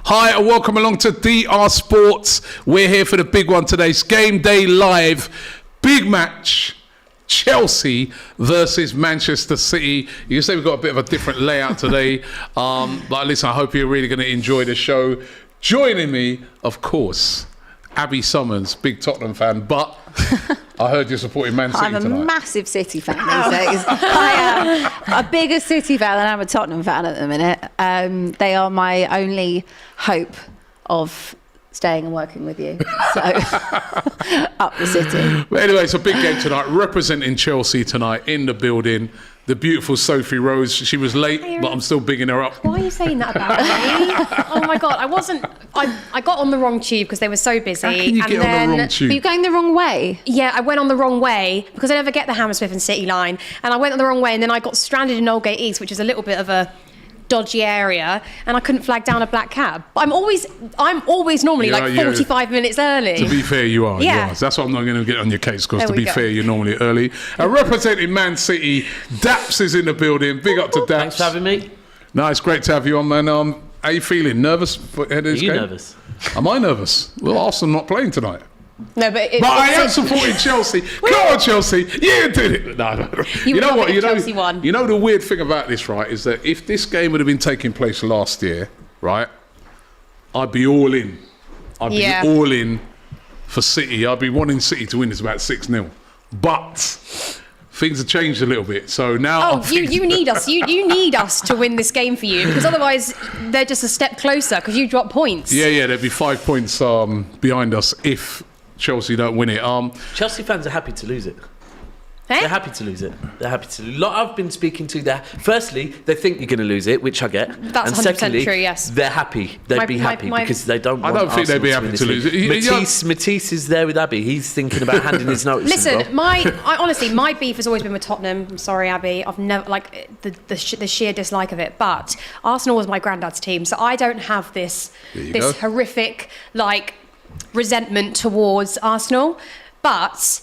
Hi and welcome along to DR Sports. We're here for the big one today. It's Game Day Live. Big match. Chelsea versus Manchester City. You can say we've got a bit of a different layout today. But listen, I hope you're really going to enjoy the show. Joining me, of course, Abbi Summons, big Tottenham fan, but I heard you're supporting Man City tonight. I'm a massive City fan these days. I am a bigger City fan than I'm a Tottenham fan at the minute. They are my only hope of staying and working with you. So, up the City. But anyway, it's a big game tonight. Representing Chelsea tonight in the building. The beautiful Sophie Rose. She was late, but I'm still bigging her up. Why are you saying that about me? Oh my God, I got on the wrong tube because they were so busy. How can you get on the wrong tube? Were you going the wrong way? Yeah, I went on the wrong way because I never get the Hammersmith and City line. And I went on the wrong way and then I got stranded in Oldgate East, which is a little bit of a dodgy area, and I couldn't flag down a black cab. But I'm always normally like 45 minutes early. To be fair, you are. Yeah. You are. That's why I'm not going to get on your case, because to be go. fair, you're normally early. Representing Man City, Daps is in the building. Big up to Daps. Thanks for having me. No, it's great to have you on, man. How you feeling? Nervous ahead of this game? Are you nervous? Am I nervous? Well, Arsenal not playing tonight. No, but I am supporting Chelsea. Come on, Chelsea. You did it. No. You know what? Chelsea won. You know the weird thing about this, right, is that if this game would have been taking place last year, right, I'd be all in. I'd be all in for City. I'd be wanting City to win this about 6-0. But things have changed a little bit. So now you need us. You need us to win this game for you, because otherwise they're just a step closer because you drop points. Yeah, there'd be 5 points behind us if Chelsea don't win it. Chelsea fans are happy to lose it. Eh? They're happy to lose it. They're happy to lose. Lot I've been speaking to that. Firstly, they think you're going to lose it, which I get. That's and 100% secondly, true, yes. They're happy. They'd be happy because they don't. I don't think they'd be happy to lose it. Matisse is there with Abbi. He's thinking about handing his notice. Listen, honestly, my beef has always been with Tottenham. I'm sorry, Abbi. I've never the sheer dislike of it. But Arsenal was my granddad's team, so I don't have this horrific resentment towards Arsenal. But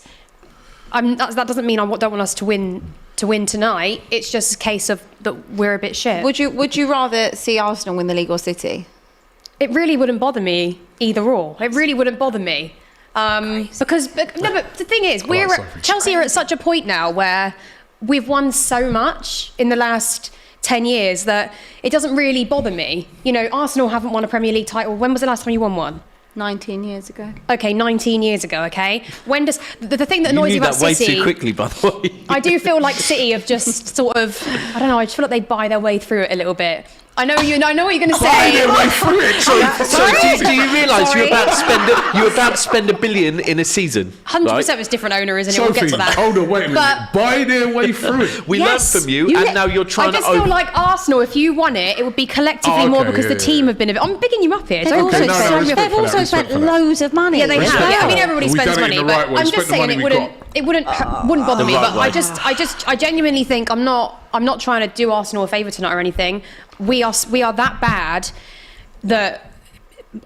that doesn't mean I don't want us to win tonight. It's just a case of that we're a bit shit. Would you rather see Arsenal win the league or City? It really wouldn't bother me either or. It really wouldn't bother me. But the thing is, Chelsea are at such a point now where we've won so much in the last 10 years that it doesn't really bother me. You know, Arsenal haven't won a Premier League title. When was the last time you won one? 19 years ago. Okay, 19 years ago, okay? When does... The thing that annoys me about City... You knew that way too quickly, by the way. I do feel like City have just sort of... I don't know, I just feel like they buy their way through it a little bit. I know what you're going to say. Buy their way through it. So do you realise you're about to spend $1 billion in a season? 100% with different owners, and Sophie, we'll get to that. hold on, wait a minute. Buy their way through it. We learned from you, and now you're trying to... I just feel like Arsenal, if you won it would be collectively more because the team have been a bit... I'm bigging you up here. They've also spent loads of money. Yeah, they have. Yeah, I mean, everybody spends money, but I'm just saying it wouldn't bother me. But I genuinely think I'm not trying to do Arsenal a favour tonight or anything. We are that bad that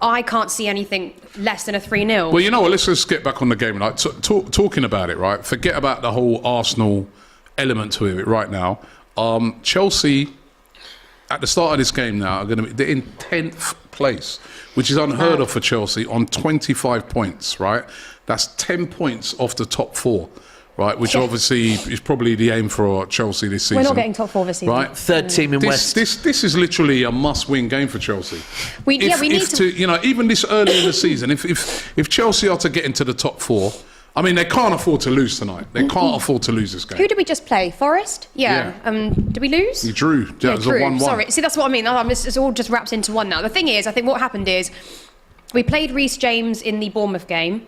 I can't see anything less than a 3-0. Well, you know what? Let's just get back on the game. Like talking about it, right? Forget about the whole Arsenal element to it right now. Chelsea at the start of this game now are going to be they're in 10th place, which is unheard of for Chelsea, on 25 points. Right, that's 10 points off the top 4. Right, which obviously is probably the aim for Chelsea this season. We're not getting top 4 this season. Right, third team in West. This is literally a must-win game for Chelsea. We need to. You know, even this early in the season, if Chelsea are to get into the top 4, I mean, they can't afford to lose tonight. They can't afford to lose this game. Who did we just play? Forest? Yeah. Did we lose? You drew. That was a 1-1. Sorry. See, that's what I mean. It's all just wrapped into one now. The thing is, I think what happened is we played Reece James in the Bournemouth game.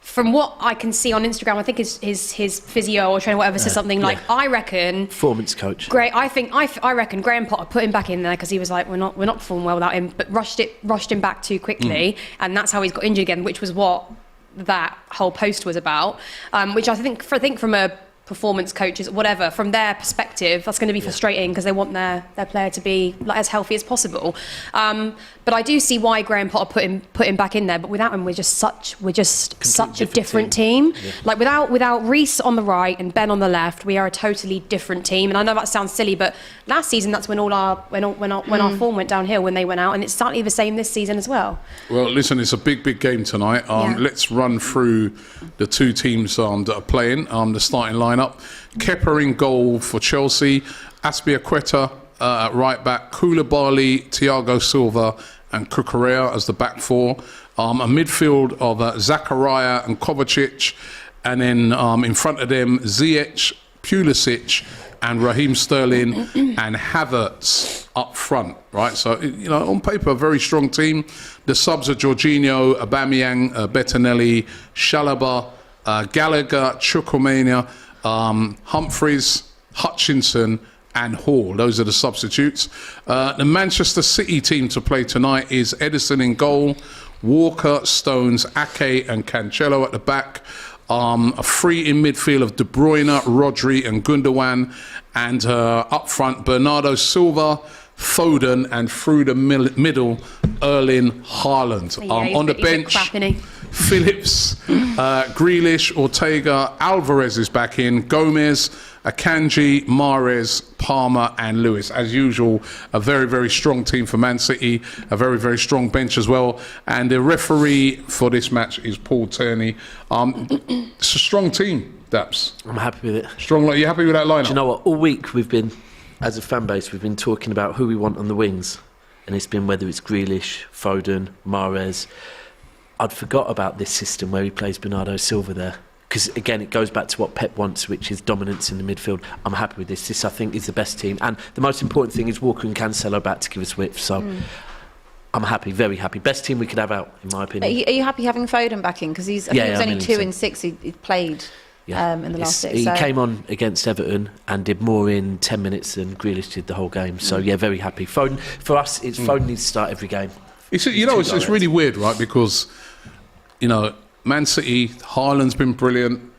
From what I can see on Instagram, I think his physio or trainer, whatever, said something like, I reckon... Performance coach. Great. I reckon Graham Potter put him back in there because he was like, we're not performing well without him, but rushed him back too quickly, and that's how he's got injured again, which was what that whole post was about. Which I think from a performance coaches, whatever, from their perspective, that's going to be frustrating because they want their player to be like as healthy as possible. But I do see why Graham Potter put him back in there. But without him, we're just such a different team. Yeah. Like without Reece on the right and Ben on the left, we are a totally different team. And I know that sounds silly, but last season that's when our form went downhill when they went out, and it's certainly the same this season as well. Well, listen, it's a big game tonight. Let's run through the two teams that are playing. The starting lineup: Kepa in goal for Chelsea, Azpilicueta at right back, Koulibaly, Thiago Silva, and Cucurella as the back four. A midfield of Zakaria and Kovacic, and then in front of them Ziyech, Pulisic, and Raheem Sterling and Havertz up front, right? So, on paper, a very strong team. The subs are Jorginho, Aubameyang, Bettinelli, Chalobah, Gallagher, Chukwuemeka, Humphreys, Hutchinson, and Hall. Those are the substitutes. The Manchester City team to play tonight is Edison in goal, Walker, Stones, Ake, and Cancelo at the back. A three in midfield of De Bruyne, Rodri, and Gundogan, and up front Bernardo Silva, Foden, and through the middle Erling Haaland. On the bench, Phillips, Grealish, Ortega, Alvarez is back in, Gomez, Akanji, Mahrez, Palmer, and Lewis. As usual, a very, very strong team for Man City, a very, very strong bench as well. And the referee for this match is Paul Turney. It's a strong team, Daps. I'm happy with it. Strong. Are you happy with that lineup? Do you know what? All week we've been, as a fan base, we've been talking about who we want on the wings. And it's been whether it's Grealish, Foden, Mahrez. I'd forgot about this system where he plays Bernardo Silva there. Because, again, it goes back to what Pep wants, which is dominance in the midfield. I'm happy with this. This, I think, is the best team. And the most important thing is Walker and Cancelo back to give us width. So I'm happy, very happy. Best team we could have out, in my opinion. Are you happy having Foden back in? Because he was only 2 in 6 he played in the last 6. He came on against Everton and did more in 10 minutes than Grealish did the whole game. So, very happy. Foden, for us, Foden needs to start every game. It's really weird, right? Because, Man City, Haaland's been brilliant.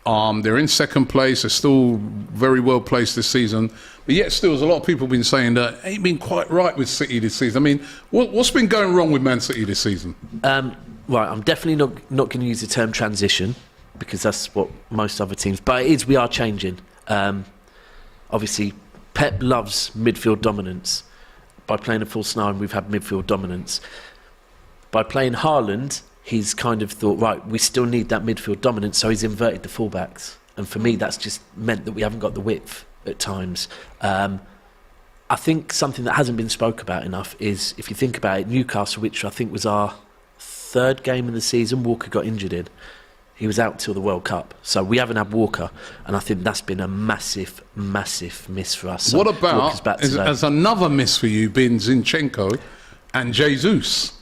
They're in second place. They're still very well placed this season. But yet still, there's a lot of people been saying that ain't been quite right with City this season. I mean, what's been going wrong with Man City this season? Right, I'm definitely not going to use the term transition because that's what most other teams... But it is, we are changing. Obviously, Pep loves midfield dominance. By playing a false nine, we've had midfield dominance. By playing Haaland... he's kind of thought, right, we still need that midfield dominance, so he's inverted the fullbacks. And for me, that's just meant that we haven't got the width at times. I think something that hasn't been spoke about enough is, if you think about it, Newcastle, which I think was our 3rd game of the season, Walker got injured in. He was out till the World Cup. So we haven't had Walker, and I think that's been a massive, massive miss for us. So what about, as another miss for you, been Zinchenko and Jesus?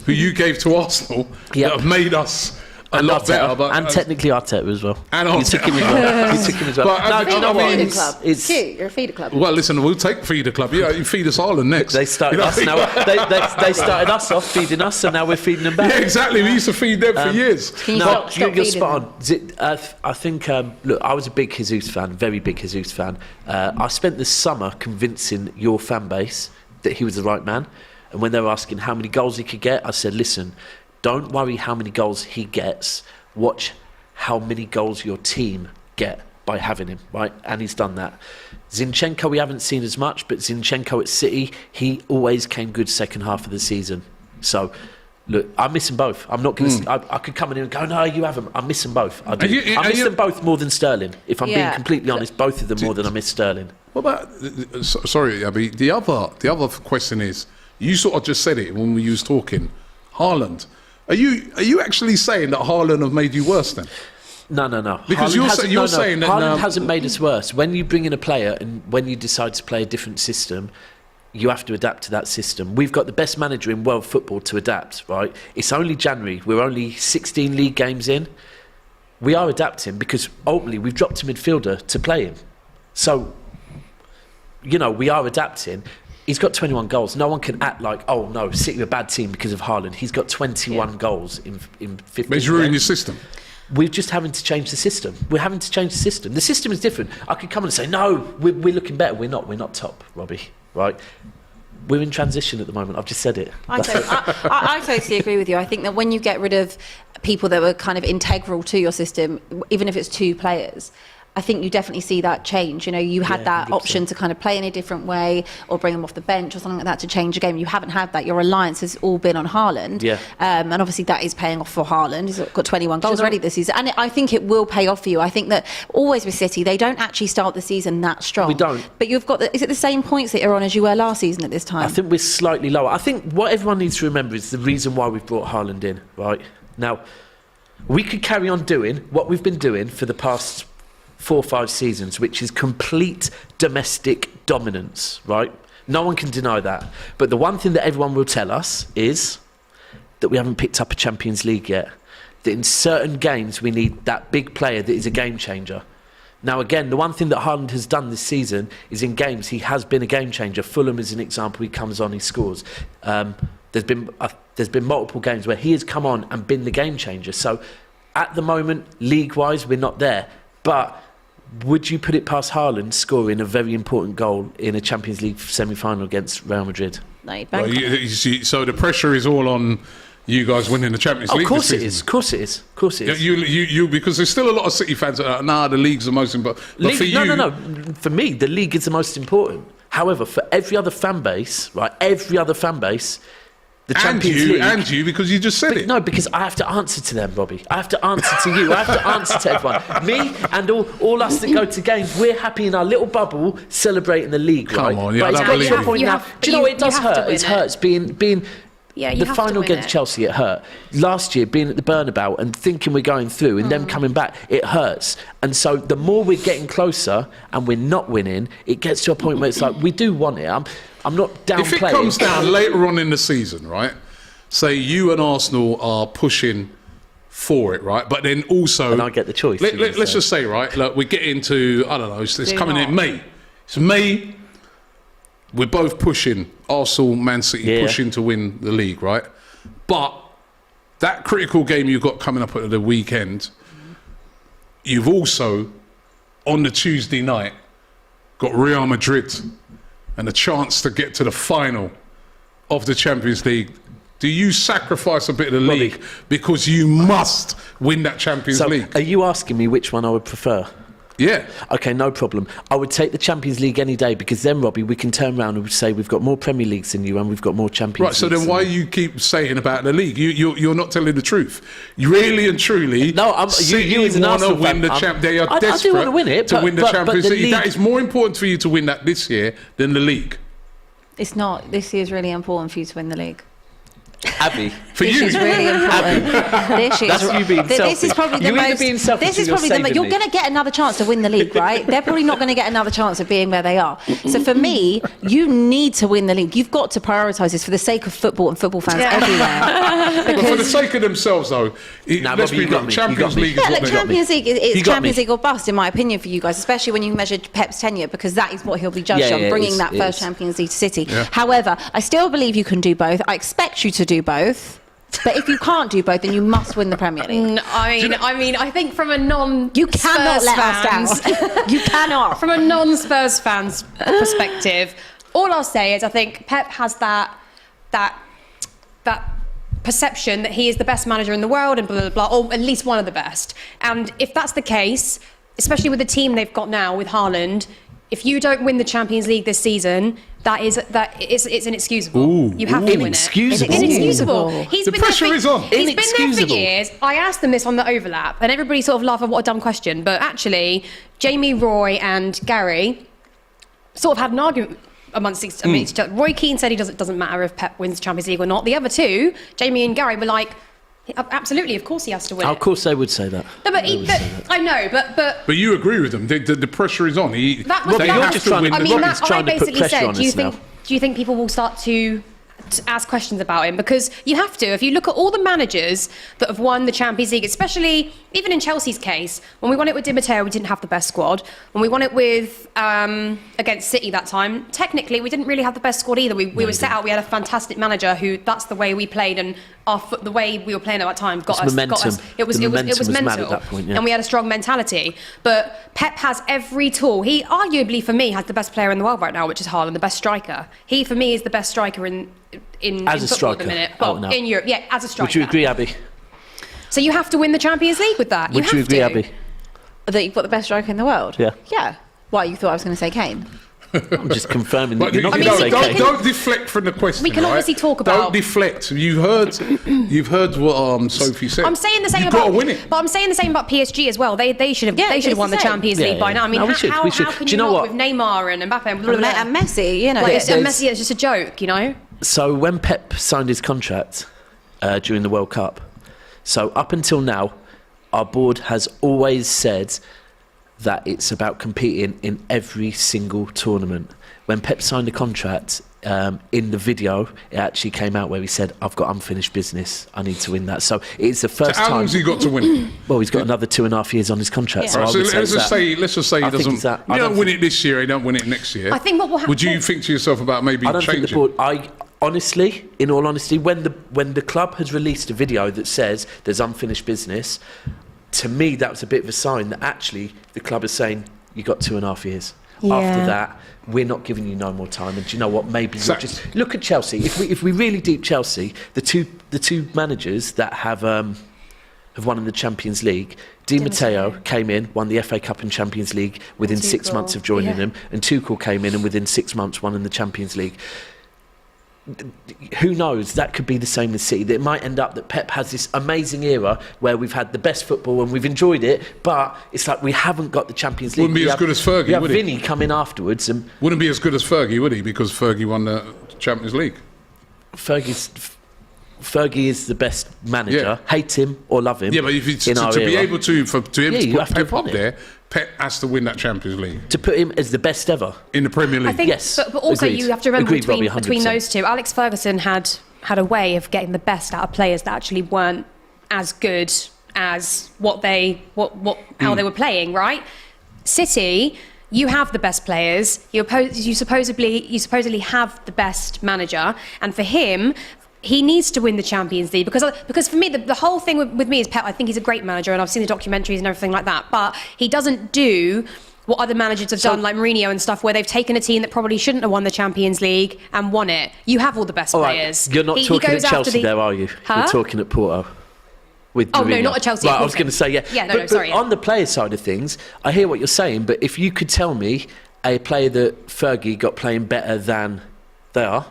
Who you gave to Arsenal, that have made us a lot better. But and technically Arteta as well. And Arteta. You took him as well. But do you know what? It's cute. You're a feeder club. Well, listen, we'll take feeder club. You feed us Ireland next. They started us now. They started us off feeding us, so now we're feeding them back. Yeah, exactly. We used to feed them for years. Can you stop you're spot on. I think, look, I was a big Jesus fan, very big Jesus fan. I spent the summer convincing your fan base that he was the right man. And when they were asking how many goals he could get, I said, listen, don't worry how many goals he gets. Watch how many goals your team get by having him, right? And he's done that. Zinchenko, we haven't seen as much, but Zinchenko at City, he always came good second half of the season. So, look, I miss them both. I'm not going to... I could come in and go, no, you haven't. I miss them both. I do. I miss them both more than Sterling. If I'm being completely honest, both of them more than I miss Sterling. What about... Sorry, Abby. The other question is... You sort of just said it when we was talking. Haaland. Are you actually saying that Haaland have made you worse then? No. Because you're saying that Haaland hasn't made us worse. When you bring in a player and when you decide to play a different system, you have to adapt to that system. We've got the best manager in world football to adapt, right? It's only January. We're only 16 league games in. We are adapting because ultimately we've dropped a midfielder to play him. So, we are adapting. He's got 21 goals. No one can act like, oh no, City are a bad team because of Haaland. He's got 21 goals in 15 But he's ruining your system. we're just having to change the system. We're having to change the system. The system is different. I could come and say, no, we're looking better. We're not top, Robbie, right? We're in transition at the moment. I've just said it. I totally agree with you. I think that when you get rid of people that were kind of integral to your system, even if it's 2 players, I think you definitely see that change. You know, you had that 100%. option to kind of play in a different way or bring them off the bench or something like that to change the game. You haven't had that. Your reliance has all been on Haaland. Yeah. And obviously that is paying off for Haaland. He's got 21 goals already this season. And I think it will pay off for you. I think that always with City, they don't actually start the season that strong. We don't. But you've got, is it the same points that you're on as you were last season at this time? I think we're slightly lower. I think what everyone needs to remember is the reason why we've brought Haaland in, right? Now, we could carry on doing what we've been doing for the past 4 or 5 seasons, which is complete domestic dominance, right? No one can deny that. But the one thing that everyone will tell us is that we haven't picked up a Champions League yet. That in certain games we need that big player that is a game changer. Now, again, the one thing that Haaland has done this season is in games he has been a game changer. Fulham is an example. He comes on, he scores. There's been multiple games where he has come on and been the game changer. So at the moment, league-wise, we're not there. But would you put it past Haaland scoring a very important goal in a Champions League semi-final against Real Madrid? No, you Well, so the pressure is all on you guys winning the Champions League. Of course this it is. season. Of course it is. Of course it is. You because there's still a lot of City fans that are like, the league's the most important. But League, for you, no. For me, the league is the most important. However, for every other fan base, right? Every other fan base, the Champions League. And you, because you just said it. No, because I have to answer to them, Robbie. I have to answer to you. I have to answer to everyone. Me and all us that go to games, we're happy in our little bubble celebrating the league, right? Come on, yeah, but I it's don't got to believe a you. point You now. have- Do you know what it does you have to hurt? win It it. hurts being Yeah, you the have to final win against it. Chelsea, it hurt. Last year, being at the Burnabout and thinking we're going through and them coming back, it hurts. And so the more we're getting closer and we're not winning, it gets to a point where it's like, we do want it. I'm not downplaying. If it comes down later on in the season, right? Say you and Arsenal are pushing for it, right? But then also, And I get the choice. Let's just say, right? Look, we get into, I don't know, it's coming in May. It's May. We're both pushing Arsenal, Man City, pushing to win the league, right? But that critical game you've got coming up at the weekend, you've also, on the Tuesday night, got Real Madrid and a chance to get to the final of the Champions League. Do you sacrifice a bit of the league because you must win that Champions League? Are you asking me which one I would prefer? Yeah. Okay, no problem. I would take the Champions League any day because then, Robbie, we can turn around and say we've got more Premier Leagues than you and we've got more Champions Right, Leagues. so then why you keep saying about the league? You're not telling the truth. You really and truly, City you as an want to Arsenal win fan, the champ. They are I do desperate want to win it, to win the but Champions the League. That league- is more important for you to win that this year than the league. It's not. This year's really important for you to win the league. Abbi. For This you, is really important. This is That's you being This selfish. is probably the You either most. being selfish This or is you're probably the. saving You're me. going to get another chance to win the league, right? They're probably not going to get another chance of being where they are. So for me, you need to win the league. You've got to prioritise this for the sake of football and football fans everywhere. but for the sake of themselves, though, Nah, let's Robbie, be you got real. me. Champions You got me. League is Yeah, what look, they got. Champions League You is got Champions me. League or bust, in my opinion, for you guys, especially when you measured Pep's tenure, because that is what he'll be judged Yeah, on, yeah, it bringing is, that it first is. Champions League to City. Yeah. However, I still believe you can do both. I expect you to do both. But if you can't do both, then you must win the Premier League. I think from a non You cannot Spurs let fans, us down. You cannot. From a non-Spurs fans perspective, all I'll say is I think Pep has that perception that he is the best manager in the world and blah, blah, blah, or at least one of the best. And if that's the case, especially with the team they've got now with Haaland, if you don't win the Champions League this season, it's inexcusable. Ooh, you have to win it. Inexcusable. Inexcusable. The pressure is on. He's been there for Inexcusable. years. I asked them this on the overlap, and everybody sort of laughed at what a dumb question. But actually, Jamie, Roy, and Gary sort of had an argument amongst each other. Roy Keane said he doesn't matter if Pep wins the Champions League or not. The other two, Jamie and Gary, were like, absolutely, of course he has to win. Of course they would say that. No, but I know, but But you agree with them. The pressure is on. that was They that- have just to trying to- win I the mean, Champions that, trying I to put basically pressure said, on do you us now. think people will start to ask questions about him? Because you have to. If you look at all the managers that have won the Champions League, especially even in Chelsea's case, when we won it with Di Matteo, we didn't have the best squad. When we won it with against City that time, technically we didn't really have the best squad either. We were set out. We had a fantastic manager who that's the way we played, and the way we were playing at that time got us. It was mental, at that point, yeah. and we had a strong mentality. But Pep has every tool. He arguably for me has the best player in the world right now, which is Haaland, the best striker. He for me is the best striker in football at the minute. Well, in Europe, yeah, as a striker. Would you agree, Abby? So you have to win the Champions League with that. Would you agree, Abby? That you've got the best striker in the world? Yeah. Yeah. Why, you thought I was going to say Kane? I'm just confirming that But you're not you going to say Kane. don't deflect from the question. We can obviously talk about. Don't deflect. You've heard what Sophie said. I'm saying the same You've about. got to win it. But I'm saying the same about PSG as well. They should have won the Champions League by now. I mean, No, we should. how can Do you know not what? with Neymar and Mbappe and blah, blah, blah. And Messi, you know. Like, Yeah. Messi is just a joke, you know. So when Pep signed his contract during the World Cup, so up until now, our board has always said that it's about competing in every single tournament. When Pep signed the contract, in the video, it actually came out where he said, I've got unfinished business. I need to win that. So it's the first How time. long's he got to win? Well, he's got another 2.5 years on his contract. So, Right, I so would let's just say he I think doesn't. it's that. You I don't don't win it this year. He don't win it next year. I think what will happen. Would you think to yourself about maybe I don't think the changing? board. Honestly, in all honesty, when the club has released a video that says there's unfinished business, to me that was a bit of a sign that actually the club is saying you got 2.5 years. Yeah. After that, we're not giving you no more time. And do you know what? Maybe we'll just look at Chelsea. If we really deep Chelsea, the two managers that have won in the Champions League. Di Matteo came in, won the FA Cup and Champions League within 6 months of joining them, and Tuchel came in and within 6 months won in the Champions League. Who knows? That could be the same as City. That it might end up that Pep has this amazing era where we've had the best football and we've enjoyed it, but it's like we haven't got the Champions League. Wouldn't be as good as Fergie, we have would he? Vinny come in afterwards, and Wouldn't be as good as Fergie, would he? Because Fergie won the Champions League. Fergie is the best manager. Yeah. Hate him or love him. Yeah, but if it's, in to our be era. able to you put have to Pep have up won it. there, Pep has to win that Champions League To put him as the best ever. in the Premier League. I think, Yes, but also agreed. you have to remember Agreed, Robbie, between 100%. those two, Alex Ferguson had a way of getting the best out of players that actually weren't as good as how they were playing, right? City, you have the best players. You supposedly have the best manager, and for him, he needs to win the Champions League because for me the whole thing with me is Pep. I think he's a great manager, and I've seen the documentaries and everything like that. But he doesn't do what other managers have done, like Mourinho and stuff, where they've taken a team that probably shouldn't have won the Champions League and won it. You have all the best All right, players. you're not He talking goes at after Chelsea there, are you? Huh? You're talking at Porto. With Oh, no, Mourinho. not at Chelsea, Right, at I was Porto. going to say, yeah. Yeah, no, but sorry, yeah. On the player side of things, I hear what you're saying, but if you could tell me a player that Fergie got playing better than they are,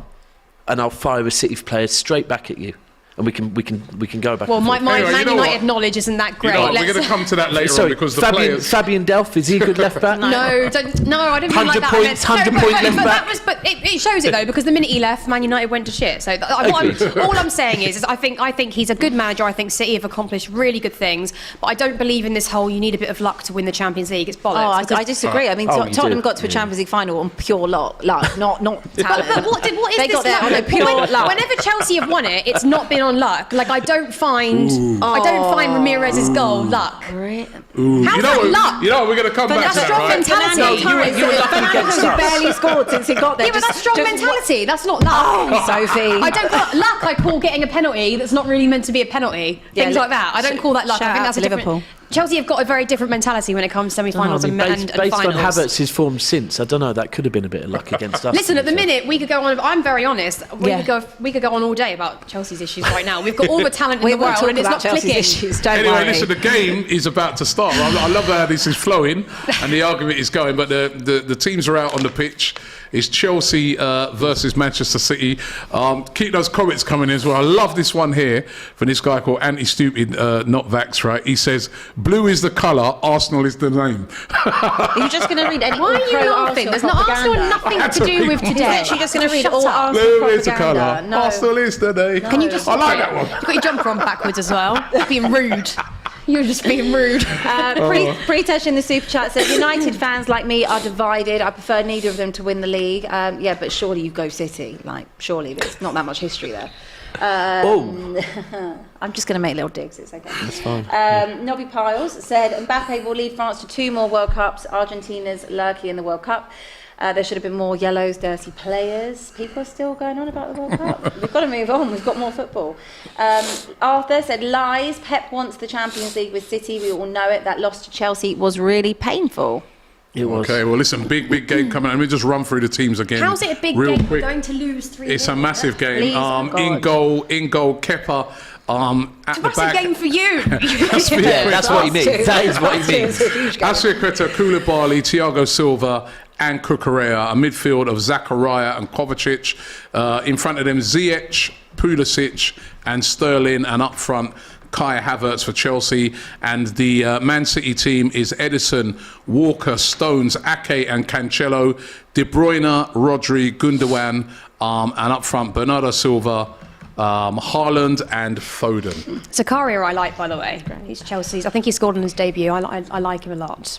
and I'll fire a City player straight back at you, and we can go back. Well, and my forth. Anyway, Man you know United what? knowledge isn't that You great. know what, we're Let's- going to come to that later on Sorry, because the Fabian players. Delph, is he a good left back? No, I didn't mean 100 like that. points, I meant- 100 point left but back. But it shows it though, because the minute he left, Man United went to shit. So all I'm saying is I think he's a good manager. I think City have accomplished really good things, but I don't believe in this whole you need a bit of luck to win the Champions League. It's bollocks. Oh, because- I disagree. I mean, Oh, you Tottenham do. got to a Champions League final on pure luck, not talent. But what is They this got there luck? on a pure luck. Whenever Chelsea have won it, it's not been on luck. Like I don't find Ramirez's goal luck. How's You that know, luck? You know, we're going to come back to that's that, strong right? mentality. No, you were lucky against He us. barely scored since he got there. Yeah, but that's strong mentality. That's not luck. Oh, Sophie. I don't call luck. I call getting a penalty that's not really meant to be a penalty. Yeah, Things like that. I don't call that luck. shout I think out that's a to different. Liverpool. Chelsea have got a very different mentality when it comes to semi-finals and based on finals. Havertz's form since, I don't know, that could have been a bit of luck against us. Listen, at the minute we could go on. I'm very honest. We Yeah. could go on all day about Chelsea's issues right now. We've got all the talent in We the won't world, talk and it's about not Chelsea's clicking. issues. Don't Anyway, worry. listen, the game is about to start. I love how this is flowing and the argument is going, but the teams are out on the pitch. It's Chelsea versus Manchester City. Keep those comments coming in as well. I love this one here from this guy called Anti-Stupid, not Vax, right? He says, blue is the colour, Arsenal is the name. Are you just going to read any Why are you laughing? There's not Arsenal nothing to do with today. He's literally just going to read all Shut up. Arsenal Blue is the colour, propaganda. No. Arsenal is the name. Can you just I like that one. You've got your jumper on backwards as well. Being rude. You're just being rude. Pritesh in the super chat said United fans like me are divided. I prefer neither of them to win the league. Yeah, but surely you go City. Like surely there's not that much history there. I'm just going to make little digs, it's okay. That's fine. Nobby Piles said, Mbappe will lead France to 2 more World Cups. Argentina's lurky in the World Cup. There should have been more yellows, dirty players. People are still going on about the World Cup. We've got to move on. We've got more football. Arthur said, lies. Pep wants the Champions League with City. We all know it. That loss to Chelsea was really painful. It was. Okay, well, listen, big game coming. Let me just run through the teams again. How's it a big real game? quick. Going to lose 3-0. It's a massive game. Please, oh God. In goal, Kepa. At the What's back. a game for you? Yeah, that's what he means. That is what he means. Aspilicueta, Koulibaly, Thiago Silva, and Cucurella. A midfield of Zakaria and Kovacic. In front of them, Ziyech, Pulisic, and Sterling. And up front, Kai Havertz for Chelsea. And the Man City team is Edison, Walker, Stones, Ake, and Cancelo. De Bruyne, Rodri, Gundogan, and up front, Bernardo Silva, Haaland, and Foden. Zakaria I like, by the way. He's Chelsea's. I think he scored on his debut. I like him a lot.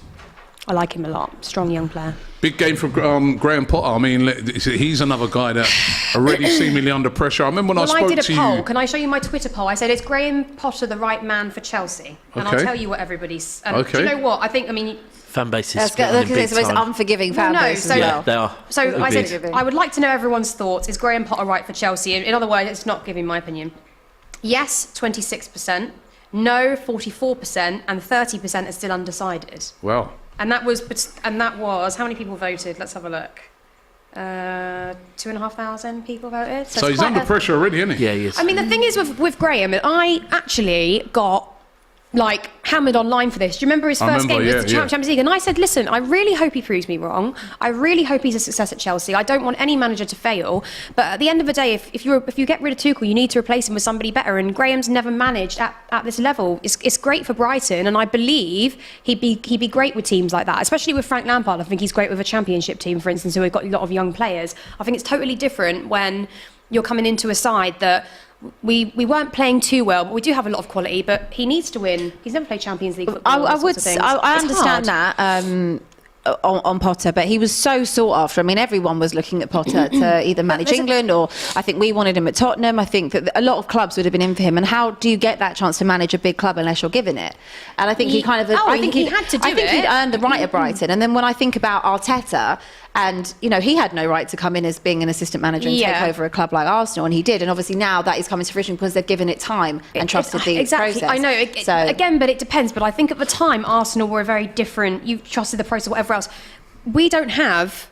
Strong young player. Big game for Graham Potter. I mean, he's another guy that already seemingly under pressure. I remember when I spoke did a to poll. you. Can I show you my Twitter poll? I said, is Graham Potter the right man for Chelsea? And Okay. I'll tell you what everybody's... And Okay. do you know what? I mean... Fan base is That's splitting in big it's the most time. unforgiving fan base so- as Yeah, well. they are. So I Agreed. said, I would like to know everyone's thoughts. Is Graham Potter right for Chelsea? In other words, it's not giving my opinion. Yes, 26%. No, 44%. And 30% are still undecided. Well, And that was how many people voted? Let's have a look. 2,500 people voted. so it's he's quite under pressure already, isn't he? Yeah, he is. I mean, the thing is with Graham, I actually got hammered online for this. Do you remember his first game with the Champions League? And I said, listen, I really hope he proves me wrong. I really hope he's a success at Chelsea. I don't want any manager to fail. But at the end of the day, if you get rid of Tuchel, you need to replace him with somebody better. And Graham's never managed at this level. It's great for Brighton, and I believe he'd be great with teams like that, especially with Frank Lampard. I think he's great with a Championship team, for instance, who have got a lot of young players. I think it's totally different when you're coming into a side that we weren't playing too well, but we do have a lot of quality. But he needs to win. He's never played Champions League football. I understand that on Potter, but he was so sought after. I mean, everyone was looking at Potter to either manage England, or I think we wanted him at Tottenham. I think that a lot of clubs would have been in for him. And how do you get that chance to manage a big club unless you're given it? And I think he had to do it. He'd earned the right at Brighton. And then when I think about Arteta, and he had no right to come in as being an assistant manager and take over a club like Arsenal, and he did. And obviously now that is coming to fruition because they've given it time and trusted the process. I know. Again, but it depends. But I think at the time Arsenal were a very different. You trusted the process, whatever else. We don't have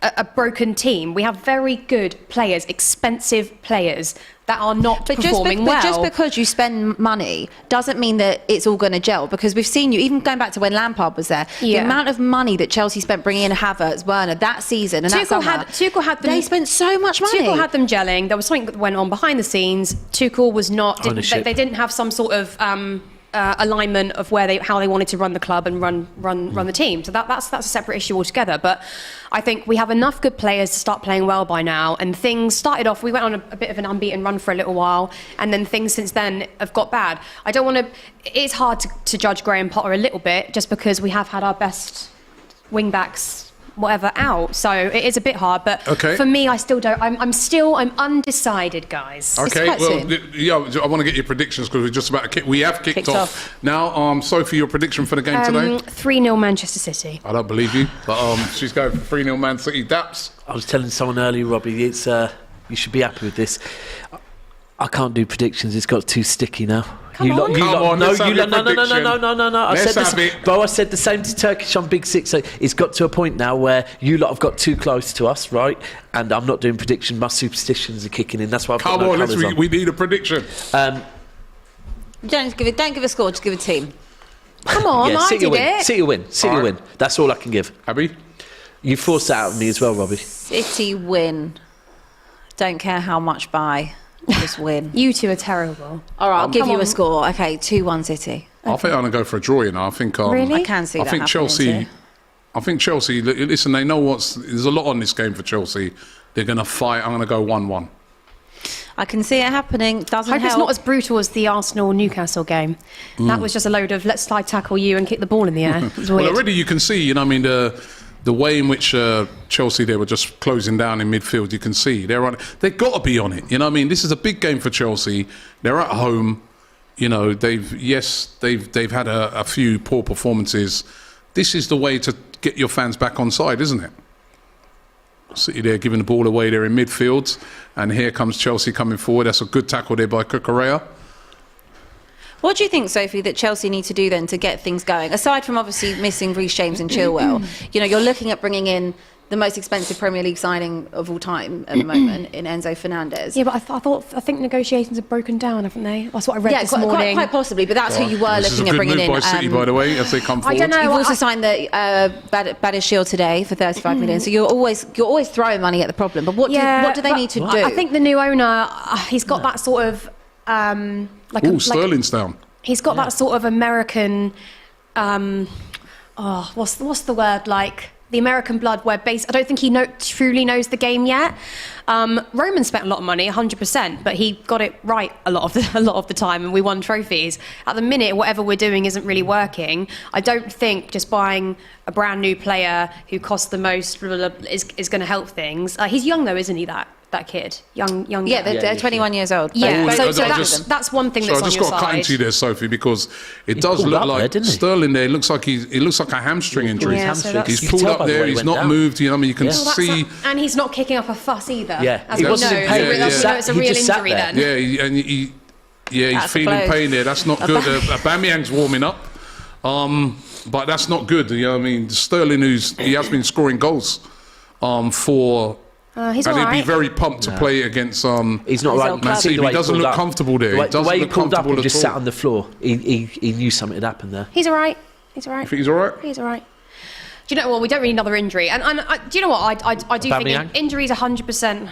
a broken team. We have very good players, expensive players that are not performing well. But just because you spend money doesn't mean that it's all going to gel, because we've seen you, even going back to when Lampard was there, the amount of money that Chelsea spent bringing in Havertz, Werner, that season, and Tuchel had them, they spent so much money. Tuchel had them gelling. There was something that went on behind the scenes. Tuchel was not... They didn't have some sort of... alignment of how they wanted to run the club and run the team. So that's a separate issue altogether. But I think we have enough good players to start playing well by now. And things started off, we went on a bit of an unbeaten run for a little while, and then things since then have got bad. I don't want to... It's hard to judge Graham Potter a little bit, just because we have had our best wing-backs whatever out, so it is a bit hard, but for me, I still don't. I'm undecided, guys. Okay, well, I want to get your predictions because we're just about to we have kicked off now. Sophie, your prediction for the game today? 3-0 Manchester City. I don't believe you, but she's going for 3-0 Man City. Daps. I was telling someone earlier, Robbie, it's you should be happy with this. I can't do predictions. It's got too sticky now. No. I said the same to Turkish on Big Six. So it's got to a point now where you lot have got too close to us, right? And I'm not doing prediction. My superstitions are kicking in. That's why I've got no colours on. We need a prediction. Don't give a score. Just give a team. Come on, I did it. City win. That's all I can give. Abbi, you forced that out of me as well, Robbie. City win. Don't care how much by. Just win. You two are terrible. All right, I'll give you a score. Okay, 2-1 City. I think I'm going to go for a draw, I think... really? I can see that happening Chelsea... too. I think Chelsea... Listen, they know there's a lot on this game for Chelsea. They're going to fight. I'm going to go 1-1. I can see it happening. Doesn't help. It's not as brutal as the Arsenal-Newcastle game. That was just a load of let's slide tackle you and kick the ball in the air. It was weird. Well, already you can see, the way in which Chelsea, they were just closing down in midfield, you can see they've got to be on it. You know what I mean? This is a big game for Chelsea. They're at home. You know, they've had a few poor performances. This is the way to get your fans back on side, isn't it? City there giving the ball away there in midfield, and here comes Chelsea coming forward. That's a good tackle there by Cucurella. What do you think, Sophie, that Chelsea need to do then to get things going? Aside from obviously missing Reece James and Chilwell, you know, you're looking at bringing in the most expensive Premier League signing of all time at the moment in Enzo Fernandez. Yeah, but I think negotiations have broken down, haven't they? That's what I read this morning. Quite possibly, but that's who you were looking at bringing in. This is a good move by City, by the way, as they come forward. I don't know. You've also signed the Badiashile today for 35 million. So you're always throwing money at the problem. But what do they need to do? I think the new owner, he's got that sort of Sterling's down. He's got that sort of American, what's the word, like the American blood, where I don't think he truly knows the game yet. Roman spent a lot of money, 100%, but he got it right a lot of the time, and we won trophies. At the minute, whatever we're doing isn't really working. I don't think just buying a brand new player who costs the most is going to help things. He's young though, isn't he? That kid, young. Yeah, they're 21 years old. Yeah, that's one thing that's on your side. I just got to cut into you there, Sophie, because it does look like Sterling there. It looks like a hamstring injury. Yeah, he's pulled up there. He's not moved. You know, I mean, you can see. And he's not kicking up a fuss either. Yeah, as we know. It's a real injury then. Yeah, and he's feeling pain there. That's not good. Aubameyang's warming up, but that's not good. You know, what I mean, Sterling, he has been scoring goals, for. He's and right. he'd be very pumped to play against he's not right. Man City. He doesn't look comfortable there. The way he pulled up and just sat on the floor, he knew something had happened there. He's all right. You think he's all right? He's all right. Do you know what? We don't really need another injury. And do you know what? I do think injuries 100%.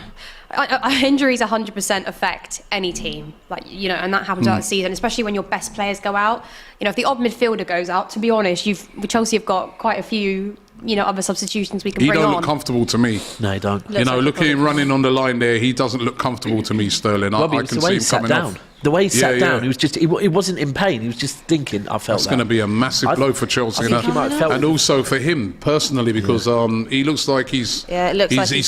Injuries 100% affect any team, like, you know, and that happens out the season, especially when your best players go out. You know, if the odd midfielder goes out, to be honest, Chelsea have got quite a few, you know, other substitutions we can bring on. He don't look comfortable to me. No, he don't. You know, look at him running on the line there. He doesn't look comfortable to me,Sterling. Robbie, I can see him coming off. The way he sat down, he was just, he wasn't in pain. He was just thinking, I felt that's going to be a massive blow for Chelsea. I think he might have felt and also for him personally, because he looks like he's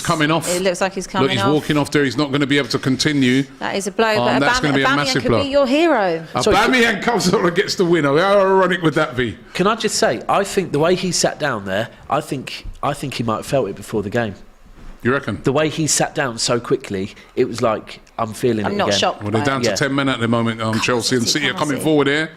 coming off. It looks like he's coming off. He's walking off there. He's not going to be able to continue. That is a blow. But that's going to be a massive blow. Could be your hero. Aubameyang comes up and gets the winner. How ironic would that be? Can I just say, I think the way he sat down there, I think he might have felt it before the game. You reckon? The way he sat down so quickly, it was like, I'm feeling it again. I'm not shocked. Well, they're down to 10 men at the moment, Chelsea, and City are coming forward here.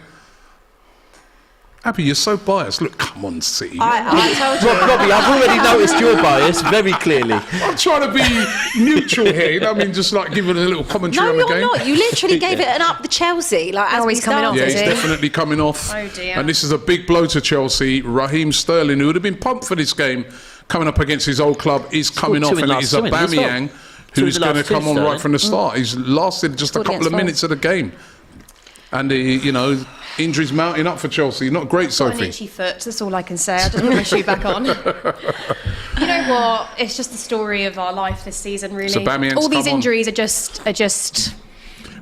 Abbi, you're so biased. Look, come on, City. I told you. Robbie, I've already noticed your bias very clearly. I'm trying to be neutral here. You know what I mean? Just like giving a little commentary on the game. No, you're not. You literally gave it an up the Chelsea. Like, as he's coming off. Yeah, he's definitely coming off. Oh, dear. And this is a big blow to Chelsea. Raheem Sterling, who would have been pumped for this game, coming up against his old club, is coming off. And it is Aubameyang who's going to come on right from the start. He's lasted just a couple of minutes of the game. And, you know, injuries mounting up for Chelsea. Not great, Sophie. An itchy foot, that's all I can say. I just put my shoe back on. You know what? It's just the story of our life this season, really. So all these injuries are just.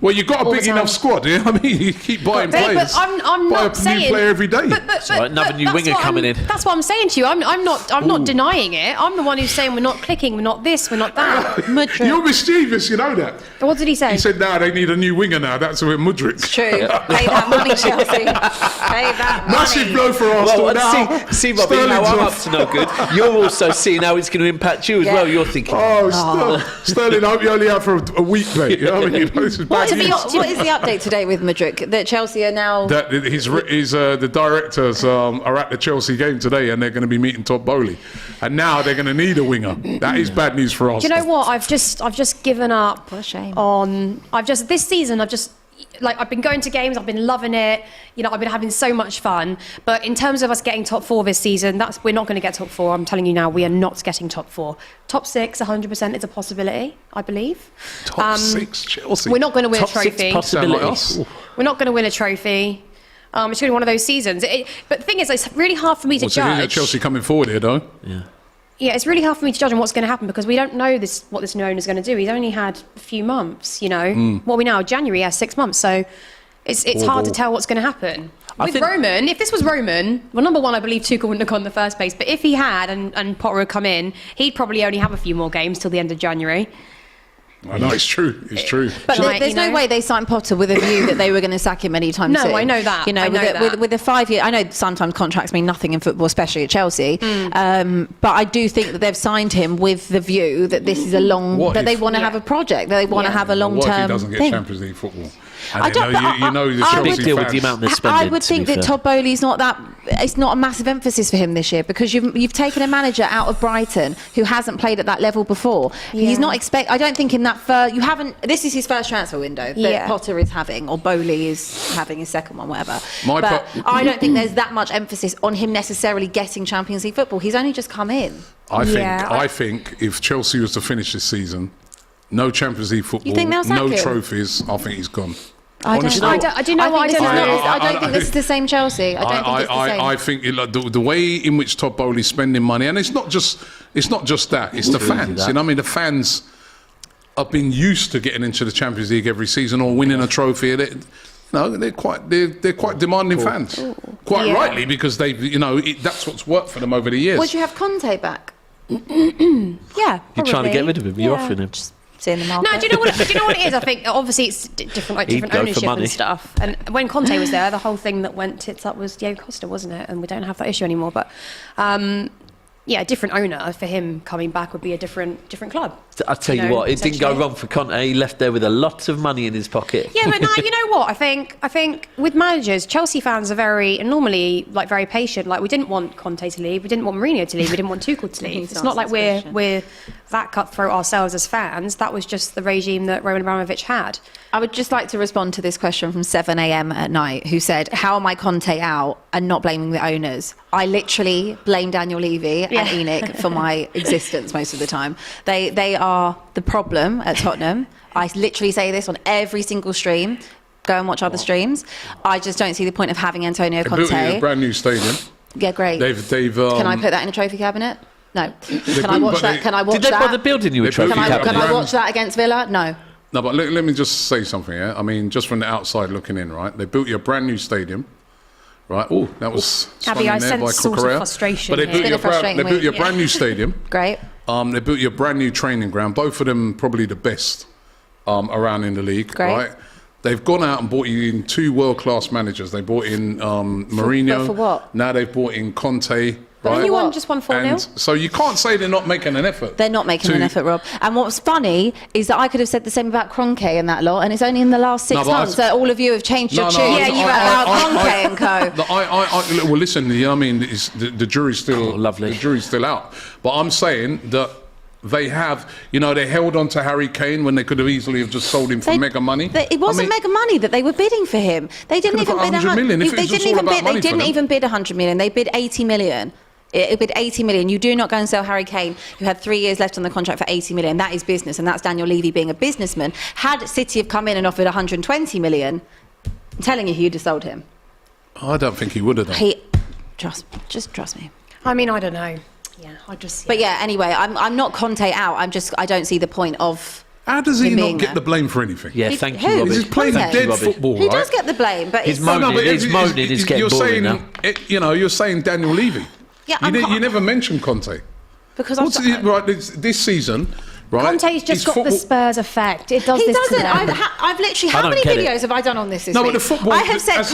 Well, you've got a big enough squad, yeah? I mean, you keep buying players. But I'm not saying... Buy a new player every day. But another new winger coming in. That's what I'm saying to you. I'm not denying it. I'm the one who's saying we're not clicking, we're not this, we're not that. You're mischievous, you know that. What did he say? He said, they need a new winger now. That's with Mudryk. It's true. Pay that money, Chelsea. Pay that money. Massive blow for Arsenal now. See, Robbie, now I'm up to no good. You're also seeing how it's going to impact you as well. You're thinking... Sterling, I hope you only out for a week, mate. You know what I mean? This is bad news. What is the update today with Mudryk? That Chelsea are now... the directors are at the Chelsea game today, and they're going to be meeting Todd Bowley. And now they're going to need a winger. That is bad news for Arsenal. Do you know what? I've just given up. What a shame. This season, I've been going to games, I've been loving it, you know, I've been having so much fun. But in terms of us getting top 4 this season, we're not going to get top 4. I'm telling you now, we are not getting top 4. Top 6, 100% is a possibility, I believe. Top 6, Chelsea. We're not going to win a trophy. Top 6 possibilities. We're not going to win a trophy. It's going to be one of those seasons. But the thing is, it's really hard for me to judge. Chelsea coming forward here, though. Yeah, it's really hard for me to judge on what's going to happen because we don't know what this new owner's going to do. He's only had a few months, you know. What are we now? January, 6 months. So it's hard to tell what's going to happen. With Roman, if this was Roman, well, number one, I believe Tuchel wouldn't have gone in the first place. But if he had and Potter had come in, he'd probably only have a few more games till the end of January. I know, it's true. It's true. But there's no way they signed Potter with a view that they were going to sack him anytime soon. No, I know that. You know, with a 5 year, I know sometimes contracts mean nothing in football, especially at Chelsea. But I do think that they've signed him with the view that this is a long, that they want to have a project, that they want to have a long term. What if he doesn't get Champions League football? I don't you know the Chelsea Chelsea deal with the amount they're spending. I would think that Todd Bowley's not that. It's not a massive emphasis for him this year because you've taken a manager out of Brighton who hasn't played at that level before. Yeah. He's not I don't think in that first. You haven't. This is his first transfer window that Potter is having, or Bowley is having his second one, whatever. But I don't think there's that much emphasis on him necessarily getting Champions League football. He's only just come in. I think if Chelsea was to finish this season, no Champions League football, no trophies, I think he's gone. I don't think this is the same Chelsea. I don't think it's the same. I think the way in which Todd Bowley's spending money, and it's not just that. It's the fans. You know, what I mean, the fans have been used to getting into the Champions League every season or winning a trophy. They're quite demanding fans, quite rightly, because that's what's worked for them over the years. Would you have Conte back? Yeah, probably. You're trying to get rid of him. You're offering him. In the market. No, do you know what it is? I think obviously it's different ownership and stuff. And when Conte was there, the whole thing that went tits up was Diego Costa, wasn't it? And we don't have that issue anymore. But a different owner for him coming back would be a different club. I'll tell you what, it didn't go wrong for Conte. He left there with a lot of money in his pocket. Yeah, but no, you know what? I think with managers, Chelsea fans are normally very patient. Like, we didn't want Conte to leave, we didn't want Mourinho to leave, we didn't want Tuchel to leave. It's not like we're that cutthroat ourselves as fans. That was just the regime that Roman Abramovich had. I would just like to respond to this question from 7 a.m. at night, who said, how am I Conte out and not blaming the owners? I literally blame Daniel Levy and Enoch for my existence most of the time. They are the problem at Tottenham. I literally say this on every single stream. Go and watch other streams. I just don't see the point of having Antonio Conte. They built a brand new stadium. Yeah, great. Can I put that in a trophy cabinet? No. Can I watch that? Did they bother building you a trophy cabinet? Can I watch that against Villa? No. No, but let me just say something, yeah? I mean, just from the outside looking in, right? They built you a brand new stadium, right? Oh, that was Abbi, I sense sort of frustration. But they built you a brand new stadium. Great. They built you a brand new training ground. Both of them probably the best around in the league, right? They've gone out and brought in 2 world-class managers. They brought in Mourinho. For what? Now they've brought in Conte. But then you won 4-0. So you can't say they're not making an effort. They're not making an effort, Rob. And what's funny is that I could have said the same about Kroenke and that lot, and it's only in the last 6 months that all of you have changed your tune about Kroenke and co. Well, listen, you know what I mean? The jury's still the jury's still out. But I'm saying that they have, they held on to Harry Kane when they could have easily have just sold him for mega money. It wasn't mega money that they were bidding for him. They didn't even bid 100 million. They didn't even bid 100 million. They bid 80 million. It bid 80 million. You do not go and sell Harry Kane, who had 3 years left on the contract, for 80 million. That is business, and that's Daniel Levy being a businessman. Had City have come in and offered 120 million, I'm telling you, he'd have sold him. I don't think he would have done. Just trust me. I mean, I don't know. Yeah, But anyway, I'm not Conte out. I don't see the point of. How does he not get the blame for anything? Yeah, thank you, Robbie. He's playing dead football, He does get the blame, but he's moaning. He's getting boring now. You're saying Daniel Levy. Yeah, you never mentioned Conte. Because this season, right? Conte's just got the Spurs effect. It does. He doesn't. I've literally. How many videos have I done on this week? But the football. I have said.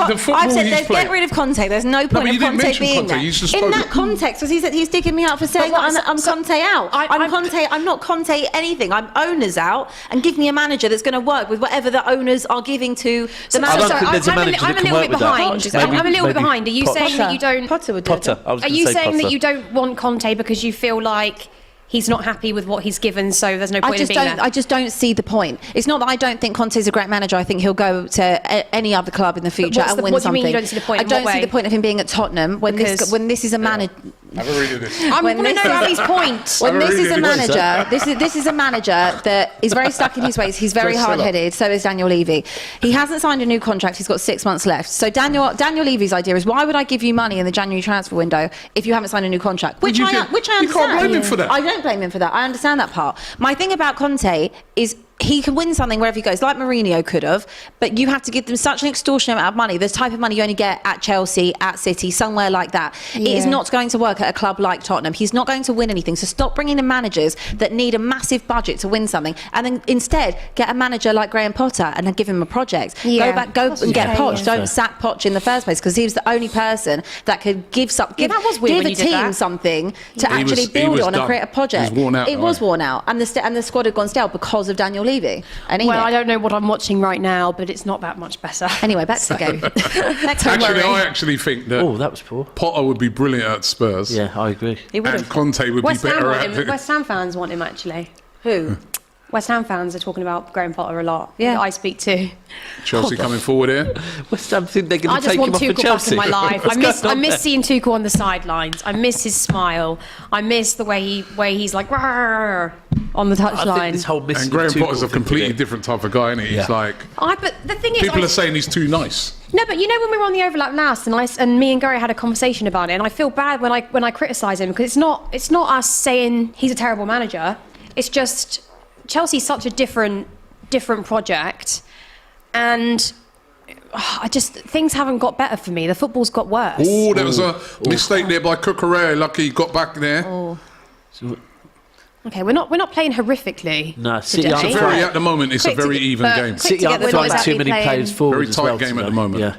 Get rid of Conte. There's no point of Conte being there. In that context, because he's digging me out for saying I'm Conte out. I'm Conte. I'm not Conte anything. I'm owners out, and give me a manager that's going to work with whatever the owners are giving to the manager. I'm a little bit behind. I'm a little bit behind. Are you saying that you don't? Potter. Are you saying that you don't want Conte because you feel like he's not happy with what he's given, so there's no point in being there? I just don't see the point. It's not that I don't think Conte's a great manager. I think he'll go to any other club in the future and win something. What do you mean you don't see the point? I don't see the point of him being at Tottenham when this is a manager. Have a read of this. I want to know Abbi's point. When this is a manager, this is a manager that is very stuck in his ways. He's very hard-headed. So is Daniel Levy. He hasn't signed a new contract. He's got 6 months left. So Daniel Levy's idea is, why would I give you money in the January transfer window if you haven't signed a new contract? Which I understand. You can't blame him for that. I don't blame him for that. I understand that part. My thing about Conte is, he can win something wherever he goes, like Mourinho could have, but you have to give them such an extortionate amount of money, the type of money you only get at Chelsea, at City, somewhere like that. It is not going to work at a club like Tottenham. He's not going to win anything. So stop bringing in managers that need a massive budget to win something, and then instead get a manager like Graham Potter and then give him a project. Go and get Poch. Don't sack Poch in the first place, because he was the only person that could give that was weird give when a you did team that. something to actually build on and create a project. It was worn out. It was worn out, and the squad had gone stale because of Daniel Levy. And Well, I don't know what I'm watching right now, but it's not that much better. Anyway, back to the game. I actually think that that was poor. Potter would be brilliant at Spurs. Yeah, I agree. He would And have. Conte would West be Ham better want at him. West Ham fans want him, actually. Who? West Ham fans are talking about Graham Potter a lot. Yeah. That I speak to. Chelsea coming forward here. West Ham think they're going I to just take want him off for Tuchel back Chelsea. in my life. I miss seeing Tuchel on the sidelines. I miss his smile. I miss the way he's like "Rawr," on the I think touchline. this whole missing And Graham of Tuchel Potter's a thing completely today. different type of guy, isn't he? He's like, But the thing is, people are saying he's too nice. no, but you know when we were on the overlap last, and me and Gary had a conversation about it, and I feel bad when I criticise him, because it's not us saying he's a terrible manager. It's just Chelsea's such a different project, and things haven't got better for me. The football's got worse. Oh, that was a mistake there by Cucurella. Lucky he got back there. Okay, we're not playing horrifically. No, City today. aren't At the moment, it's a very even game. City aren't together, throwing not too many exactly players forward. Very as tight well game at today. the moment. Yeah.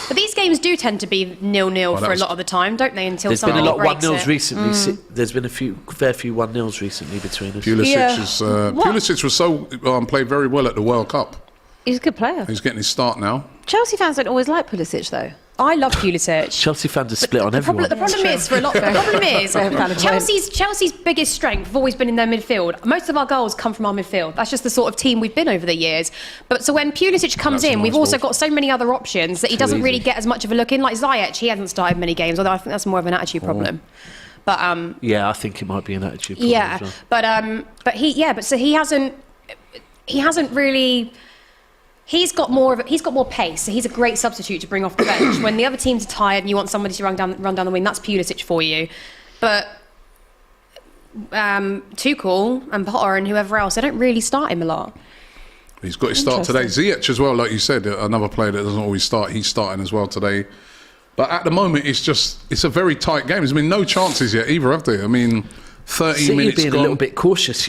But these games do tend to be 0-0 for a lot of the time, don't they? Until There's been a somebody lot of breaks 1-0s it. recently. There's been fair few 1-0s recently between us. Pulisic was played very well at the World Cup. He's a good player. He's getting his start now. Chelsea fans don't always like Pulisic, though. I love Pulisic. Chelsea fans are split on everyone. The problem is for a lot. The problem is Chelsea's biggest strength have always been in their midfield. Most of our goals come from our midfield. That's just the sort of team we've been over the years. But so when Pulisic comes in, we've also got so many other options that he doesn't really get as much of a look in. Like Ziyech, he hasn't started many games, although I think that's more of an attitude problem. But yeah, I think it might be an attitude problem. As well. but he hasn't really. He's got more pace, so he's a great substitute to bring off the bench. When the other teams are tired and you want somebody to run down the wing, that's Pulisic for you. But Tuchel and Potter and whoever else, they don't really start him a lot. He's got his start today. Ziyech as well, like you said, another player that doesn't always start. He's starting as well today. But at the moment, it's a very tight game. There's been no chances yet either, have they? I mean, 30 City minutes being gone. a little bit cautious,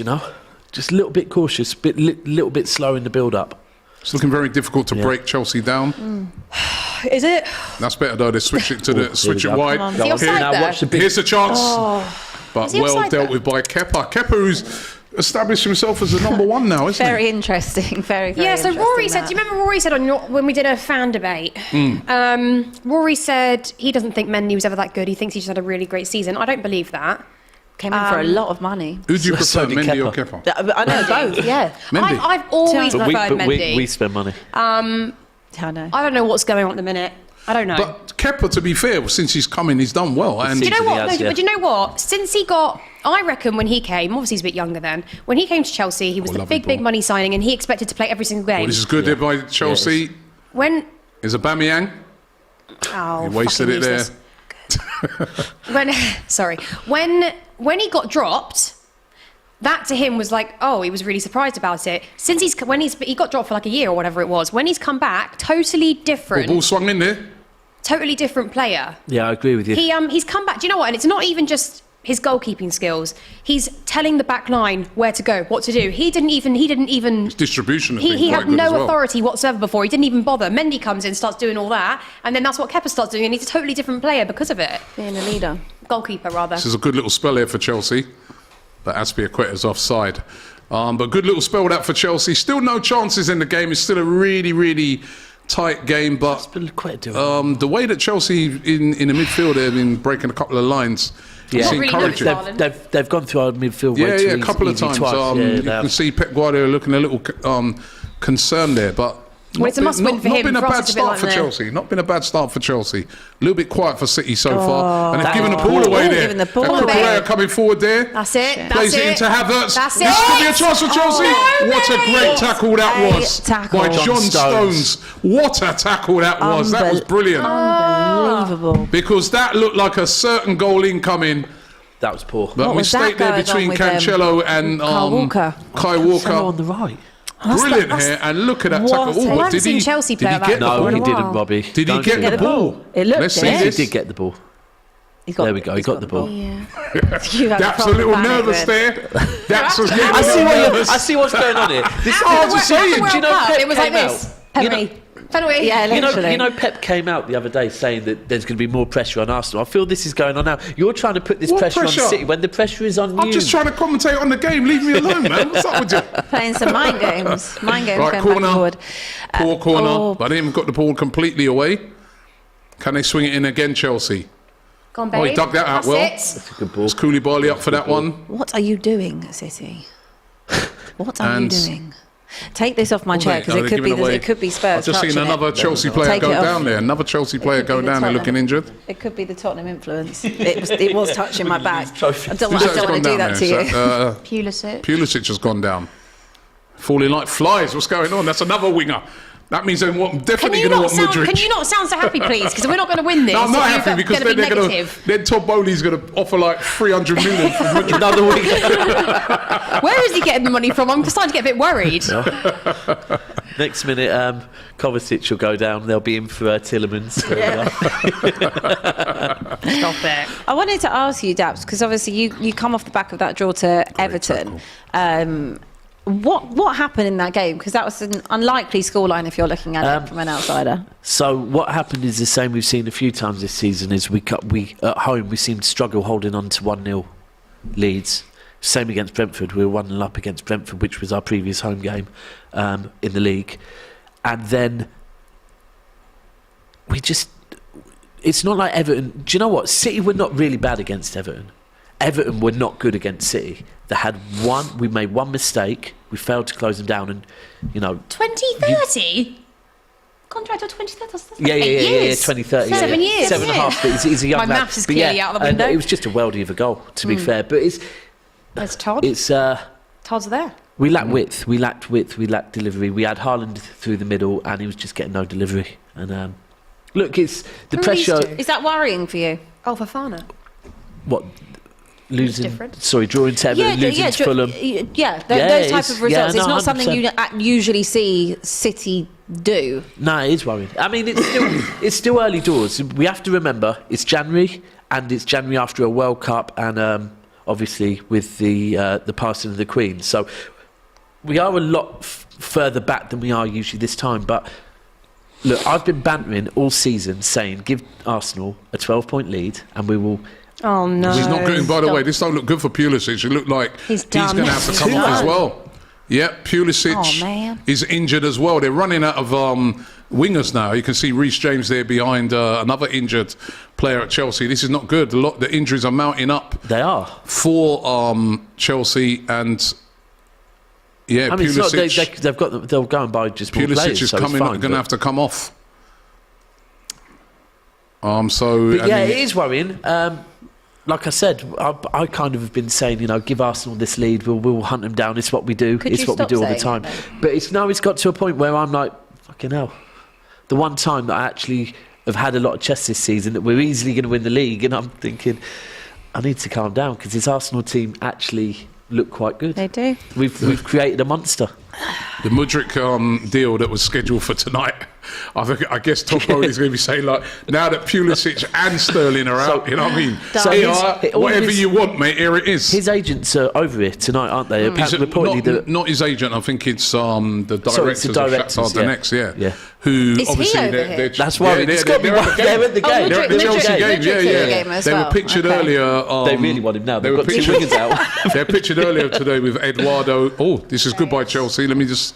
just a little bit cautious, little bit slow in the build-up. It's looking very difficult to break Chelsea down. Is it? That's better though. They switch it to wide. Is he offside Now there? watch the big Here's a chance, but Is he well offside dealt there? with by Kepa. Kepa, who's established himself as the number one now, isn't Very interesting. Very, very Yeah, so interesting, Rory said, that. do you remember Rory said when we did a fan debate? Rory said he doesn't think Mendy was ever that good. He thinks he just had a really great season. I don't believe that. Came in for a lot of money. he? Who do you prefer, So did Mendy or Kepa. Kepa? I know both, yeah. Mendy. I've always But preferred Mendy. we spend money. I know. I don't know what's going on at the minute. I don't know. But Kepa, to be fair, since he's come in, he's done well. And do you know what? Has, No, yeah. but do you know what? Since he got, I reckon when he came, obviously he's a bit younger then. When he came to Chelsea, he was the lovely big ball. money signing, and he expected to play every single game. well, this is good there by Chelsea. When Is Aubameyang? oh, He wasted fucking it there. useless. When he got dropped, that to him was like, oh, he was really surprised about it. Since he got dropped for like a year or whatever it was. When he's come back, totally different, Ball swung in there. totally different player. Yeah, I agree with you. He's come back. Do you know what? And it's not even just his goalkeeping skills. He's telling the back line where to go, what to do. He didn't even. Distribution has been He quite had good no as well. authority whatsoever before. He didn't even bother. Mendy comes in, starts doing all that, and then that's what Kepa starts doing, and he's a totally different player because of it. Being a leader. Goalkeeper, rather. This is a good little spell here for Chelsea. But Azpilicueta's offside. But good little spell that for Chelsea. Still no chances in the game. It's still a really, really tight game. But the way that Chelsea in the midfield have been breaking a couple of lines, it's Not really encouraging. good. They've gone through our midfield way too Yeah, a couple of easy times. twice. You can see Pep Guardiola looking a little concerned there, but Well, it's a must-win for not him. been a For us, bad it's a bit start like for that. Chelsea. Not been a bad start for Chelsea. A little bit quiet for City so far, and they've given the ball away there. Giving the ball And away. Cucurella coming forward there. That's it. Plays That's it into Havertz. That's This could be a it. chance for Chelsea. Oh, What a great tackle that Great was tackle. by John John Stones. Stones. What a tackle that was. That was brilliant. Unbelievable. Because that looked like a certain goal incoming. That was poor. But What was mistake that there going between on with Cancelo and Kyle Walker? Kai Cancelo Walker. on the right. Brilliant here, and look at that tackle. I Oh, haven't but did seen he? Chelsea Did play he that get the ball. No, ball? he Wow. didn't, Robbie. Did he Don't get think the that. ball? It looked Let's it. see Yes, he this. did get the ball. He's got, There we go. He got the ball. Daps a little nervous there. Daps was getting I a see little what nervous. I see what's going on here. This is I was just saying. Do you know World Cup, Pep it was like came this. out? Penalty. Penalty. Yeah, literally. You know, Pep came out the other day saying that there's going to be more pressure on Arsenal. I feel this is going on now. You're trying to put this What pressure pressure? on City when the pressure is on you. I'm just trying to commentate on the game. Leave me alone, man. What's up with you? Playing some mind games. Mind games Right, going corner. back and forward. Poor corner. oh. But they haven't got the ball completely away. Can they swing it in again, Chelsea? Go on, babe. Oh, he dug that out That's well. it. That's a good ball. Is Koulibaly up for that one? What are you doing, City? What are And- you doing? Take this off my chair because they're giving away- it could be Spurs. I've just seen touching another it. Chelsea player Take go it off. down there. Another Chelsea player could go be the down there looking Tottenham. injured. It could be the Tottenham influence. It was touching my back. Trophy. I don't Who's want that's to gone do down that to there? you. Pulisic. Pulisic has gone down. Falling like flies. What's going on? That's another winger. That means they're definitely going to want Mudryk. Can you not sound so happy, please? Because we're not going to win this. No, I'm not if you're happy because gonna then be they're going negative. to. Then Todd Bowley's going to offer like 300 million for Mudryk. Another week. Where is he getting the money from? I'm starting to get a bit worried. Next minute, Kovacic will go down. They'll be in for Tillemans. Stop it. I wanted to ask you, Daps, because obviously you come off the back of that draw to Everton. What happened in that game? Because that was an unlikely scoreline if you're looking at it from an outsider. So what happened is the same we've seen a few times this season. Is we at home we seem to struggle holding on to 1-0 leads. Same against Brentford. We were 1-0 up against Brentford, which was our previous home game in the league, and then we just. It's not like Everton. Do you know what? City were not really bad against Everton. Everton were not good against City. They had one. We made one mistake. We failed to close them down, and 2030? Contract till 2030? That's Yeah, 8 years. 2030. 7 years. 7.5. But he's a young My lad. maths is But clearly out the and window. it was just a worldie of a goal, to be fair. But There's Todd. it's Todd's there. we lacked width. We lacked delivery. We had Haaland through the middle, and he was just getting no delivery. And look, it's the Who are these pressure. two? Is that worrying for you? Oh, Fofana. What? Losing, different. sorry, drawing to Everton, losing to Fulham. Those Yeah, type it's- of results. yeah, It's no, not something 100%. you usually see City do. No, it is worrying. I mean, it's still early doors. We have to remember it's January, and it's January after a World Cup, and obviously with the passing of the Queen. So we are a lot further back than we are usually this time. But look, I've been bantering all season saying give Arsenal a 12-point lead, and we will. Oh, no. He's not good. And by the Stop. way, this don't look good for Pulisic. It looked like He's going done. to have to come He's off as done. well. Yeah, Pulisic Oh, man. is injured as well. They're running out of wingers now. You can see Reece James there behind another injured player at Chelsea. This is not good. The injuries are mounting up They are. for Chelsea, and yeah, I mean, it's not, Pulisic. they've got. They'll go and buy just more Pulisic players. is so it's coming. fine, Going to but- have to come off. But yeah, it is worrying. Like I said, I kind of have been saying, give Arsenal this lead. We'll hunt them down. It's what we do. Could It's you what we stop do all the saying time. that But it's got to a point where I'm like, fucking hell. The one time that I actually have had a lot of chess this season that we're easily going to win the league, and I'm thinking, I need to calm down because this Arsenal team actually look quite good. They do. We've created a monster. The Mudryk deal that was scheduled for tonight, I guess Todd Bowley's going to be saying, like, now that Pulisic and Sterling are out, you know what I mean? So Here, all whatever his- you want, mate, here it is. His agents are over here tonight, aren't they? Is it Reportedly, not his agent, I think it's the directors, Sorry, it's the directors, of Shakhtar Donetsk, yeah. who Is he obviously over they're, here? they're, that's why yeah, it's got to be. they're at the They're at the Oh, game. They're at the Mudryk- Chelsea game, Mudryk's yeah, at the yeah. game as They were well. pictured Okay. earlier. They really want him now. they They've were got two pictured- wingers out. They're pictured earlier today with Eduardo. Oh, this is good by Chelsea. Let me just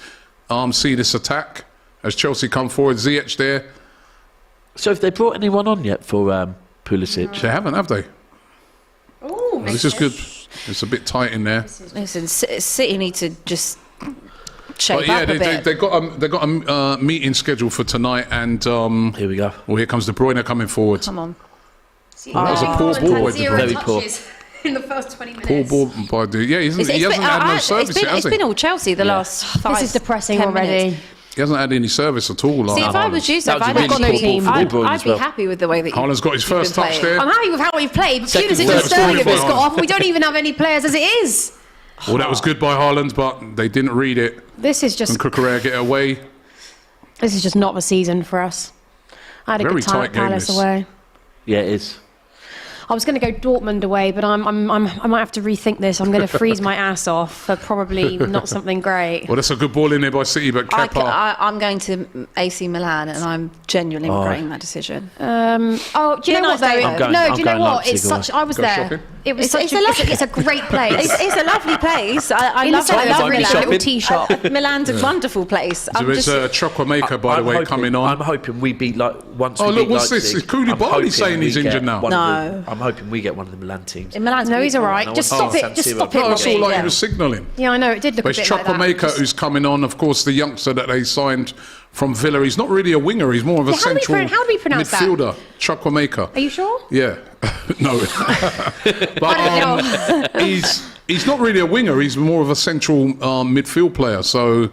see this attack as Chelsea come forward. Ziyech there. So have they brought anyone on yet for Pulisic? They haven't, have they? Oh, This is good. It's a bit tight in there. Listen, City need to just shape But yeah, up a bit. they got a meeting scheduled for tonight, and Here we go. well, here comes De Bruyne coming forward. Come on. That was a poor ball by De Bruyne. Very poor. In the first 20 minutes. Poor ball by De. Yeah, he hasn't had no service yet, has it's he? been all Chelsea the last 5 This is depressing 10 already. minutes. He hasn't had any service at all. See, if I was you, so if I'd be happy with the way that Haaland's got his first touch there. I'm happy with how we've played. But Second, Pulisic third, and Sterling have fourth, just got off. We don't even have any players as it is. Well, that was good by Haaland, but they didn't read it. This is just And Kukurea get away. This is just not the season for us. I had a Very good time tight at game, Palace this. away. Yeah, it is. I was going to go Dortmund away, but I might have to rethink this. I'm going to freeze my ass off for probably not something great. Well, that's a good ball in there by City, but Kepa. I'm going to AC Milan, and I'm genuinely regretting that decision. Do you know what though? Do you know what? It's such. I was there. Shopping. It was such. It's a great place. It's a lovely place. I love a really Milan. little tea shop. Milan's a wonderful place. There is a chocolate maker, by the way, coming on. I'm hoping we beat once. Oh, we look, beat what's this? Leipzig, Is Koulibaly saying he's injured now? No. I'm hoping we get one of the Milan teams. Milan's No, he's all right. Just stop it. Just stop it. No, I saw Robbie. like he was signalling. Yeah, I know. It did look a But bit it's like Chocolate that. Maker who's coming on. Of course, the youngster that they signed from Villa. He's not really a winger. He's more of a Yeah, central how do we pronounce that? midfielder. Chocolate Maker. Are you sure? Yeah. No. But he's not really a winger. He's more of a central midfield player. So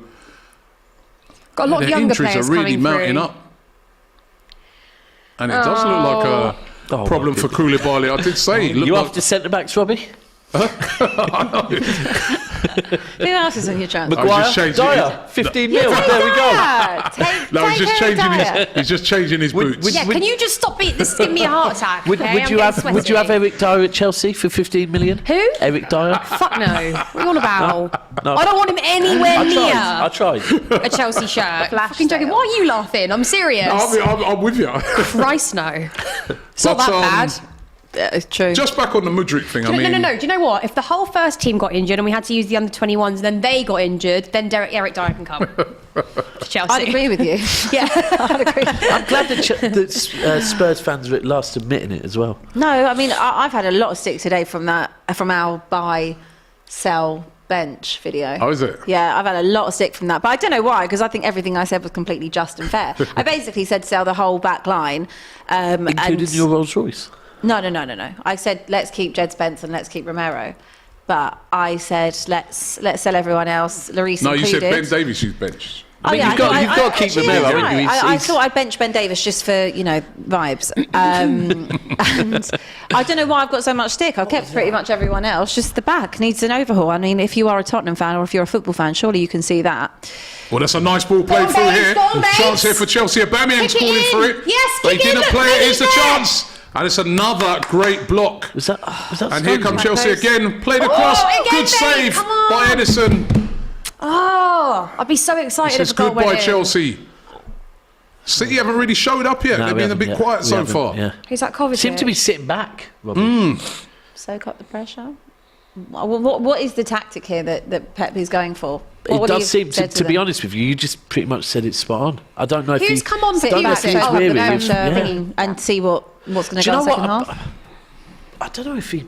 Got a lot of the younger injuries players are really coming mounting through. up. And it does look like a problem for Koulibaly. I did say. It looked You like, after centre backs, Robbie? Who else is on your transfer? I was just Maguire, changing Dyer, 15 mil. There we go. No, he's just changing he's just changing his boots. Yeah, can you just stop it? This is giving me a heart attack. Would okay? you have Eric Dyer at Chelsea for 15 million? Who? Eric Dyer. Fuck no. What are you on about? No. I don't want him anywhere I near tried. a Chelsea shirt. Fucking joking. Why are you laughing? I'm serious. I'm with you. Christ no. It's not But, that bad. It's true. Just back on the Mudryk thing. No. Do you know what? If the whole first team got injured and we had to use the under 21s and then they got injured, then Eric Dyer can come. Chelsea. I'd agree with you. Yeah, I'd agree. I'm glad that Spurs fans are at last admitting it as well. No, I mean I've had a lot of stick today from our buy, sell, bench video. Oh, is it? Yeah, I've had a lot of stick from that, but I don't know why, because I think everything I said was completely just and fair. I basically said sell the whole back line, Including your Rolls Royce. No. I said let's keep Jed Spence and let's keep Romero, but I said let's sell everyone else. Lloris No, included. you said Ben Davies is benched. I mean, you've got to keep Romero, haven't you? I thought I'd bench Ben Davies just for, vibes. And I don't know why I've got so much stick. I've kept pretty much everyone else. Just the back needs an overhaul. I mean, if you are a Tottenham fan or if you're a football fan, surely you can see that. Well, that's a nice ball played through here. Chance here for Chelsea. Aubameyang's calling for it. Yes, but he kick it, didn't look, play it. maybe Here's the there. chance. And it's another great block. Was that And here comes Chelsea again. Played across. again, Good mate, save come on. by Edison. Oh, I'd be so excited This is if a goal good went by in. Chelsea. City haven't really showed up yet. No, They've we been a haven't bit yet. quiet We so haven't, far. Yeah. Who's that Kovacic? Seem to be sitting back, Robbie. Soak up the pressure. What is the tactic here that Pep is going for? It does seem, to be honest with you, you just pretty much said it spot on. I don't know if Who's come on for Sit back, Pulisic? soak up the weary. pressure, Yeah. and see what's going to Do you go know second what? half. I don't know if he.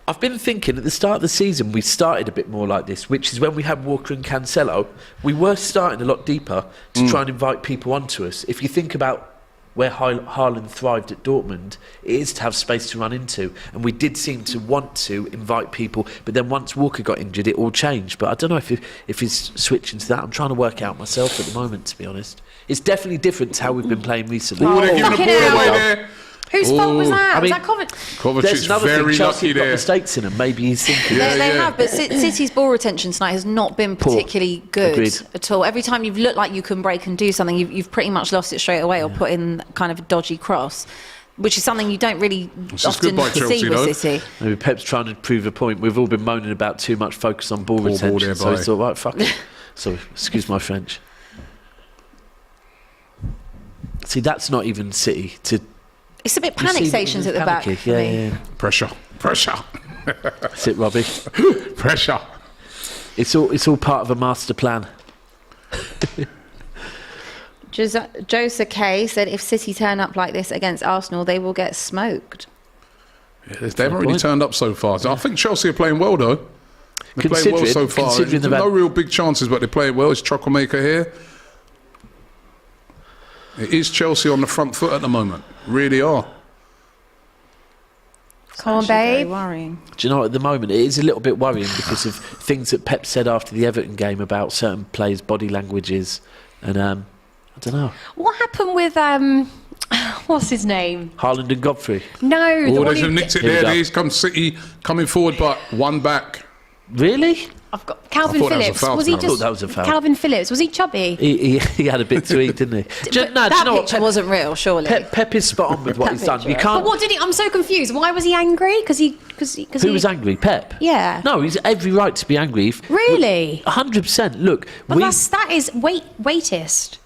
I've been thinking at the start of the season we started a bit more like this, which is when we had Walker and Cancelo. We were starting a lot deeper to try and invite people onto us. If you think about where Haaland thrived at Dortmund, it is to have space to run into, and we did seem to want to invite people. But then once Walker got injured, it all changed. But I don't know if he's switching to that. I'm trying to work out myself at the moment, to be honest. It's definitely different to how we've been playing recently. Oh, they're giving the fucking ball hell. away there. Whose fault was that? I mean, was that Kovacic? There's Kovacic's another very thing, Chelsea lucky got there. mistakes in them. Maybe he's thinking. Yeah, They yeah. have, but City's ball retention tonight has not been Poor. particularly good Agreed. at all. Every time you've looked like you can break and do something, you've pretty much lost it straight away or put in kind of a dodgy cross, which is something you don't really is often good by see Chelsea, with though. City. Maybe Pep's trying to prove a point. We've all been moaning about too much focus on ball Poor ball retention, there so he by- thought, right, fuck it. So, excuse my French. See, that's not even City. It's a bit You panic see, stations at the back panicky. for Yeah, me. yeah. Pressure. That's it, Robbie. Pressure. It's all part of a master plan. Josa K said if City turn up like this against Arsenal, they will get smoked. Yeah, they haven't really turned up so far. So I think Chelsea are playing well, though. They're playing well so far. Considering they've No had- real big chances, but they're playing well. It's Troublemaker here. It is Chelsea on the front foot at the moment. Really are. Come on, Actually very babe. worrying. Do you know, at the moment, it is a little bit worrying because of things that Pep said after the Everton game about certain players' body languages And I don't know. What happened with what's his name? Haaland and Godfrey. No, the Oh, one they've who- nicked it Here we there. go. Here's come City coming forward, but one back. Really? I've got Calvin I thought that was a Phillips. foul, Was to he be just honest. I thought that was a foul. Calvin Phillips? Was he chubby? He had a bit to eat, didn't he? Do you that know what? picture wasn't real, surely. Pep is spot on with what he's done. You picture. can't. But what did he? I'm so confused. Why was he angry? Because Who was angry? Pep. Yeah. No, he's every right to be angry. Really? 100%. Look, But that is weightist.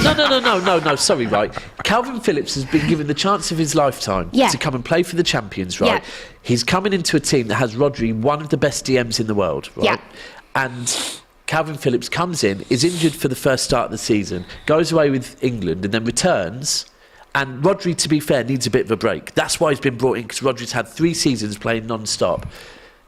No. Sorry, right. Calvin Phillips has been given the chance of his lifetime Yeah. to come and play for the champions, right? Yeah. He's coming into a team that has Rodri, one of the best DMs in the world, right? Yeah. And Calvin Phillips comes in, is injured for the first start of the season, goes away with England, and then returns. And Rodri, to be fair, needs a bit of a break. That's why he's been brought in, because Rodri's had 3 seasons playing non-stop.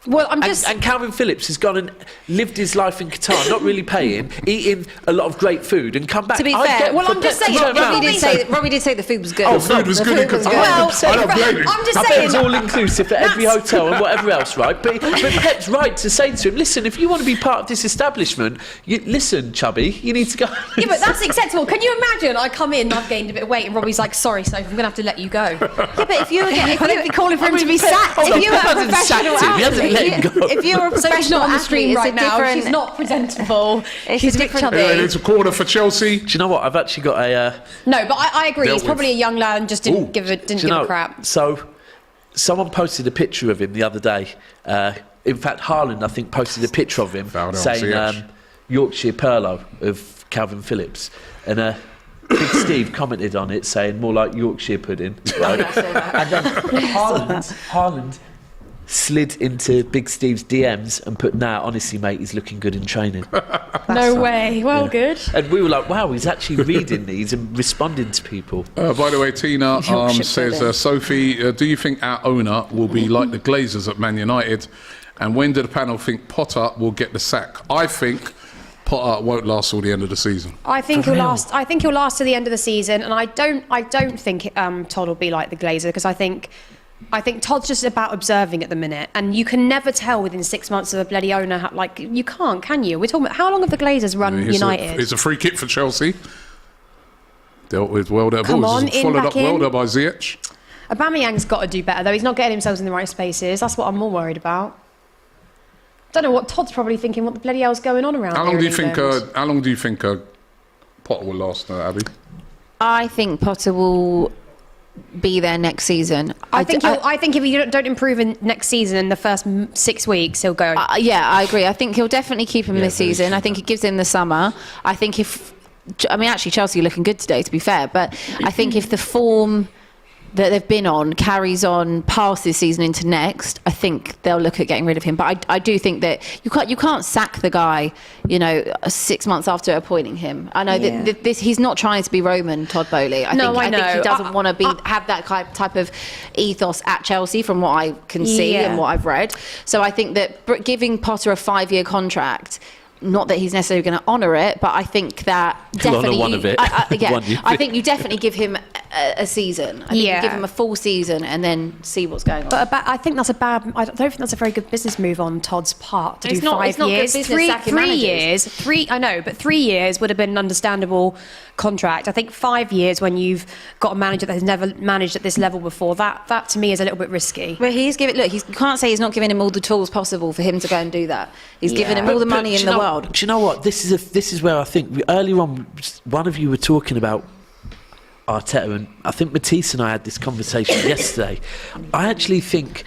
Well, I'm just. And Calvin Phillips has gone and lived his life in Qatar, not really paying, eating a lot of great food, and come back. To be I fair, get well, for I'm just Pep to saying, turn around. Robbie did say the food was good. Oh, Food was The good in food was Qatar. good. Well, I don't blame him. I'm just I bet saying. it's all inclusive at every hotel and whatever else, right? But Pep's right to say to him, listen, if you want to be part of this establishment, listen, chubby, you need to go. Yeah, but that's acceptable. Can you imagine? I come in, I've gained a bit of weight, and Robbie's like, "Sorry, Sophie, I'm going to have to let you go." Yeah, but if you were I don't be calling for him to be Pep- sacked. hold on, if you were Pep a hasn't sacked professional him, he hasn't let him athlete, go. if you were a So she's professional not on the athlete, stream it's right a now. different. She's not presentable. It's She's a a bit different chubby. Anyway, it's a corner for Chelsea. Do you know what? I've actually got a... No, but I agree. Dealt He's probably with. a young lad and just didn't Ooh. give a Do you know, crap. So, someone posted a picture of him the other day. In fact, Haaland, I think, posted a picture of him Fouled on saying CH. Yorkshire Perlo of Calvin Phillips. And Big Steve commented on it saying more like Yorkshire pudding. Right? And then Haaland slid into Big Steve's DMs and put, "Nah, honestly, mate, he's looking good in training." No way. Well, good. And we were like, wow, he's actually reading these and responding to people. By the way, Tina Yorkshire says, pudding. Sophie, do you think our owner will be like the Glazers at Man United? And when do the panel think Potter will get the sack? I think Potter won't last till the end of the season. I think he'll last. I think he'll last to the end of the season, and I don't think Todd will be like the Glazer, because I think Todd's just about observing at the minute, and you can never tell within 6 months of a bloody owner. Like, you can't, can you? We're talking about how long have the Glazers run United? It's a free kick for Chelsea. Dealt with well there. Come on, in, followed back up well in. there by Ziyech. Aubameyang's got to do better, though. He's not getting himself in the right spaces. That's what I'm more worried about. Don't know what Todd's probably thinking. What the bloody hell's going on around How here long do in you think? England? How long do you think Potter will last, Abby? I think Potter will be there next season. I think if you don't improve in next season in the first 6 weeks, he'll go. Yeah, I agree. I think he'll definitely keep him this very season. true. I think it gives him the summer. I think actually Chelsea are looking good today, to be fair. But I think if the form that they've been on carries on past this season into next, I think they'll look at getting rid of him. But I do think that you can't sack the guy, 6 months after appointing him. I know that he's not trying to be Roman Todd Bowley. I think he doesn't want to have that type of ethos at Chelsea, from what I can see and what I've read. So I think that giving Potter a 5-year contract, not that he's necessarily going to honour it, but I think that definitely. One of it. I think you definitely give him a season. I think you give him a full season and then see what's going on. But I think that's I don't think that's a very good business move on Todd's part to It's do not- 5 it's not good years. business sacking managers. 3 years. I know, but 3 years would have been an understandable contract. I think 5 years, when you've got a manager that has never managed at this level before, that to me is a little bit risky. But you can't say he's not giving him all the tools possible for him to go and do that. He's giving him all the money in the world. Do you know what? This is where I think earlier on, one of you were talking about Arteta, and I think Matisse and I had this conversation yesterday. I actually think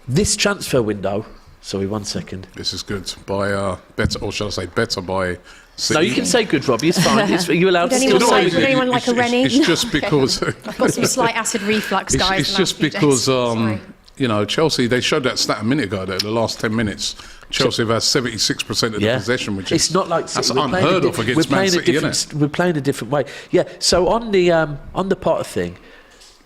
this transfer window. Sorry, 1 second. This is good by better, or shall I say better by City. No, you can say good, Robbie. It's fine. Are you allowed to Would still anyone say like- good? would anyone like a Rennie? It's just because. I've got some slight acid reflux, guys. It's the just last few days. because Sorry. Chelsea, they showed that stat a minute ago that the last 10 minutes Chelsea have had 76% of the possession, which is it's not like that's City. unheard of against Man City, isn't it? We're playing a different way. Yeah. So on the Potter thing,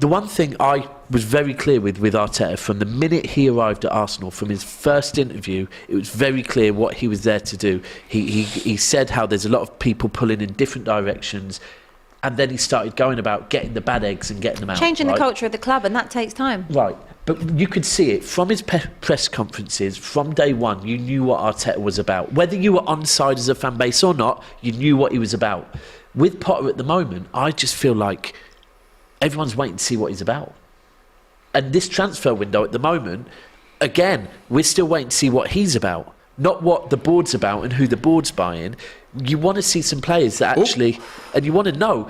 the one thing I was very clear with Arteta from the minute he arrived at Arsenal, from his first interview, it was very clear what he was there to do. He said how there's a lot of people pulling in different directions. And then he started going about getting the bad eggs and getting them out. Changing right? the culture of the club, and that takes time. Right. But you could see it from his press conferences from day one. You knew what Arteta was about. Whether you were on side as a fan base or not, you knew what he was about. With Potter at the moment, I just feel like everyone's waiting to see what he's about. And this transfer window at the moment, again, we're still waiting to see what he's about, not what the board's about and who the board's buying. You want to see some players that actually, and you want to know,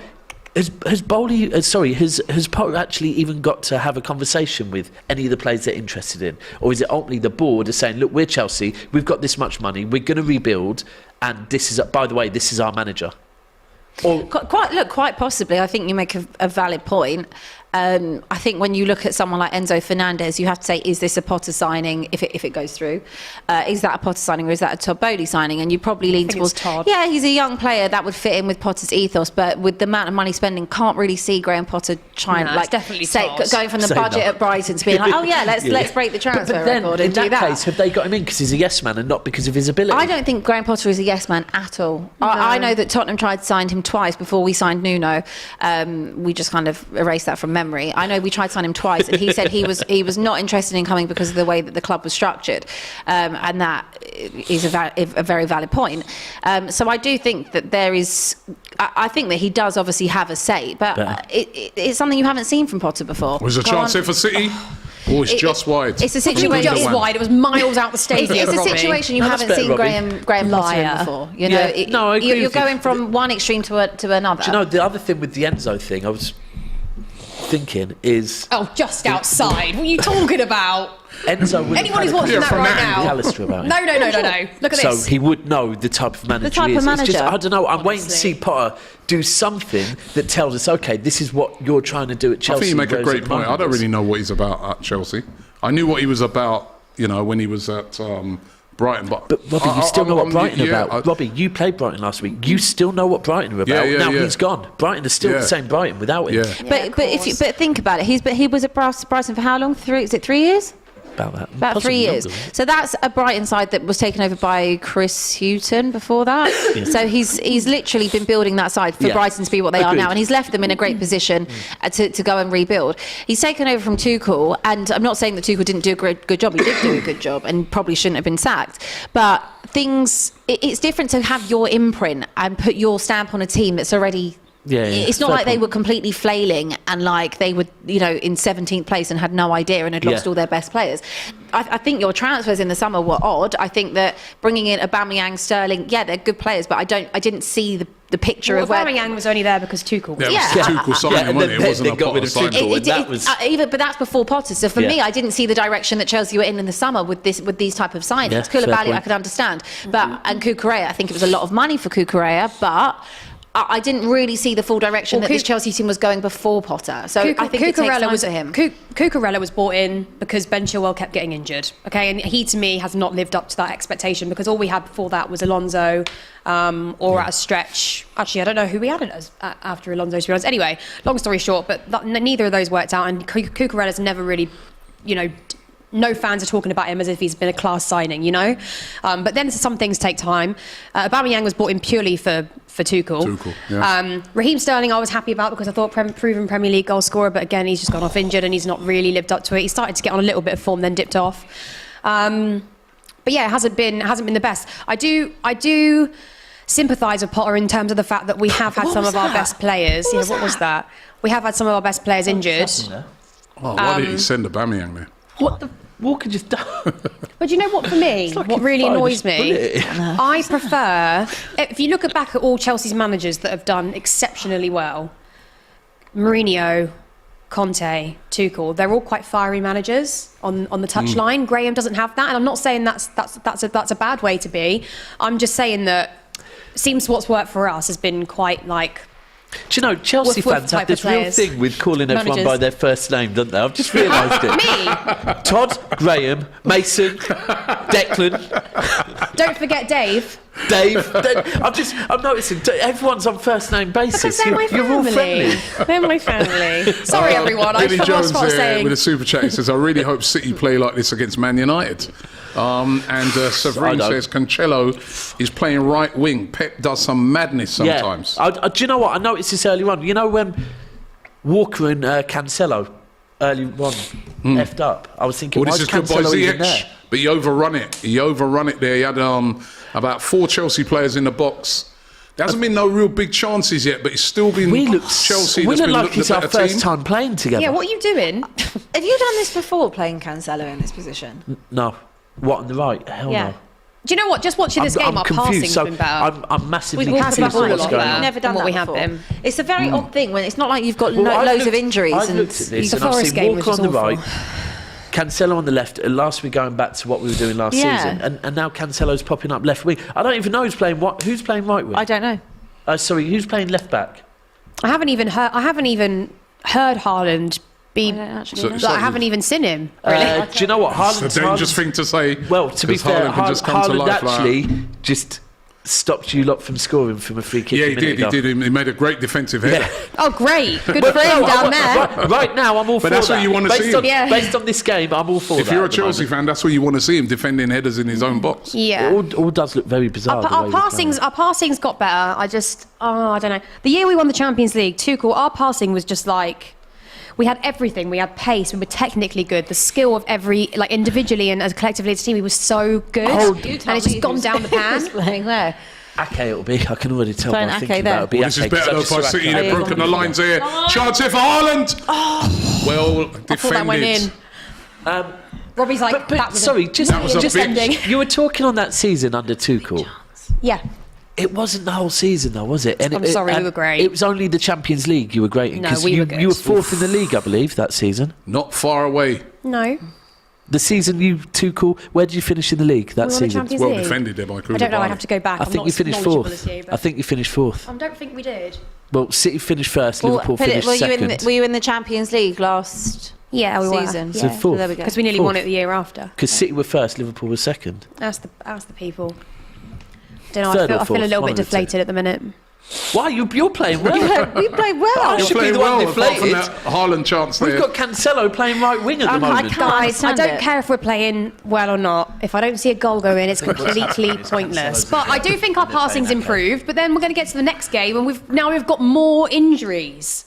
has Potter actually even got to have a conversation with any of the players they're interested in? Or is it ultimately the board is saying, look, we're Chelsea, we've got this much money, we're going to rebuild, and this is, by the way, this is our manager? Or Quite possibly. I think you make a valid point. I think when you look at someone like Enzo Fernandez, you have to say, is this a Potter signing if it goes through? Is that a Potter signing or is that a Todd Bowley signing? And you probably lean towards Todd. Yeah, he's a young player that would fit in with Potter's ethos, but with the amount of money spending, can't really see Graham Potter trying it's definitely Todd. going from the budget at Brighton to being like, oh yeah, let's break the transfer but then, record in and do that that. case, have they got him in because he's a yes man and not because of his ability? I don't think Graham Potter is a yes man at all. No. I know that Tottenham tried to sign him twice before we signed Nuno. We just kind of erased that from memory. I know we tried to sign him twice, and he said he was not interested in coming because of the way that the club was structured, and that is a very valid point. So I do think that there is. I think that he does obviously have a say, but it's something you haven't seen from Potter before. Was there a chance here for City? Or it's just wide? It's a It situation. was just wide. It was miles out the stadium. It's a Robbie. situation you haven't better, seen Robbie. Graham Potter in before. You know, I agree you're with you. going from one extreme to another. Do you know, the other thing with the Enzo thing, I was thinking is... Oh, just outside. What are you talking about? Enzo would Anyone who's watching that from right Andy now. McAllister about it. No. Look at So this. he would know the type of manager type he of is. It's just, manager. I don't know, I'm waiting to Honestly. see Potter do something that tells us, okay, this is what you're trying to do at I Chelsea. think you make a whereas great at the point. I moment don't it's- really know what he's about at Chelsea. I knew what he was about, when he was at Brighton. But Robbie, you still know what Brighton are yeah, about. Robbie, you played Brighton last week. You still know what Brighton are about. Yeah, now yeah. he's gone. Brighton is still Yeah. the same Brighton without him. Yeah. But think about it. He was at Brighton for how long? 3 years? About that. About Possibly 3 years. longer, yeah. So that's a Brighton side that was taken over by Chris Hughton before that. So he's literally been building that side for Yeah. Brighton to be what they are Agreed. now, and he's left them in a great position to go and rebuild. He's taken over from Tuchel, and I'm not saying that Tuchel didn't do a good job. He did do a good job, and probably shouldn't have been sacked. But it's different to have your imprint and put your stamp on a team that's already. Yeah, It's not fair like they point. were completely flailing and like they were, in 17th place and had no idea and had lost Yeah. all their best players. I think your transfers in the summer were odd. I think that bringing in Aubameyang, Sterling, yeah, they're good players, but I didn't see the picture Well, of where. Aubameyang was only there because Tuchel. Yeah, Yeah. it was Tuchel signing, and wasn't it? then It wasn't they a got Potter rid of signing. Tuchel. And that was- but that's before Potter. So for Yeah. me, I didn't see the direction that Chelsea were in the summer with these type of signings. Yeah, fair Koulibaly, I point. could understand, and Cucurella, I think it was a lot of money for Cucurella, but. I didn't really see the full direction that this Chelsea team was going before Potter. So I think it takes time for him. Cucurella was brought in because Ben Chilwell kept getting injured. Okay, and he to me has not lived up to that expectation because all we had before that was Alonso, or at a stretch. Actually, I don't know who we had after Alonso. To be honest, anyway, long story short, but neither of those worked out, and Cucurella's never really, no fans are talking about him as if he's been a class signing, But then some things take time. Aubameyang was brought in purely for Tuchel. Yeah. Raheem Sterling I was happy about because I thought proven Premier League goal scorer, but again, he's just gone off injured and he's not really lived up to it. He started to get on a little bit of form, then dipped off. But yeah, it hasn't been the best. I do sympathise with Potter in terms of the fact that we have had some of our best players. What was that? We have had some of our best players injured. Oh, why didn't he send Aubameyang there? What the... Walker just done. But you know what, for me, like what he really fired annoys his me, bullet. I prefer, if you look back at all Chelsea's managers that have done exceptionally well, Mourinho, Conte, Tuchel, they're all quite fiery managers on the touchline. Graham doesn't have that, and I'm not saying that's a bad way to be. I'm just saying that it seems what's worked for us has been quite like... Do you know, Chelsea Woof, woof fans have type this of real players. thing with calling everyone Managers. by their first name, don't they? I've just realised it. Me? Todd, Graham, Mason, Declan, Don't forget Dave. Dave. I'm noticing everyone's on first name basis. Because they're my You're all family. friendly. They're my family. Sorry, everyone. I Billy forgot Jones what I was saying. with a super chat. He says, I really hope City play like this against Man United. And Severine I don't. says, Cancelo is playing right wing. Pep does some madness sometimes. Yeah. Do you know what? I noticed this earlier on. You know when Walker and Cancelo early one effed up. I was thinking, Well, why this is is good by Cancelo even Ziyech, there? but he overrun it. He overrun it there. He had about 4 Chelsea players in the box. There hasn't been no real big chances yet, but it's still been Chelsea We that's look been like it's our better first team. time playing together. Yeah, what are you doing? Have you done this before, playing Cancelo in this position? No. What, on the right? Hell Yeah. no. Do you know what? Just watching this game, our passing's So been better. I'm massively We've passed confused the ball with a what's lot going better. on. Never done what that we have before. been. It's a very odd thing when it's not like you've got Well, I've loads of looked- injuries. I've and looked at this The and I've Forest seen game was Walker on the just right, awful. Cancelo on the left, and last week going back to what we were doing last Yeah. season, and now Cancelo's popping up left wing. I don't even know who's playing what. Who's playing right wing? I don't know. Sorry, who's playing left back? I haven't even heard Haaland be. I don't actually So- know. so- Like, I haven't even seen him. Really. Do you know what? It's a dangerous thing to say. Well, to be 'cause fair, Haaland can just come to Haaland life like actually that. just stopped you lot from scoring from a free kick. Yeah, a he minute did. He ago. did. He made a great defensive header. Oh, great. Good Well, for him no, down there. Right now, I'm all for But that's that. what you wanna Based see. on- Yeah. Based on this game, I'm all for that. If you're a at the Chelsea moment. fan, that's what you want to see him defending headers in his own box. Yeah. It all does look very bizarre. the way Our we're passings got better. I don't know. The year we won the Champions League, Tuchel, our passing was just like, we had everything. We had pace. We were technically good. The skill of every, like individually and as collectively as a team, we were so good. And it's just gone down the pan. Playing there. Ake it'll be. I can already tell Playing by Ake thinking there. about it. It'll be Well, this is Ake, 'cause better I though just for saw City. Ake. They've broken the lines here. Chance here for Haaland. Well defended. I thought that went in. Robbie's like, But that was sorry, just That was a big- ending. you were talking on that season under Tuchel. Yeah. It wasn't the whole season, though, was it? And I'm sorry, we were great. It was only the Champions League you were great in. No, 'cause we you, were good. you were fourth in the league, I believe, that season. Not far away. No. The season you Tuchel, where did you finish in the league that We won the season? Champions Well League. defended there by Koulibaly. I don't know. I'd have to go back. I I'm think not you finished knowledgeable fourth. as you, but I think you finished fourth. I don't think we did. Well, City finished first, Liverpool Philip, finished were you second. were you in the Champions League last Yeah, we were. season? So Yeah. fourth. there we go. Because we nearly Fourth. won it the year after. Because City were first, Liverpool was second. Ask the people. Don't know. Third or I feel a fourth, little one bit of the two. deflated at the minute. Why? You're playing well. We played well. I You're should be playing the one well apart from deflated. that Haaland chance We've there. got Cancelo playing right wing at the I moment. can't Guys, I understand don't it. care if we're playing well or not. If I don't see a goal go in, it's completely pointless. But I do think our passing's improved. But then we're going to get to the next game, and we've got more injuries.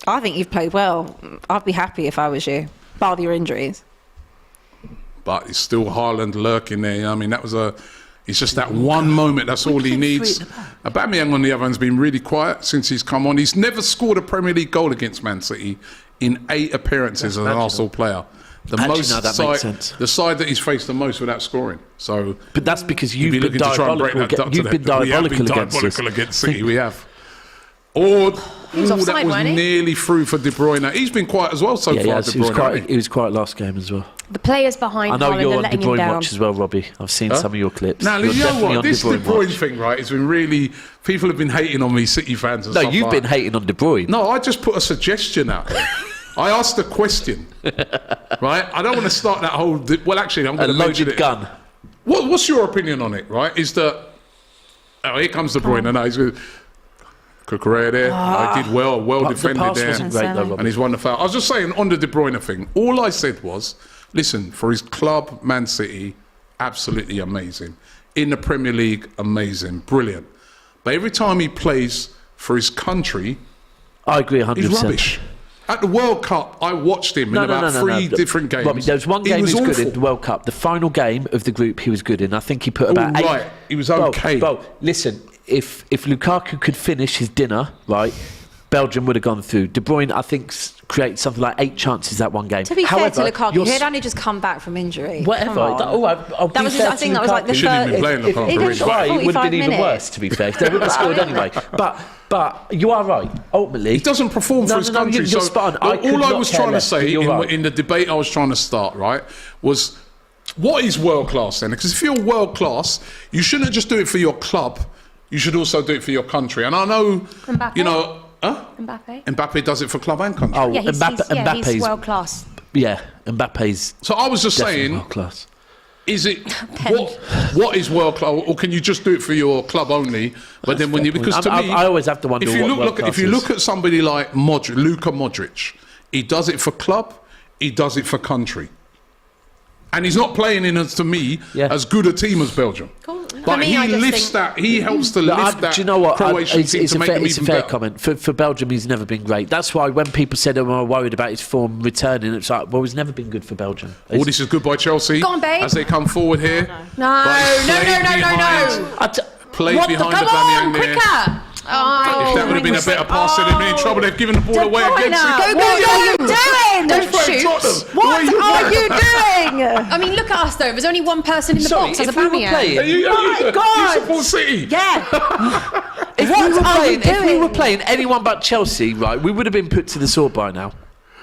I think you've played well. I'd be happy if I was you, bar your injuries. But it's still Haaland lurking there. I mean, it's just that one moment. That's all he needs. Aubameyang, on the other hand, has been really quiet since he's come on. He's never scored a Premier League goal against Man City in 8 appearances as an Arsenal player. The Actually, no, that makes sense. The side that he's faced the most without scoring. So, But that's because you'd you've be been looking to try and break diabolical. that duck You've today. been We have diabolical been against us. diabolical against City. We have. Or was that offside, was weren't he? nearly through for De Bruyne. He's been quiet as well so Yeah, far. yeah, De he was Bruyne, quite. hasn't He was quiet last game as well. The players behind I know Haaland you're are on De letting him Bruyne down. watch as well, Robbie. I've seen some of your clips. Now, You're you know definitely what? on This De Bruyne watch. thing, right, has been really... People have been hating on me, City fans and No, stuff you've like been hating on De Bruyne. No, I just put a suggestion out there. I asked a question, right? I don't want to start that whole... Well, actually, I'm A going to mention loaded it. gun. What's your opinion on it, right? Is that... Oh, here comes De Bruyne. No, he's good. Cucurella there. I did well But the defended pass there. wasn't great though, And Robbie. he's won the foul. I was just saying, on the De Bruyne thing, all I said was, listen, for his club, Man City, absolutely amazing. In the Premier League, amazing, brilliant. But every time he plays for his country, I agree 100%. he's rubbish. At the World Cup, I watched him in about three different games. Robbie, there was one game he was good in the World Cup. The final game of the group he was good in. I think he put about 8... right. He was okay. Bro, listen, if Lukaku could finish his dinner, right, Belgium would have gone through. De Bruyne, I think, created something like 8 chances that one game. To be fair to Lukaku, you're he had only just come back from injury. Whatever. Come on. I'll That be was fair I to think that was like the Lukaku. He shouldn't have been playing first. Lukaku, He really. did Right, it would have 45 been even minutes. worse, to be fair. They would have scored anyway. But you are right. Ultimately, He doesn't perform for his country. You're so spot on. all I was trying to say right. in the debate I was trying to start, right, was what is world class then? Because if you're world class, you shouldn't just do it for your club. You should also do it for your country. And I know, Mbappe? you know, Mbappe? Mbappe does it for club and country. Oh, Yeah, he's Mbappe's world class. yeah, Mbappe's So I was just definitely saying, world class. is it what is world class, or can you just do it for your club only? But then when you, because to me, I always have to wonder if you what world look, if class you is. look at somebody like Luka Modric, he does it for club, he does it for country, and he's not playing in, as to me, Yeah. as good a team as Belgium. Cool. But me, he I just lifts think- that. He helps to lift that do you know what? Croatian team It's to a make fair, them it's a even fair better. comment. For Belgium, he's never been great. That's why when people said, "Oh, I'm worried about his form returning," it's like, well, he's never been good for Belgium. Oh, this is good by Chelsea. Go on, babe. As they come forward here. No. Played What behind come Aubameyang on, there. quicker. If that would have been a better pass, they'd have been in trouble. They've given the ball away again. What are you doing? Don't shoot. What are you doing? I mean, look at us though. There's only one person in the Sorry, box as if we were Aubameyang. playing, God. You support City. Yeah. if we were playing anyone but Chelsea, right, we would have been put to the sword by now.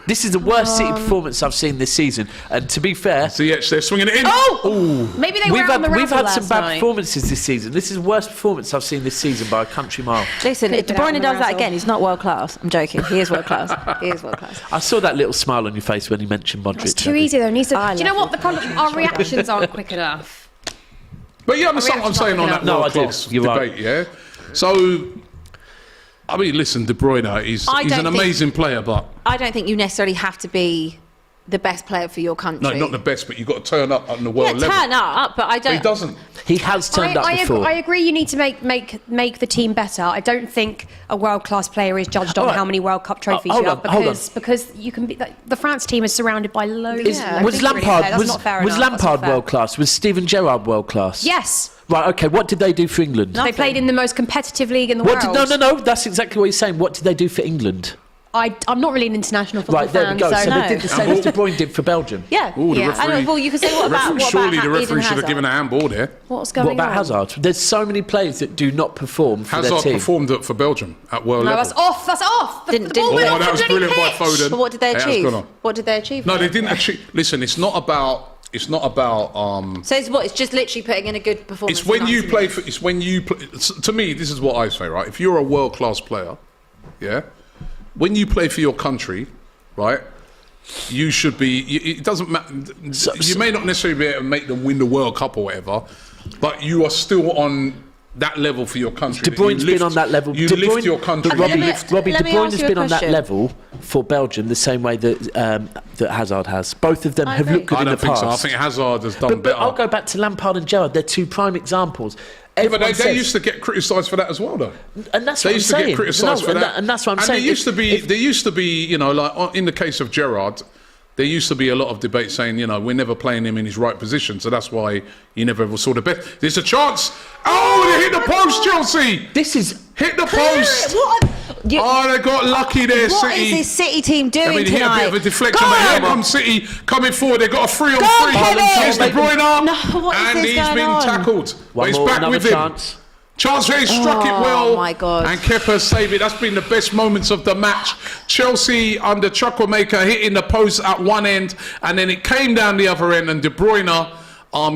This is the worst City performance I've seen this season. And to be fair, Ziyech, they're swinging it in. Maybe they were out on the we've razzle had some last bad night. performances this season. This is the worst performance I've seen this season by a country mile. Listen, if De Could've been out Bruyne on the does that razzle. again, he's not world class. I'm joking. He is world class. He is world class. I saw that little smile on your face when you mentioned Mudryk. It's too easy though. It needs to, I do you know love what? Our reactions aren't quick enough. But you understand what I'm saying on that No, I do. world-class You're debate, right. yeah? So, I mean, listen, De Bruyne, he's I an don't think- amazing player, but... I don't think you necessarily have to be the best player for your country. No, not the best, but you've got to turn up on the world level. turn up, but I But don't. he doesn't. He has turned up before. I agree. You need to make the team better. I don't think a world class player is judged on All right. how many World Cup trophies hold you on, have hold on. because you can be the France team is surrounded by loads. Is- of was really Lampard fair. That's not fair was enough. That's not Lampard fair. world class? Was Steven Gerrard world class? Yes. Right. Okay. What did they do for England? They played in the most competitive league in the What world. did, no. That's exactly what he's saying. What did they do for England? I'm not really an international football Right. There fan, we go. So so they did the same as De Bruyne did for Belgium. Yeah. Ooh, the Yeah. referee. I know, well, you can say what about Surely the Eden referee should have Hazard? given a handball there. what's going What about on? Hazard? There's so many players that do not perform for their Hazard team. performed it for Belgium at world No, level. that's off. That's off. The Didn't- ball went didn't- off that the was bloody brilliant by pitch. Foden. But what did they It has achieve? gone on. What did they achieve? No, they didn't actually... Listen, it's not about... So it's what? It's just literally putting in a good performance. It's when in you 90 play minutes. for. It's when you play. To me, this is what I say, right? If you're a world class player, yeah, when you play for your country, right, you should be. It doesn't matter. You may not necessarily be able to make them win the World Cup or whatever, but you are still on that level for your country. De Bruyne's been on that level. You De lift Bruyne- your country. But you Robbie, lift- Robbie let De me Bruyne ask has you a been on that question. level for Belgium the same way that Hazard has. Both of them have agree. looked good I in the don't think past. so. I think Hazard has done But better. I'll go back to Lampard and Gerrard. They're two prime examples. Yeah, but Everyone they says- used to get criticised for that as well, though. and that's They what I'm used to saying. get criticised No, for and that. and that's what I'm and saying. There used to be, you know, like in the case of Gerrard, there used to be a lot of debate saying, you know, we're never playing him in his right position, so that's why you never ever saw the best. There's a chance. Oh, they hit the post, Chelsea. This is Hit the post. Oh, they got lucky there, What City. is this City team doing I mean, he hit a tonight? bit of a deflection, Go but here on! comes City coming forward. They got a 3-on-3. Go on, Kevin! Here's De Bruyne, No, what is and this he's going been on? tackled. But one he's more, back another with him. chance. Chance where he struck it well. Oh, my God. And Kepa saved it. That's been the best moments of the match. Chelsea under Chukwuemeka hitting the post at one end, and then it came down the other end, and De Bruyne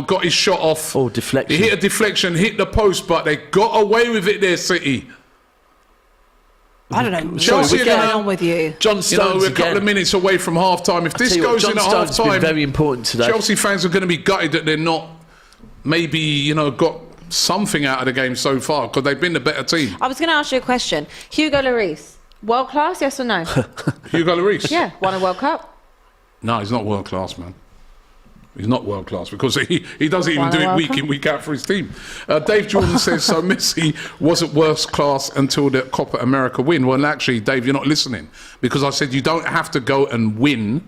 got his shot off. Oh, deflection. He hit a deflection, hit the post, but they got away with it there, City. I don't know Chelsea what's are going gonna- on with you. John You know, Stones we're a couple again. of minutes away from half time. If this Tell you what, goes John in at half Stones has been time, very important today. Chelsea fans are going to be gutted that they're not maybe, you know, got something out of the game so far because they've been the better team. I was going to ask you a question. Hugo Lloris, world class, yes or no? Hugo Lloris? Yeah, won a World Cup. No, he's not world class, man. He's not world class because he doesn't even Won a do it World week Cup? in, week out for his team. Dave Jordan says, so Messi wasn't worst class until the Copa America win. Well, actually, Dave, you're not listening because I said you don't have to go and win,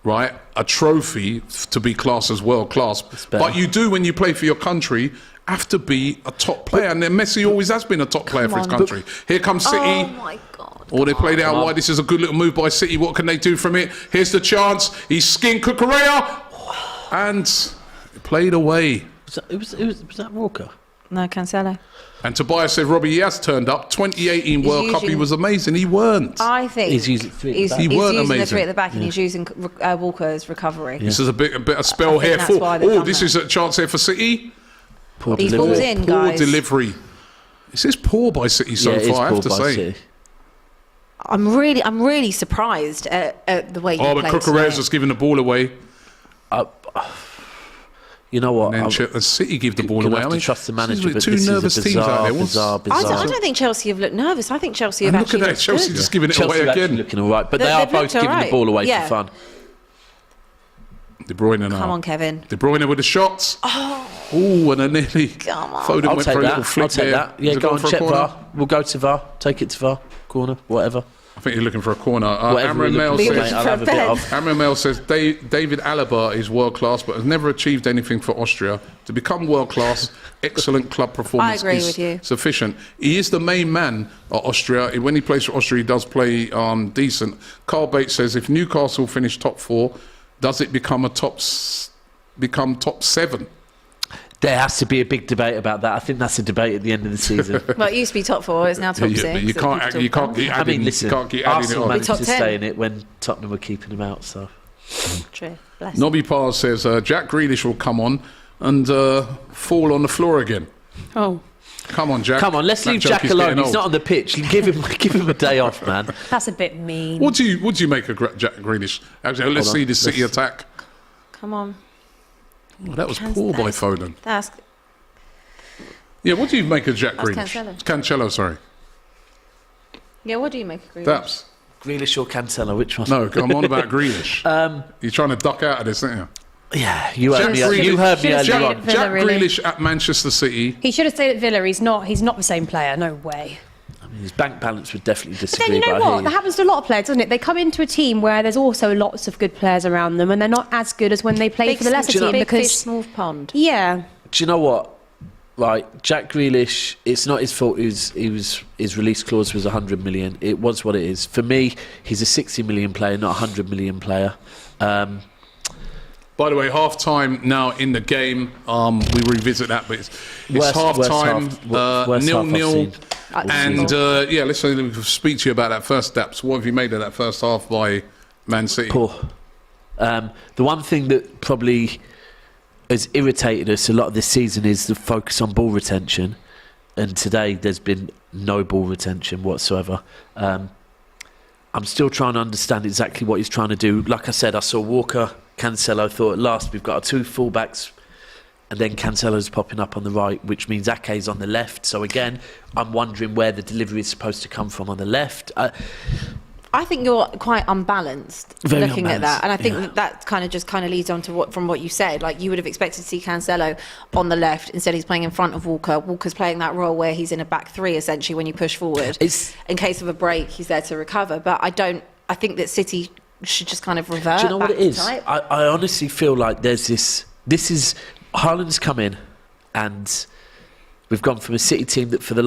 right, a trophy to be classed as world class. better. But you do when you play for your country have to be a top player. And then Messi always has been a top player for his on. country. Here comes City. Oh my God. Or they played out wide. This is a good little move by City. What can they do from it? Here's the chance. He's skinned Cucurella. And played away. Was that Walker? No, Cancelo. And Tobias said, Robbie, he has turned up. 2018 World Cup, he using- was amazing. He weren't. I think He's using three at the back. He he's weren't using the amazing. three at the back and he's using Walker's recovery. This is a bit of spell I think here that's for. why they've Oh, done this that. is a chance here for City. Poor These delivery. balls in, Poor guys. delivery. This is poor by City so Yeah, it is far, I poor have to by say. City. I'm really surprised at the way he Oh, but played Cucurella's today. just giving the ball away. You know what? And then City give the ball You're away. gonna have I mean, to trust the this is manager, with but two this is a nervous teams out there. What's- bizarre. I don't think Chelsea have looked nervous. I think Chelsea have And look actually at that, looked Chelsea good. just giving it Chelsea away are actually again. looking all right, but They've they are looked both giving all the right. ball away Yeah. for fun. De Bruyne now. Come on, Kevin. De Bruyne with the shots. Oh, and a nearly. Come on. Foden I'll went take for a little that. flick I'll take there. that. Yeah, Is it go going on, for a check corner? VAR. We'll go to VAR. Take it to VAR. Corner, whatever. I think you're looking for a corner. Whatever Amran you're Mail looking for, says, mate, I'll have a bit of. Amran Mail says David Alaba is world class, but has never achieved anything for Austria. To become world class, excellent club performance I agree is with you. sufficient. He is the main man at Austria. When he plays for Austria, he does play decent. Carl Bates says, if Newcastle finish top 4, does it become top 7? There has to be a big debate about that. I think that's a debate at the end of the season. Well, it used to be top 4. It's now top 6. But you can't keep I adding, mean, listen, you can't keep adding it Arsenal on. managed Top to 10. stay in it when Tottenham were keeping them out. So True. Bless. Nobby Pars says Jack Grealish will come on and fall on the floor again. Oh, Come on, Jack. come on, let's That leave joke Jack is alone. getting He's old. not on the pitch. Give him a day off, man. that's a bit mean. What do you make of Jack Grealish? Actually, let's Hold on. see the City attack. Come on. Oh, that was poor by Foden. That's Yeah, what do you make of Jack That's Grealish? Cancelo. Cancelo, sorry. Yeah, what do you make of Grealish? Daps. Grealish or Cancelo, which one? No, I'm on about Grealish. You're trying to duck out of this, aren't you? Yeah, you heard me. Grealish- You heard me Should've earlier stayed on. at Villa, Jack really. Grealish at Manchester City. He should have stayed at Villa. He's not the same player. No way. I mean, his bank balance would definitely But disagree. then you know but I hear what? That happens to a lot of players, doesn't it? They come into a team where there's also lots of good players around them, and they're not as good as when they play for the lesser team big because fish, small pond. yeah. Do you know what? Right, Jack Grealish. It's not his fault. His release clause was 100 million. It was what it is. For me, he's a 60 million player, not a 100 million player. By the way, half time now in the game. We revisit that, but it's half time, worst half I've 0-0. seen. And let's speak to you about that first, Daps. What have you made of that first half by Man City? Poor. The one thing that probably has irritated us a lot of this season is the focus on ball retention, and today there's been no ball retention whatsoever. I'm still trying to understand exactly what he's trying to do. Like I said, I saw Walker, Cancelo. Thought at last we've got our 2 fullbacks, and then Cancelo's popping up on the right, which means Ake's on the left. So again, I'm wondering where the delivery is supposed to come from on the left. I think you're quite unbalanced Very looking at that, unbalanced, and I think yeah. that kind of leads on to from what you said. Like, you would have expected to see Cancelo on the left. Instead, he's playing in front of Walker. Walker's playing that role where he's in a back 3 essentially when you push forward. In case of a break, he's there to recover. But I think that City should just kind of revert. Do you know what back it is? to type. I honestly feel like there's this is Haaland's come in, and we've gone from a City team that for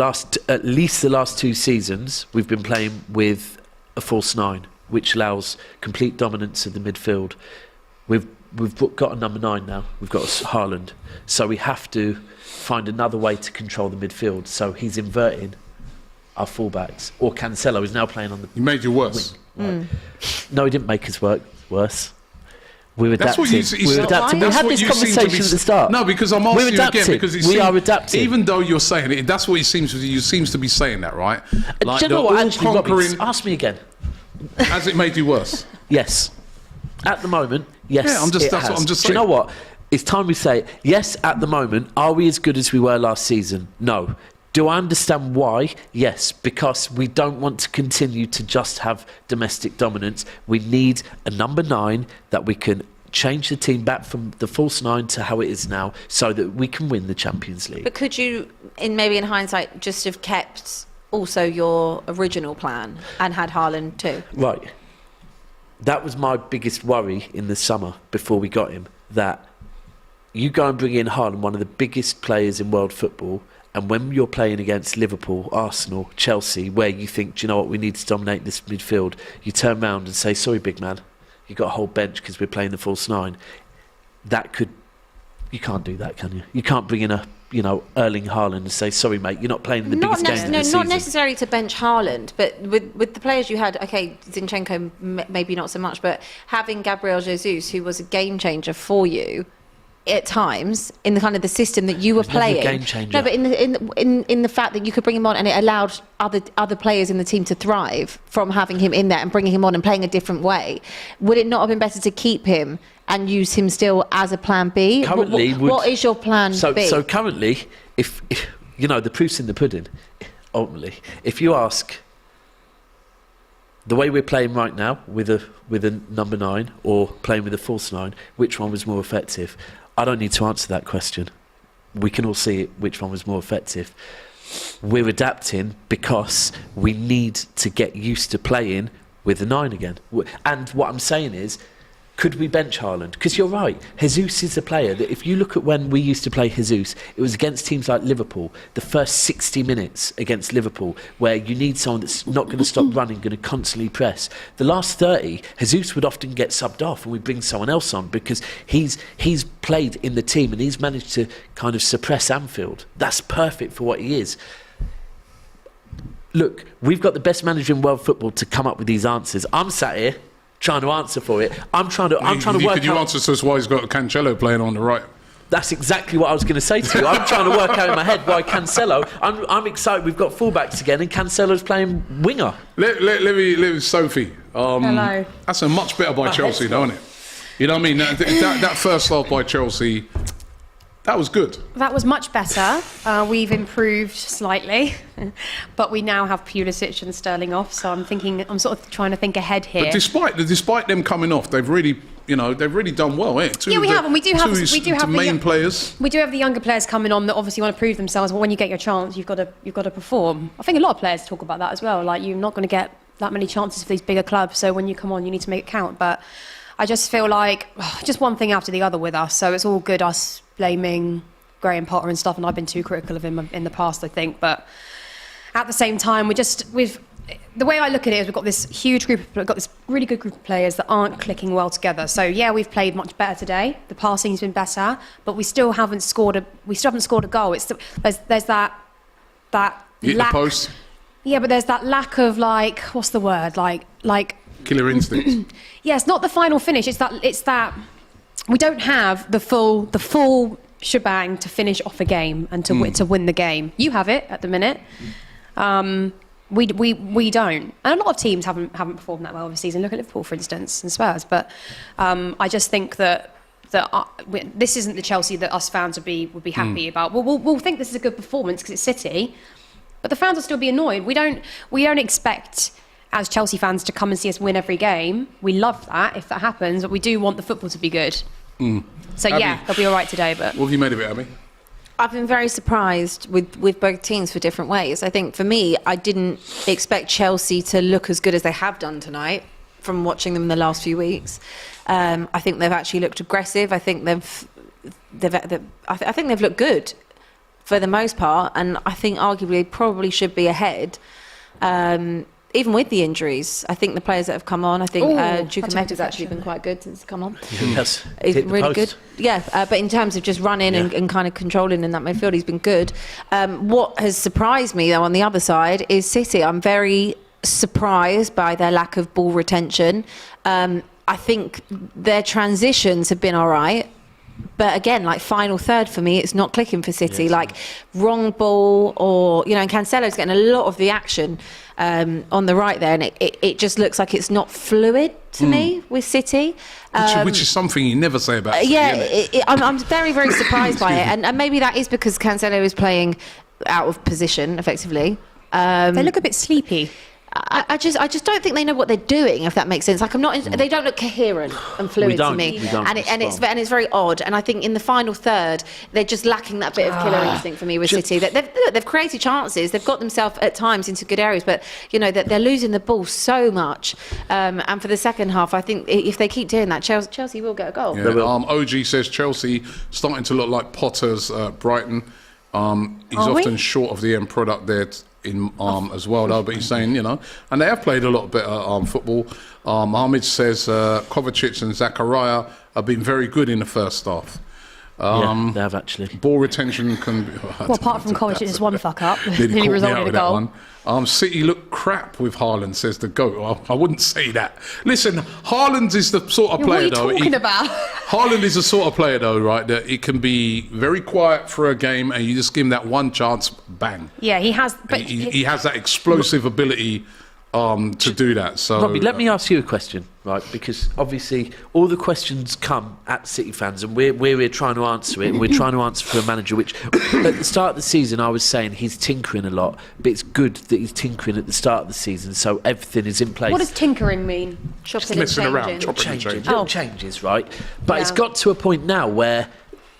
at least the last 2 seasons we've been playing with a false 9, which allows complete dominance of the midfield. We've got a number 9 now. We've got Haaland, so we have to find another way to control the midfield. So he's inverting our fullbacks, or Cancelo is now playing on the. He made you worse. Right. No, he didn't make us work worse. We're That's adapting. what you We're adapting. We That's had what this you seem to conversation be- at the start. No, because I'm We're asking you again adapting. because We are adapting. Even though you're saying it, that's what you seems to be saying that, right? Like Do you know the what? Actually, Robbie, all-conquering. ask me again. Has it made you worse? Yes. At the moment, yes. Yeah, I'm just- it that's what has. I'm just Do you know saying. what? It's time we say it. Yes. At the moment, are we as good as we were last season? No. Do I understand why? Yes, because we don't want to continue to just have domestic dominance. We need a number 9 that we can change the team back from the false 9 to how it is now, so that we can win the Champions League. But could you, in hindsight, just have kept also your original plan and had Haaland too? Right. That was my biggest worry in the summer before we got him, that you go and bring in Haaland, one of the biggest players in world football, and when you're playing against Liverpool, Arsenal, Chelsea, where you think, do you know what, we need to dominate this midfield, you turn round and say, sorry, big man, you've got a whole bench because we're playing the false 9. You can't do that, can you? You can't bring in Erling Haaland and say, sorry, mate, you're not playing in the biggest game of the season. Not necessarily to bench Haaland, but with the players you had, okay, Zinchenko maybe not so much, but having Gabriel Jesus, who was a game changer for you at times in the kind of the system that you were He's never a playing. game changer. No, but in the fact that you could bring him on and it allowed other players in the team to thrive from having him in there and bringing him on and playing a different way. Would it not have been better to keep him and use him still as a plan B? Currently, what is your plan B? So currently, if the proof's in the pudding, ultimately, if you ask the way we're playing right now with a number 9 or playing with a false 9, which one was more effective? I don't need to answer that question. We can all see it, which one was more effective. We're adapting because we need to get used to playing with a 9 again. And what I'm saying is, could we bench Haaland? Because you're right, Jesus is a player that if you look at when we used to play Jesus, it was against teams like Liverpool, the first 60 minutes against Liverpool, where you need someone that's not going to stop running, going to constantly press. The last 30, Jesus would often get subbed off and we bring someone else on because he's played in the team and he's managed to kind of suppress Anfield. That's perfect for what he is. Look, we've got the best manager in world football to come up with these answers. I'm sat here trying to answer for it. I'm trying to work Could you out. answer to us why he's got Cancelo playing on the right? That's exactly what I was going to say to you. I'm trying to work out in my head why Cancelo. I'm excited. We've got fullbacks again, and Cancelo's playing winger. Let me Sophie. Hello. That's a much better by Chelsea, though, isn't it? You know what I mean? That first half by Chelsea, that was good. That was much better. We've improved slightly, but we now have Pulisic and Sterling off. So I'm sort of trying to think ahead here. But despite them coming off, they've really done well, eh? Yeah, we have, and we do have the main players. We do have the younger players coming on that obviously want to prove themselves. But when you get your chance, you've got to perform. I think a lot of players talk about that as well. Like, you're not going to get that many chances for these bigger clubs. So when you come on, you need to make it count. But I just feel like just one thing after the other with us. So it's all good us blaming Graham Potter and stuff, and I've been too critical of him in the past, I think. But at the same time, the way I look at it is we've got this really good group of players that aren't clicking well together. So yeah, we've played much better today. The passing's been better, but we still haven't scored a goal. There's that Hit lack. The post. Yeah, but there's that lack of what's the word? Like Killer instinct. yeah, it's not the final finish. It's that we don't have the full shebang to finish off a game and to win the game. You have it at the minute. We don't. And a lot of teams haven't performed that well this season. Look at Liverpool, for instance, and Spurs. But I just think that this isn't the Chelsea that us fans would be happy about. We'll think this is a good performance because it's City, but the fans will still be annoyed. We don't expect, as Chelsea fans, to come and see us win every game. We love that if that happens, but we do want the football to be good. So Abbi, yeah, they'll be all right today. But what have you made of it, Abbi? I've been very surprised with both teams for different ways. I think for me, I didn't expect Chelsea to look as good as they have done tonight from watching them in the last few weeks. I think they've actually looked aggressive. I think I think they've looked good for the most part, and I think arguably probably should be ahead. Even with the injuries, I think the players that have come on, I think Chukwuemeka's actually been quite good since come on. Yes, He's really good. Yeah, but in terms of just running and kind of controlling in that midfield, he's been good. What has surprised me, though, on the other side, is City. I'm very surprised by their lack of ball retention. I think their transitions have been all right. But again, like final third for me, it's not clicking for City. Yes. Like wrong ball, or and Cancelo's getting a lot of the action on the right there, and it just looks like it's not fluid to me with City. Which is something you never say about City, isn't it? I'm very, very surprised by it, and maybe that is because Cancelo is playing out of position effectively. they look a bit sleepy. I just don't think they know what they're doing, if that makes sense. Like they don't look coherent and fluid to me, and it's very odd. And I think in the final third, they're just lacking that bit of killer instinct for me with City. They've created chances, they've got themselves at times into good areas, but they're losing the ball so much. And for the second half, I think if they keep doing that, Chelsea will get a goal. Yeah. OG says Chelsea starting to look like Potter's Brighton. He's often short of the end product there. As well, though, but he's saying, and they have played a lot better football. Mohamed says Kovacic and Zakaria have been very good in the first half. Yeah, they have actually. Ball retention can be... Well, apart from Kovacic's one fuck up, nearly resulted in a goal. City look crap with Haaland, says the GOAT. Well, I wouldn't say that. Listen, Haaland is the sort of player, though. What are you talking about? Haaland is the sort of player, though, right, that it can be very quiet for a game and you just give him that one chance, bang. Yeah, he has. But he has that explosive ability to do that. So, Robbie, let me ask you a question, right? Because obviously all the questions come at City fans, and we're here trying to answer it. And we're trying to answer for a manager, which at the start of the season I was saying he's tinkering a lot, but it's good that he's tinkering at the start of the season, so everything is in place. What does tinkering mean? Chopping and messing around, changing. chopping and Changing, changing. little changes, right? But Yeah. it's got to a point now where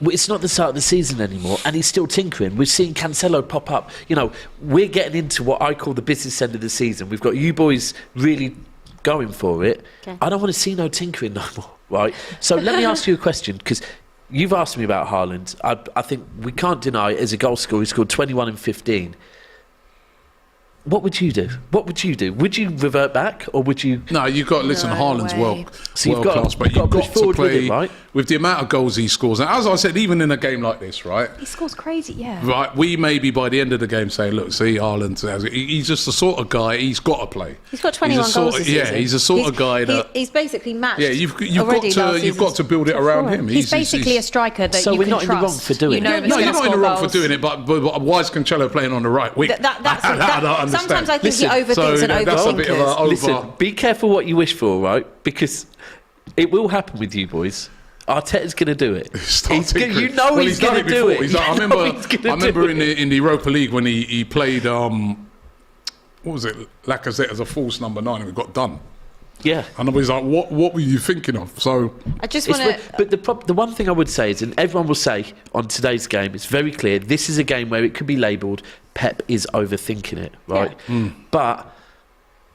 it's not the start of the season anymore, and he's still tinkering. We've seen Cancelo pop up. You know, we're getting into what I call the business end of the season. We've got you boys really going for it. Okay. I don't want to see no tinkering no more, right? So let me ask you a question, because you've asked me about Haaland. I think we can't deny, as a goal scorer, he scored 21 and 15. What would you do? What would you do? Would you revert back, or would you... No, you've got to listen. No Haaland's way. world So you've got- class, but you've got you've to push got to forward with play it, right? with the amount of goals he scores. And as I said, even in a game like this, right? He scores crazy, yeah. Right, we maybe by the end of the game say, look, see, Haaland, he's just the sort of guy, he's got to play. He's got 21 He's a sort goals of- this yeah, season. he's the sort of guy that... He's basically matched. Yeah, you've already got last to season's build it top around four. him. He's basically a striker that So you we're can not in the trust. wrong for doing You know it. he's No, gonna you're not in the score wrong for goals. doing it, but why is Cancelo playing on the right wing? That's I don't understand. Sometimes I think Listen, he overthinks and that's a bit of overthinkers. a over... Listen, be careful what you wish for, right? Because it will happen with you boys. Arteta's going to do it. He's He's done going to do it. He's like, I remember in the Europa League when he played, what was it, Lacazette as a false number 9 and we got done. Yeah. And I was like, what were you thinking of? So I just It's want to. but the one thing I would say is, and everyone will say on today's game, it's very clear, this is a game where it could be labelled Pep is overthinking it, right? But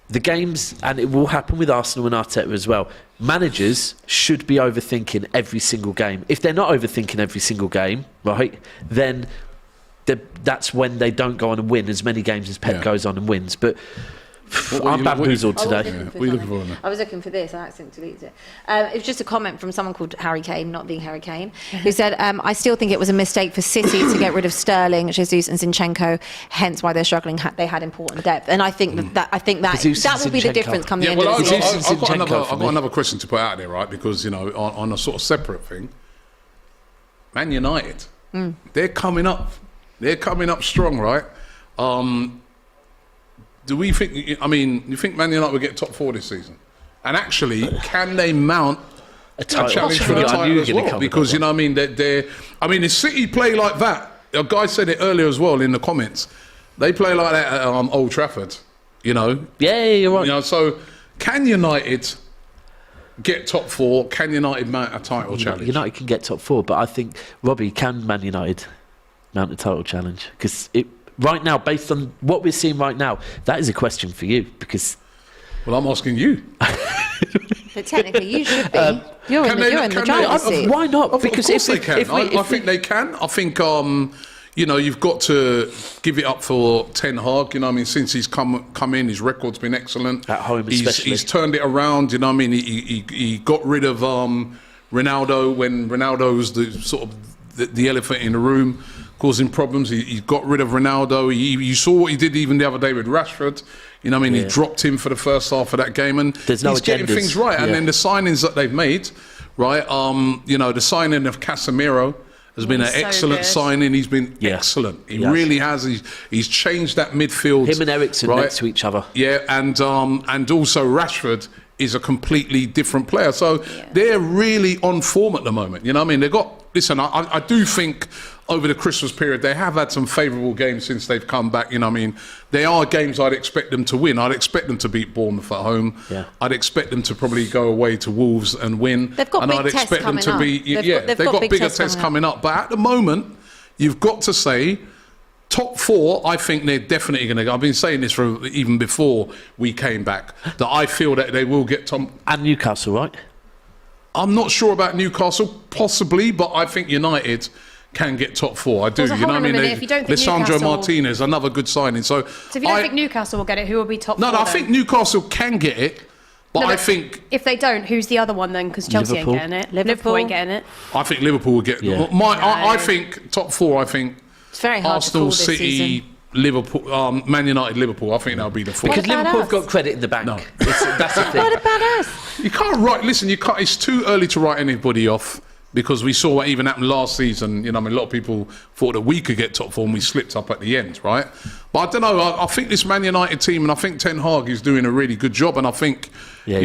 the games, and it will happen with Arsenal and Arteta as well, managers should be overthinking every single game. If they're not overthinking every single game, right, then that's when they don't go on and win as many games as Pep goes on and wins. But I'm bamboozled today. What are you looking for? I was looking for this. I accidentally deleted it. It was just a comment from someone called Harry Kane, not being Harry Kane, who said, "I still think it was a mistake for City to get rid of Sterling, Jesus, and Zinchenko. Hence why they're struggling. They had important depth, and I think that Jesus that will be the Zinchenko. difference come the Yeah, end well, of the season." I've got Zinchenko for me. another question to put out there, right? Because, you know, on a sort of separate thing, Man United, they're coming up. They're coming up strong, right? Do we think? I mean, you think Man United will get top 4 this season? And actually, can they mount a challenge for the title as well? Because, you know, what I mean, if City play like that, a guy said it earlier as well in the comments. They play like that at Old Trafford. You know. Yeah, you're right. You know, so can United get top 4? Can United mount a title challenge? United can get top 4, but I think, Robbie, can Man United mount a title challenge? Because right now, based on what we're seeing right now, that is a question for you. Because Well, I'm asking you. But technically, you should be. You're in the driver's seat. why not? Of Because course they can. I think they can. I think, you know, you've got to give it up for Ten Hag. You know what I mean? Since he's come in, his record's been excellent. At home especially. He's turned it around. You know what I mean? He got rid of Ronaldo when Ronaldo was the sort of the elephant in the room, causing problems. He got rid of Ronaldo. You saw what he did even the other day with Rashford. You know what I mean? Yeah. He dropped him for the first half of that game, and There's no he's getting agendas. things right. And Yeah. then the signings that they've made, right? You know, the signing of Casemiro has been an He's so excellent good. signing. He's been Yeah. excellent. He He has. really has. He's changed that midfield. him and Eriksen right? next to each other. Yeah, and also Rashford is a completely different player. So they're really on form at the moment. You know what I mean? They've got... Listen, I do think over the Christmas period they have had some favourable games since they've come back. You know what I mean? They are games I'd expect them to win. I'd expect them to beat Bournemouth at home. Yeah. I'd expect them to probably go away to Wolves and win. They've got and big I'd tests expect them to coming be... up. They've got big bigger tests coming up. But at the moment, you've got to say... Top 4, I think they're definitely going to go. I've been saying this for even before we came back, that I feel that they will get top. And Newcastle, right? I'm not sure about Newcastle, possibly, but I think United can get top 4. I do. So You know what I hold on a mean? minute, if you don't think Lisandro Newcastle- Martinez, another good signing. So if you don't think Newcastle will get it, who will be top 4 No, I then? think Newcastle can get it, but No, I think if they don't, who's the other one then? Because Chelsea Liverpool. ain't getting it. Liverpool ain't getting it. Liverpool will get. Yeah. I think top 4. I think It's very hard to call Arsenal, this City, season. Liverpool, Man United, Liverpool. I think that'll be the 4. Because about Liverpool us? have got credit in the bank. No. That's the thing. What about us? You can't write. Listen, you can't. It's too early to write anybody off because we saw what even happened last season. A lot of people thought that we could get top 4 and we slipped up at the end, right? But I don't know. I think this Man United team, and I think Ten Hag is doing a really good job, and I think, they're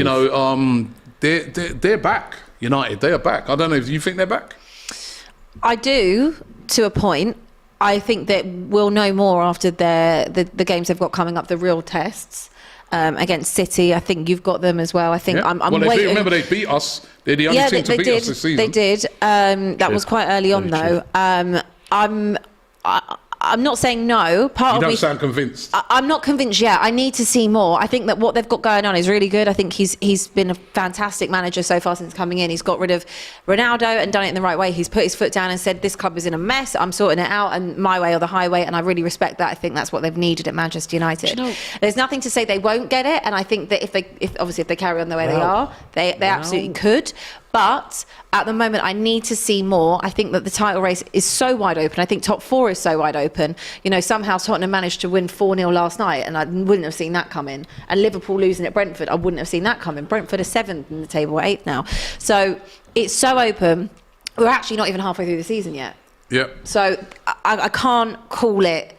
back. United, they are back. I don't know if you think they're back. I do, to a point. I think that we'll know more after the games they've got coming up, the real tests. Against City, I think you've got them as well. I think I'm waiting. Remember, they beat us. They're the only team to beat us this season. They did. That was quite early on, though. I'm not saying no. You don't sound convinced. I'm not convinced yet. I need to see more. I think that what they've got going on is really good. I think he's been a fantastic manager so far since coming in. He's got rid of Ronaldo and done it in the right way. He's put his foot down and said, this club is in a mess. I'm sorting it out, and my way or the highway. And I really respect that. I think that's what they've needed at Manchester United. There's nothing to say they won't get it. And I think that if they carry on the way they are, they absolutely could. But at the moment, I need to see more. I think that the title race is so wide open. I think top 4 is so wide open. Somehow Tottenham managed to win 4-0 last night, and I wouldn't have seen that coming. And Liverpool losing at Brentford, I wouldn't have seen that coming. Brentford are 7th in the table, 8th now. So it's so open. We're actually not even halfway through the season yet. Yep. So I can't call it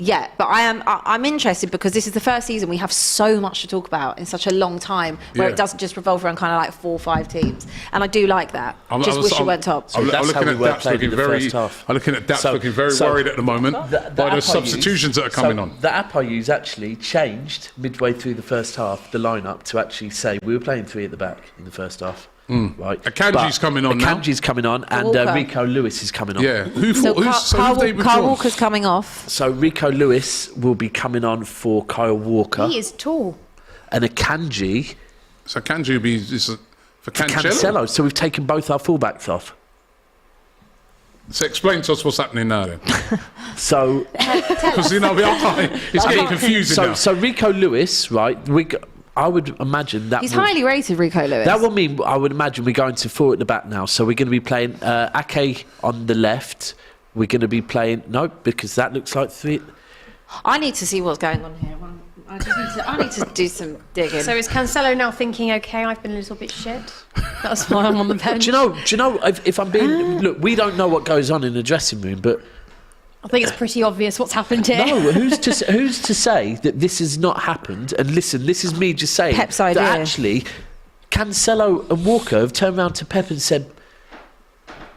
yet, but I'm interested because this is the first season we have so much to talk about in such a long time, where it doesn't just revolve around kind of like 4 or 5 teams, and I do like that. Wish it went top. I'm looking at Daps looking very worried at the moment by the substitutions that are coming on. The app I use actually changed midway through the first half, the lineup, to actually say we were playing 3 at the back in the first half. Right. Akanji's coming on now. Akanji's coming on, and Rico Lewis is coming on. Yeah. Kyle Walker's coming off. So Rico Lewis will be coming on for Kyle Walker. He is tall. And Akanji. So Akanji will be for Cancelo. So we've taken both our fullbacks off. So explain to us what's happening now then. So, because it's getting confusing now. So Rico Lewis, right? I would imagine that he's highly rated, Rico Lewis. That will mean, I would imagine, we're going to 4 at the back now. So we're going to be playing Ake on the left. We're going to be playing because that looks like 3. I need to see what's going on here. I need to do some digging. So is Cancelo now thinking, okay, I've been a little bit shit? That's why I'm on the bench. Do you know? If I'm being look, we don't know what goes on in the dressing room, but I think it's pretty obvious what's happened here. No, who's to say that this has not happened? And listen, this is me just saying Pep's idea. That actually Cancelo and Walker have turned around to Pep and said,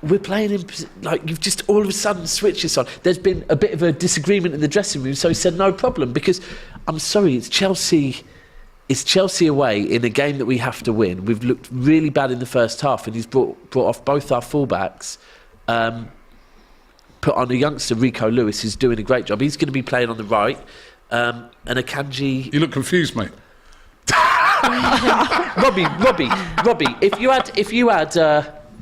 we're playing in, like, you've just all of a sudden switched this on. There's been a bit of a disagreement in the dressing room, so he said no problem, because I'm sorry, it's Chelsea away in a game that we have to win. We've looked really bad in the first half, and he's brought off both our fullbacks. Put on a youngster, Rico Lewis, who's doing a great job. He's going to be playing on the right, and Akanji. You look confused, mate. Robbie.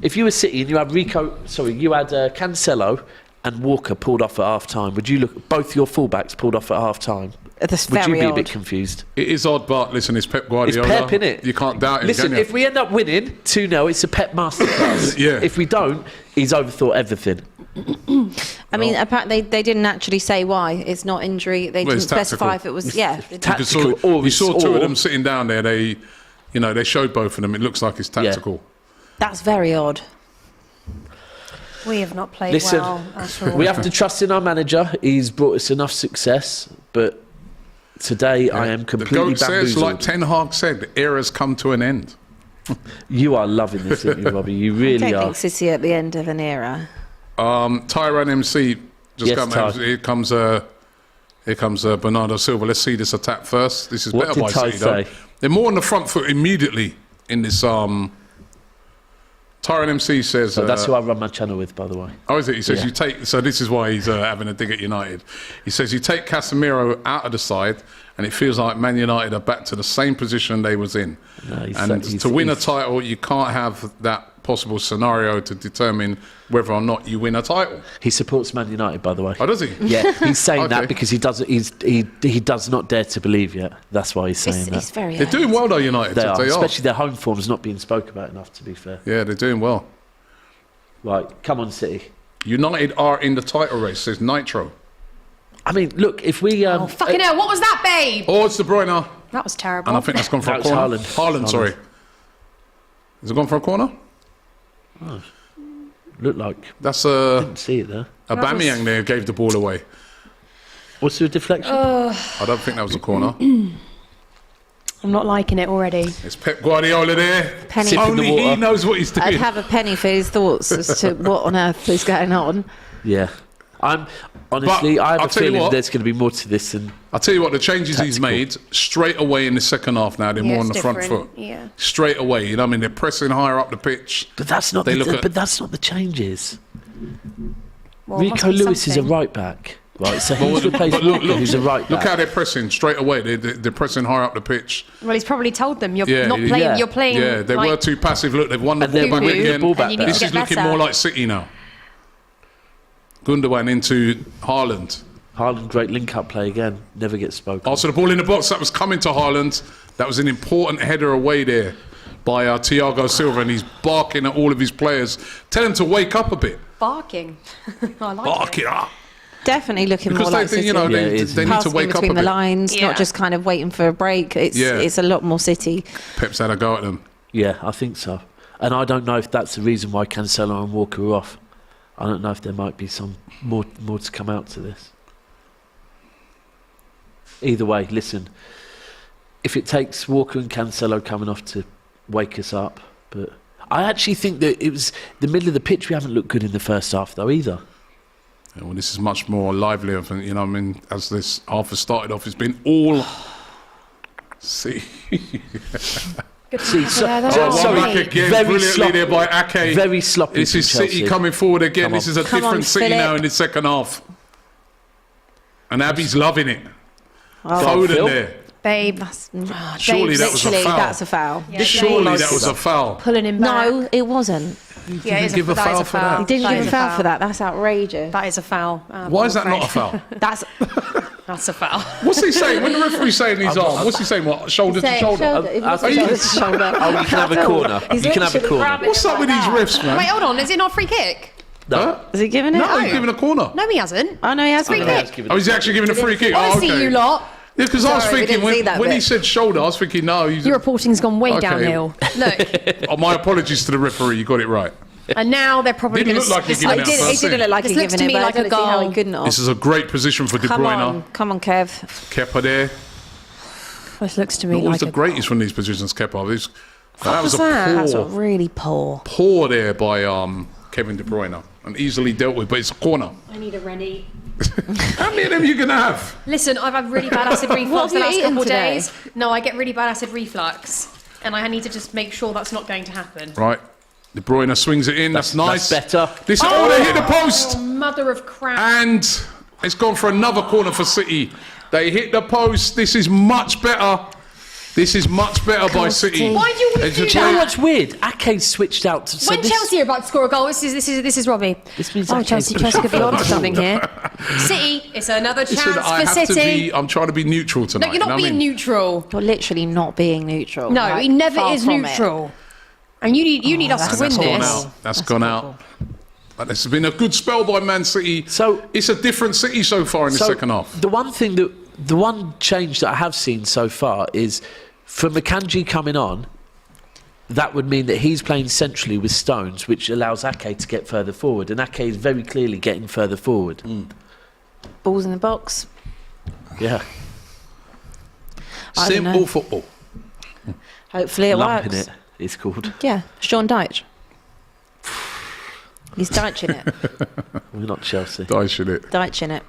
If you were City and you had Cancelo and Walker pulled off at half time, would you look both your fullbacks pulled off at half time? That's would you be odd. A bit confused? It is odd, but listen, it's Pep Guardiola. It's Pep, innit? You can't doubt it. Listen, if we end up winning 2-0, it's a Pep masterclass. Yeah. If we don't, he's overthought everything. I mean, apparently they didn't actually say why. It's not injury. They didn't specify if it was. Tactical. We saw 2 of them sitting down there. They showed both of them. It looks like it's tactical. Yeah. That's very odd. We have not played well at all. We have to trust in our manager. He's brought us enough success, but today I am completely bamboozled. Says, like Ten Hag said, the era's come to an end. You are loving this, aren't you, Robbie? You really are. I don't think City at the end of an era. Tyrone MC just here comes Bernardo Silva. Let's see this attack first. This is better by City, though. They're more on the front foot immediately in this. Tyrone MC says... So that's who I run my channel with, by the way. Oh, is it? He says you take... So this is why he's having a dig at United. He says you take Casemiro out of the side and it feels like Man United are back to the same position they was in. To win a title, you can't have that possible scenario to determine whether or not you win a title. He supports Man United, by the way. Oh, does he? Yeah, he's saying that because he does not dare to believe yet. That's why he's saying that. It's very they're doing well though, United. They are, especially their home form's not being spoke about enough, to be fair. Yeah, they're doing well. Right, come on, City. United are in the title race, says Nitro. I mean, look, if we... oh, fucking hell, what was that, babe? Oh, it's De Bruyne. That was terrible. And I think that's gone for a corner. Haaland, sorry. Has it gone for a corner? Oh. Looked like. That's Didn't see it there. Aubameyang there gave the ball away. What's the deflection? I don't think that was a corner. I'm not liking it already. It's Pep Guardiola there. Penny. Sipping the Only he water. knows what he's doing. I'd have a penny for his thoughts as to what on earth is going on. Yeah. I have I'll a tell you feeling what. there's going to be more to this than. I'll tell you what, the changes he's Tactical. made straight away in the second half now, they're more on it's the front different, foot. yeah. Straight away, you know what I mean? They're pressing higher up the pitch. But that's not. They look at- But that's not the changes. Well, it must Rico be Lewis is a something. right back, right? So he's replaced Walker, who's a right Look back. how they're pressing straight away. They're pressing higher up the pitch. Well, he's probably told them you're Yeah, not yeah. playing. Yeah. You're playing. Yeah, they were like, too passive. Look, they've won the And ball they're back winning the again. ball back And you need there. to This is get looking better. more like City now. Gundogan into Haaland. Haaland, great link-up play again. Never gets spoken. Also, the ball in the box that was coming to Haaland. That was an important header away there by Thiago Silva, and he's barking at all of his players. Tell him to wake up a bit. barking. I like Bark it. it up. Definitely looking Because more they like think, City. you know, Yeah, they it is. need to Passing wake up a between the bit. lines, Yeah. not just kind of waiting for a break. It's Yeah. it's a lot more City. Pep's had a go at them. Yeah, I think so. And I don't know if that's the reason why Cancelo and Walker are off. I don't know if there might be some more to come out to this. Either way, listen, if it takes Walker and Cancelo coming off to wake us up, but I actually think that it was the middle of the pitch. We haven't looked good in the first half though either. Yeah, well, this is much more lively. You know, I mean, as this half has started off, it's been all. See, See, so, that's oh, all one right. back again, Very brilliantly sloppy. there by Ake. very sloppy. This is from City Chelsea. coming forward again. Come This on. is a Come different on, City Philip. now in the second half. And Abby's loving it. Phil? Foden there. Babe, Surely that was a Literally, foul. that's a foul. Yeah, Surely Babe. that was a foul. pulling him back. No, it wasn't. Yeah, it is give a that is foul for that. He didn't That give is a foul for that. That's outrageous. That is a foul. Why is that not a foul? That's That's a foul. What's he saying? When the referee's saying his arm, what's he saying? What? Shoulder to shoulder? It was Are you- shoulder to shoulder. Oh, you can have a corner. He's You can have a literally corner. grabbing What's it up with like these that. refs, man? Wait, hold on. Is it not a free kick? Huh? Is he giving it? No, he's giving a corner. No, he hasn't. Oh no, he has Free given kick. it. Oh, he's actually giving a free kick. I Oh, see okay. you lot. Yeah, because I was Sorry, we thinking didn't see that when he bit. said shoulder, I was thinking no. He's, Your reporting's gone way Okay. downhill. Look, oh, my apologies to the referee. You got it right. and now they're probably Didn't going look like he to. gave It it did, out it didn't look like This he looks given to it, me but like I a couldn't see how he goal. couldn't have. This is a great position for De Come Bruyne. on, come on, Kev. Kepa there. This looks to me Not always like the a greatest from these positions, Kepa. That was was a that? That's poor, really poor. poor there by Kevin De Bruyne. And easily dealt with, but it's a corner. I need a Rennie. How many of them are you going to have? Listen, I've had really bad acid reflux What have the you last eaten couple of today? days. No, I get really bad acid reflux, and I need to just make sure that's not going to happen. Right. De Bruyne swings it in. That's nice. That's better. This, oh, they hit the post. Oh, mother of crap. And it's gone for another corner for City. They hit the post. This is much better. This is much better by City. Why do you want It's to do a Do you know that? what's weird? Ake switched out. To, so When this, Chelsea are about to score a goal, this is Robbie. This means Oh, Ake's Chelsea pushing could be on to forward. something here. City, it's another chance Listen, I for have to City. be. I'm trying to be neutral tonight. No, you're not you know what I being mean? neutral. You're literally not being neutral. No, Like, he never far is from it. neutral. And you need us to win That's gone this. out. That's gone out. But this has been a good spell by Man City. So- it's a different City so far in the second half. The one change that I have seen so far is for Makanji coming on. That would mean that he's playing centrally with Stones, which allows Ake to get further forward, and Ake is very clearly getting further forward. Balls in the box. Yeah, I don't know. Simple football. Hopefully it lumping works. it is called. Yeah, Sean Dyche. He's Dyching it. We're not Chelsea. Dicing it. Dyching it.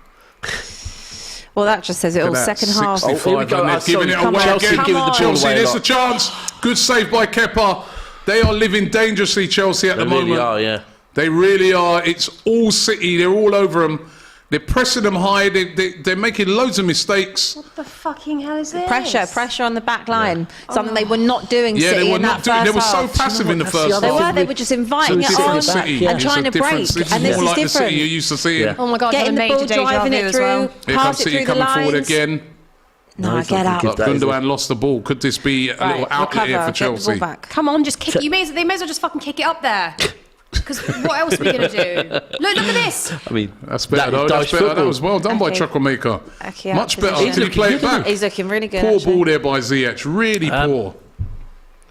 Well, that just says it all. Look at that, Second half. 65, here we go. and they're giving it Come away on, again. Chelsea giving the ball Chelsea, away a there's lot. the chance. Good save by Kepa. They are living dangerously, Chelsea, at They the really moment. are, yeah. They really are. It's all City. They're all over them. They're pressing them high. They're making loads of mistakes. What the fucking hell is this? Pressure on the back line. Something they were not doing. Yeah, City they were in not that doing. They first were so half. passive in the That's the first other They half. were. They were just inviting It's it a different on City. Yeah. and It's trying a to break. different- This is And this more is like the City different. you're used to seeing. Yeah. Oh my god, Getting I'm the major ball, deja driving vu it as through, well. Here pass comes it City through the coming forward lines. again. No, it's get not out. good. Look, That is Gundogan lost the ball. Could this be a little outlet here for recover, get the ball Chelsea? back. Come on, just kick it. They may as well just fucking kick it up there. Because what else are we going to do? Look at this. I mean, That's better, that though. is That's Dyche better. That football. was well done by Okay. Chukwuemeka. Okay, Much out better. position. Did he play it back? He's looking really good. Poor actually. ball there by Ziyech. Really poor.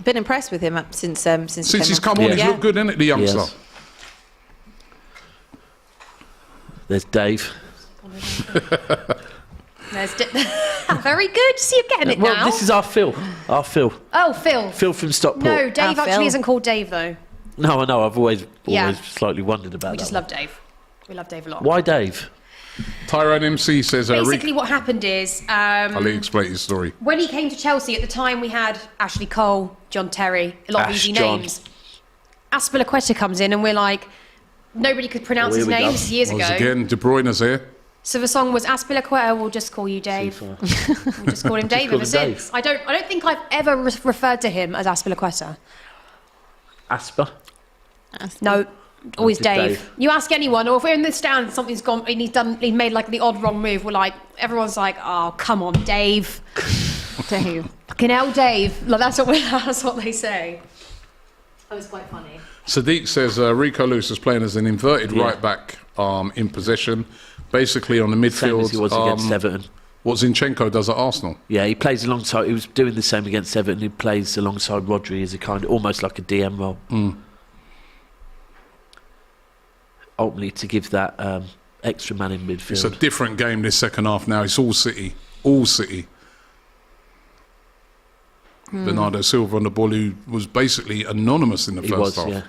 Been impressed with him since Since he's come on, he's Yeah. looked good, isn't it, the youngster? Yes. There's Dave. Very good. See, you're getting it Well, now. this is our Phil. Our Phil. Oh, Phil. Phil from Stockport. No, Dave Phil. actually isn't called Dave, though. No, I know. I've always Yeah. slightly wondered about We that. just love Dave. We love Dave a lot. Why Dave? Tyrone MC says, Basically, what happened is I'll let you explain his story. when he came to Chelsea, at the time we had Ashley Cole, John Terry, a lot of Ash easy John. names. Azpilicueta comes in and we're like, nobody could pronounce Oh, his here we name. go. This is years Once ago. again, De Bruyne's here. So the song was Azpilicueta, we'll just call you Dave. We'll just call him Dave call ever him since. Dave. I don't think I've ever referred to him as Azpilicueta. Asper. No, always Just Dave. Dave. You ask anyone, or if we're in the stand, something's gone, and he made like the odd wrong move. We're like, everyone's like, oh, come on, Dave. Dave. Fucking hell, Dave. Like that's what they say. That was quite funny. Sadiq says Rico Lewis is playing as an inverted Yeah. right back in possession, basically on the Same midfield. as he was against Everton. What Zinchenko does at Arsenal. Yeah, he plays alongside. He was doing the same against Everton. He plays alongside Rodri as a kind of almost like a DM role. Ultimately, to give that extra man in midfield. It's a different game this second half now. It's all City. All City. Bernardo Silva on the ball, who was basically anonymous in the he first was, half. yeah.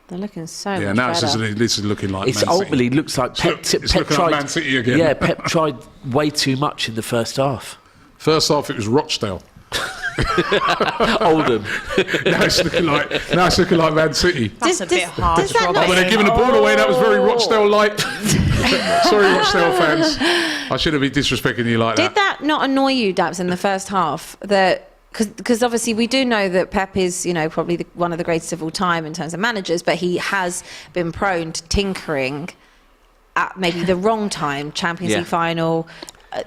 They're looking so Yeah, much now it's better. this is looking like It's Man City. ultimately looks like Pep, It's Pep looking tried. like Man City again. Yeah, Pep tried way too much in the first half. First half it was Rochdale. Oldham. Now it's looking like Man City. That's a bit hard. does that Robbie. not- When they're giving the ball away, that was very Rochdale like. Sorry, Rochdale fans. I shouldn't be disrespecting you like Did that not annoy you, Daps, in the first half? Because obviously we do know that Pep is, probably one of the greatest of all time in terms of managers, but he has been prone to tinkering at maybe the wrong time. Champions Yeah. League final.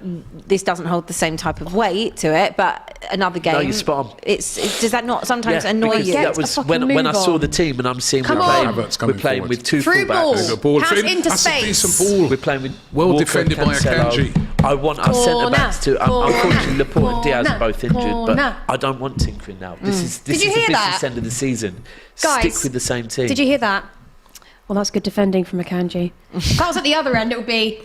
This doesn't hold the same type of weight to it, but another game. No, you're spot on. Does that not sometimes annoy because you? Get that a was fucking when I move saw on. the team and I'm seeing Come we're on. Havertz playing, coming we're playing forward. with two Through fullbacks. ball. There's a ball. Pass into That's a space. decent ball. We're playing with Well Walker, defended by Cancelo. Akanji. I want our centre backs to. Corner. Unfortunately, Laporte and Diaz are both injured, Corner. but I don't want tinkering now. This is Did you the hear business that? end of the season. Guys, Stick with the same team. Did you hear that? Well, that's good defending from Akanji. If I was at the other end, it would be.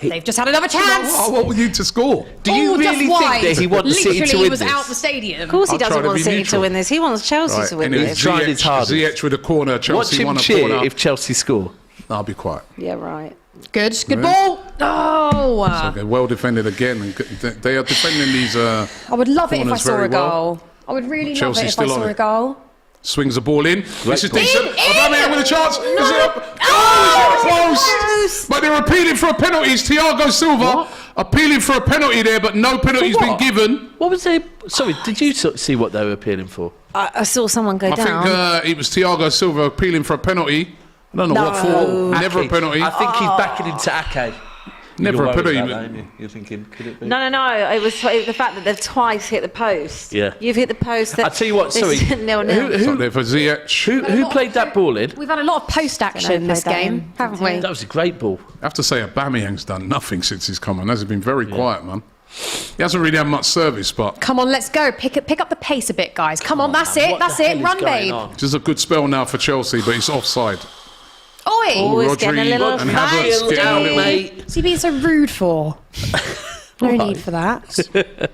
They've just had another chance. I want you to score. Do you just really think wide. that he wants Literally, City to he win was this? out the stadium. Of course he I'll try doesn't to want be City neutral. to win this. He wants Chelsea to win anyway, this. trying his hardest. Ziyech with a corner. Watch Chelsea him won a cheer corner. if Chelsea score. I'll be quiet. Yeah, right. Good Yeah. ball. Oh, Okay, well defended again. And they are defending these. I would love it if I corners saw very a well. goal. I would really Chelsea love it if I still on saw it. a goal. Swings the ball in. This is ball. decent. In! Aubameyang with a chance. Is it up? Oh, Is it close? But they're appealing for a penalty. It's Thiago Silva appealing for a penalty there, but no penalty's For been what? given. What was they? Sorry, did you see what they were appealing for? I saw someone go I down. think it was Thiago Silva appealing for a penalty. I don't know what for. Never a Ake. penalty. I think he's backing into Ake. Never You're a worried penalty. about that, aren't you? You're thinking, could it be? No. It was the fact that they've twice hit the post. Yeah. You've hit the post. I tell you what, sorry. 0-0. It's up there for Ziyech. Who played that ball in? We've had a lot of post action this played that game, in. haven't we? That was a great ball. I have to say, Aubameyang's done nothing since he's come on. He's been very quiet, man. He hasn't really had much service, but Come on, let's go. Pick up the pace a bit, guys. Come on, that's Man, it. what That's the hell it. is Run, going babe. on? this is a good spell now for Chelsea, but it's offside. Oi! Always getting a little and Havertz feisty. getting a little... Mate. What's he being so rude for? No need for that.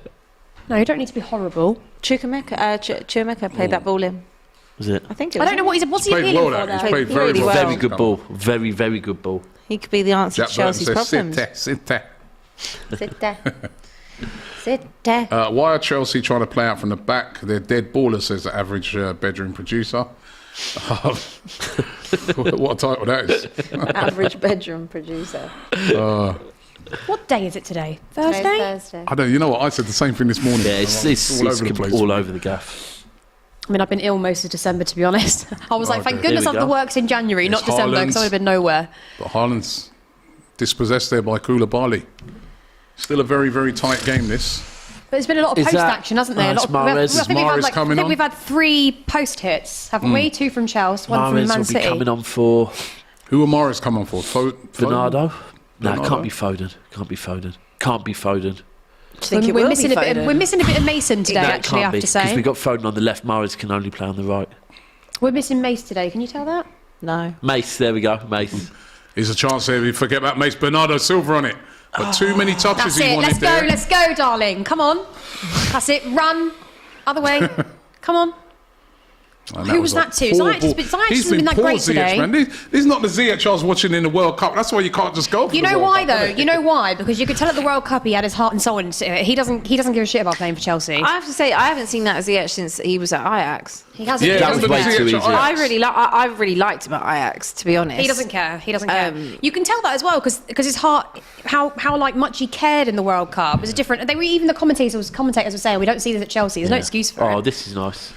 No, you don't need to be horrible. Chukwuemeka played that ball in. Was it? I think it I was. don't know what's he Played appealing well, for that. He's there. played Played very really well. well. Very good ball. Very, very good ball. He could be the answer Jack to Burton Chelsea's says, problems. sit there. Sit there. Sit there. Why are Chelsea trying to play out from the back? They're dead ballers, says the average bedroom producer. What a title that is. Average bedroom producer. What day is it today? Today's Thursday? Thursday. I don't. You know what? I said the same thing this morning. Yeah, it's all over the place. all over the gaff. I mean, I've been ill most of December, to be honest. I was like, thank Okay. goodness Here we I've go. worked in January, not It's December, because I Haaland. would have been nowhere. But Haaland's dispossessed there by Koulibaly. Still a very, very tight game, this. But there's been a lot of Is post that- action, hasn't there? Oh, A lot it's Mahrez. I think we've had Mahrez coming on. we've had 3 post hits, haven't we? 2 from Chelsea, 1 from Mahrez Man will be City. coming on for Who are Morris come on for? Bernardo. No, it Bernardo? can't be Foden. Can't be Foden. Can't be Foden. Do you think it we're will missing be a bit. Foden? We're missing a bit of Mason today. No, it Actually, I can't have be to because say we got Foden on the left. Mahrez can only play on the right. we're missing Mace today. Can you tell that? No. Mace, there we go, Mace. Here's a chance here. We forget about Mace. Bernardo Silva on it. But too many touches That's he it. wanted Let's there. go. Let's go, darling. Come on. That's it. Run. Other way. Come on. And Who was that to? Ziyech has been that poor, great Ziyech, today. Man. This is not the Ziyech I was watching in the World Cup. That's why you can't just go for You the know World why Cup, though? innit? You know why? Because you could tell at the World Cup he had his heart and soul into it. He doesn't give a shit about playing for Chelsea. I have to say, I haven't seen that as Ziyech since he was at Ajax. He hasn't. Yeah, he that doesn't was way care. too easy. I really liked him at Ajax, to be honest. He doesn't care. He doesn't care. You can tell that as well because his heart, how like much he cared in the World Cup was different. They were even the commentators were saying we don't see this at Chelsea. There's no excuse for it. Oh, this is nice.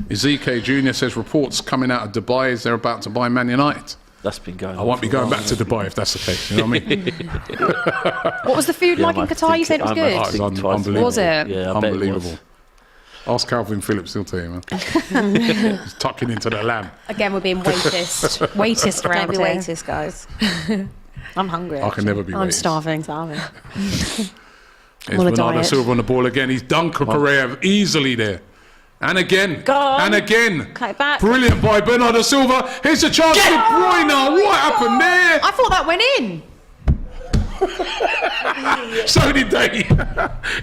Ezeke Jr. says reports coming out of Dubai is they're about to buy Man United. That's been going on. I won't be for a going while. back to Dubai if that's the case. You know what I mean? What was the food like I in Qatar? You said it was I good. might think Oh, it's twice. unbelievable. Was it? Yeah, I bet it Unbelievable. was. Ask Calvin Phillips, he'll tell you, man. He's tucking into the lamb. Again, we're being waitist Don't around be here. waiters, guys. I'm hungry. I can never be I'm waiting. starving. There's on a Bernardo diet. Silva on the ball again. He's done Correa easily there. And again. Go on. And again. Cut it back. Brilliant by Bernardo Silva. Here's a chance for De Bruyne. What happened there? I thought that went in. So did they.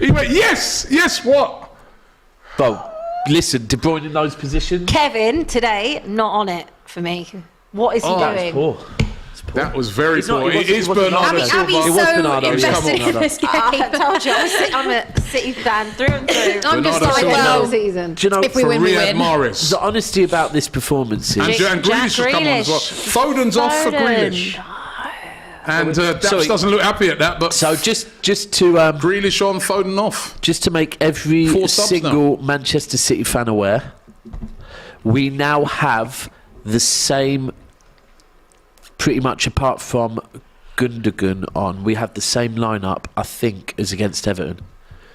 He went, yes. Yes, what? Well, listen, De Bruyne in those positions. Kevin, today, not on it for me. What is he doing? Poor. That was very It's not- poor. it It is wasn't Bernardo Abbi's Silva. It was so Bernardo, yeah. invested Come on, in this game. I told you, I'm a City fan through and through. I'm just Bernardo like, Silva. well, season. Do you know, if we For win, we Riyad win. Mahrez. the honesty about this performance is... And Grealish has come on as well. Foden's off for Grealish. And Daps Sorry. doesn't look happy at that, but So just to Grealish on, Foden off. just to make every 4 subs single Manchester City fan aware, we now have the same, pretty much apart from Gundogan on, we have the same lineup, I think, as against Everton.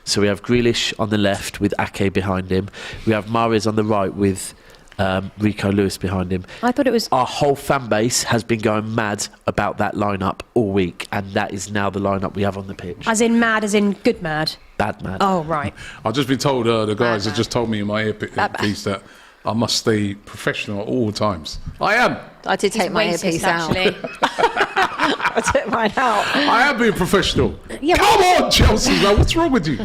So we have Grealish on the left with Ake behind him. We have Mahrez on the right with Rico Lewis behind him. I thought it was. Our whole fan base has been going mad about that lineup all week, and that is now the lineup we have on the pitch. As in mad, as in good mad. Bad mad. Oh, right. I've just been told, the guys have just told me in my earpiece that I must stay professional at all times. I am. I did take my Racist, earpiece out. actually. I took mine out. I am being professional. Yeah, Come on, Chelsea, man. What's wrong with you?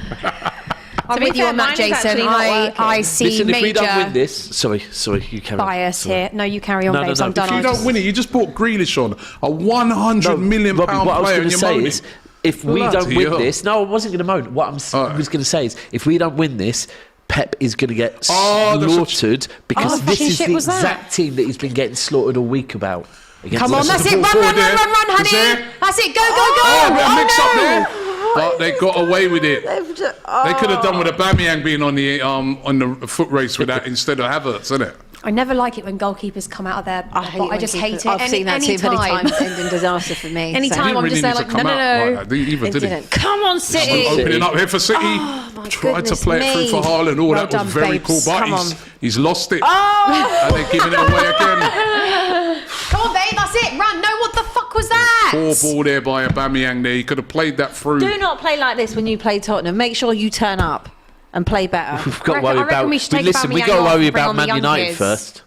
I'm be with you fair, on that, mine is Jason. actually not I working. see Listen, if we don't win major this... Sorry, you carry on. bias Sorry. here. No, you carry on, No, no, babes. no. I'm done. If you I'll don't just- win it, you just brought Grealish on, a 100 million Robbie, pound what I was player, going and to you're say moaning. is, if we don't Bloody win hell. this... No, I wasn't going to moan. What I was going to say is, if we don't win this, Pep is going to get Oh, that's slaughtered because Oh, this fucking is shit the was that? exact team that he's been getting slaughtered all week about. against Come on, Leicester. that's the it. ball Run, forward there. honey. Is there? That's it. Go, go, go. Oh, a bit of Oh, mix up no. there. But they got away with it. They could have done with Aubameyang being on the foot race with that instead of Havertz, isn't it? I never like it when goalkeepers come out of their. I just hate it. I've seen that too many Anytime. times end in disaster for me. Anytime. I'm just there like, no, no, no. Like that, either, It did he? didn't. Come on, City. Opening up here for City. my Tried to goodness play it through me. for Haaland. Oh, Well that done, was very babes. cool. But Come he's lost it. Oh! And they're giving it away again. Come on, babe. That's it. Run. No, what the fuck was that? Poor ball there by Aubameyang there. He could have played that through. Do not play like this when you play Tottenham. Make sure you turn up and play better. We've got to I worry reckon about. we should take Listen, we Aubameyang got to off worry and bring about on the Man young United kids. first.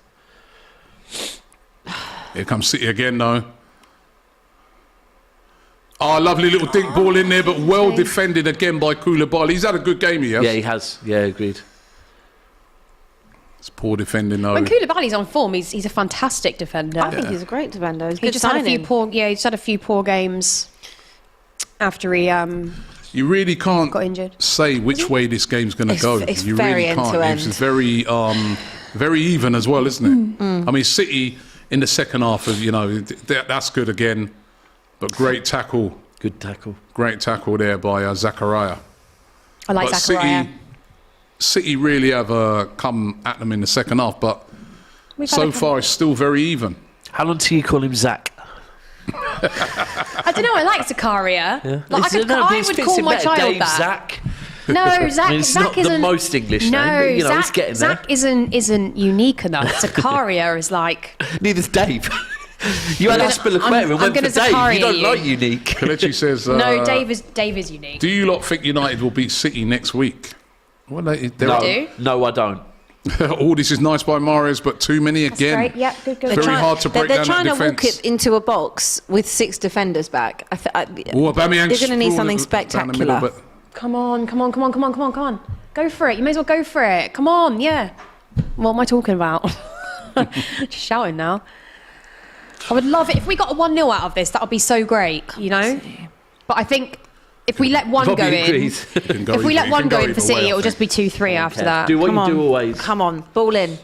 Here comes City again, though. Oh, lovely little dink ball in there, but well defended again by Koulibaly. He's had a good game, he has. Yeah, he has. Yeah, agreed. It's poor defending, though. When Koulibaly's on form, he's a fantastic defender. I think he's a great defender. He's a He good just had a few signing. poor. Yeah, he just had a few poor games after he You really can't got injured. say which way this game's going to It's- go. it's You very really can't. end-to-end. It's very, very even as well, isn't it? I mean, City in the second half, that's good again. But great tackle Good tackle. there by Zakaria. I like But Zakaria. City really have come at them in the second half, but so far it's still very even. How long till you call him Zach? I don't know. I like Zakaria. Yeah. Like, I would call my child Dave, that. Zach. No, Zach. I mean, it's Zach not the isn't most English No, name, but, Zach, he's getting there. Zach isn't unique enough. Zakaria is like. Neither's Dave. You had Aspilicueta and I'm went for gonna Dave. Zakaria You don't you. like unique. Kelechi says, No, Dave is unique. do you lot think United will beat City next week? Well, do? No, I don't. All this is nice by Mahrez, but too many again. Great. Yeah, good. Very hard to break they're down trying that to walk defence. it into a box with 6 defenders back. Aubameyang They're going to need something sprawled down the middle, spectacular. but Come on. Go for it. You may as well go for it. Come on, yeah. What am I talking about? Just shouting now. I would love it. If we got a 1-0 out of this, that would be so great, you know? But I think if we let one Robbie go in... agrees. If we let one go in for City, it'll just be 2-3 after that. Do what Come you on. do always. Come on, ball in.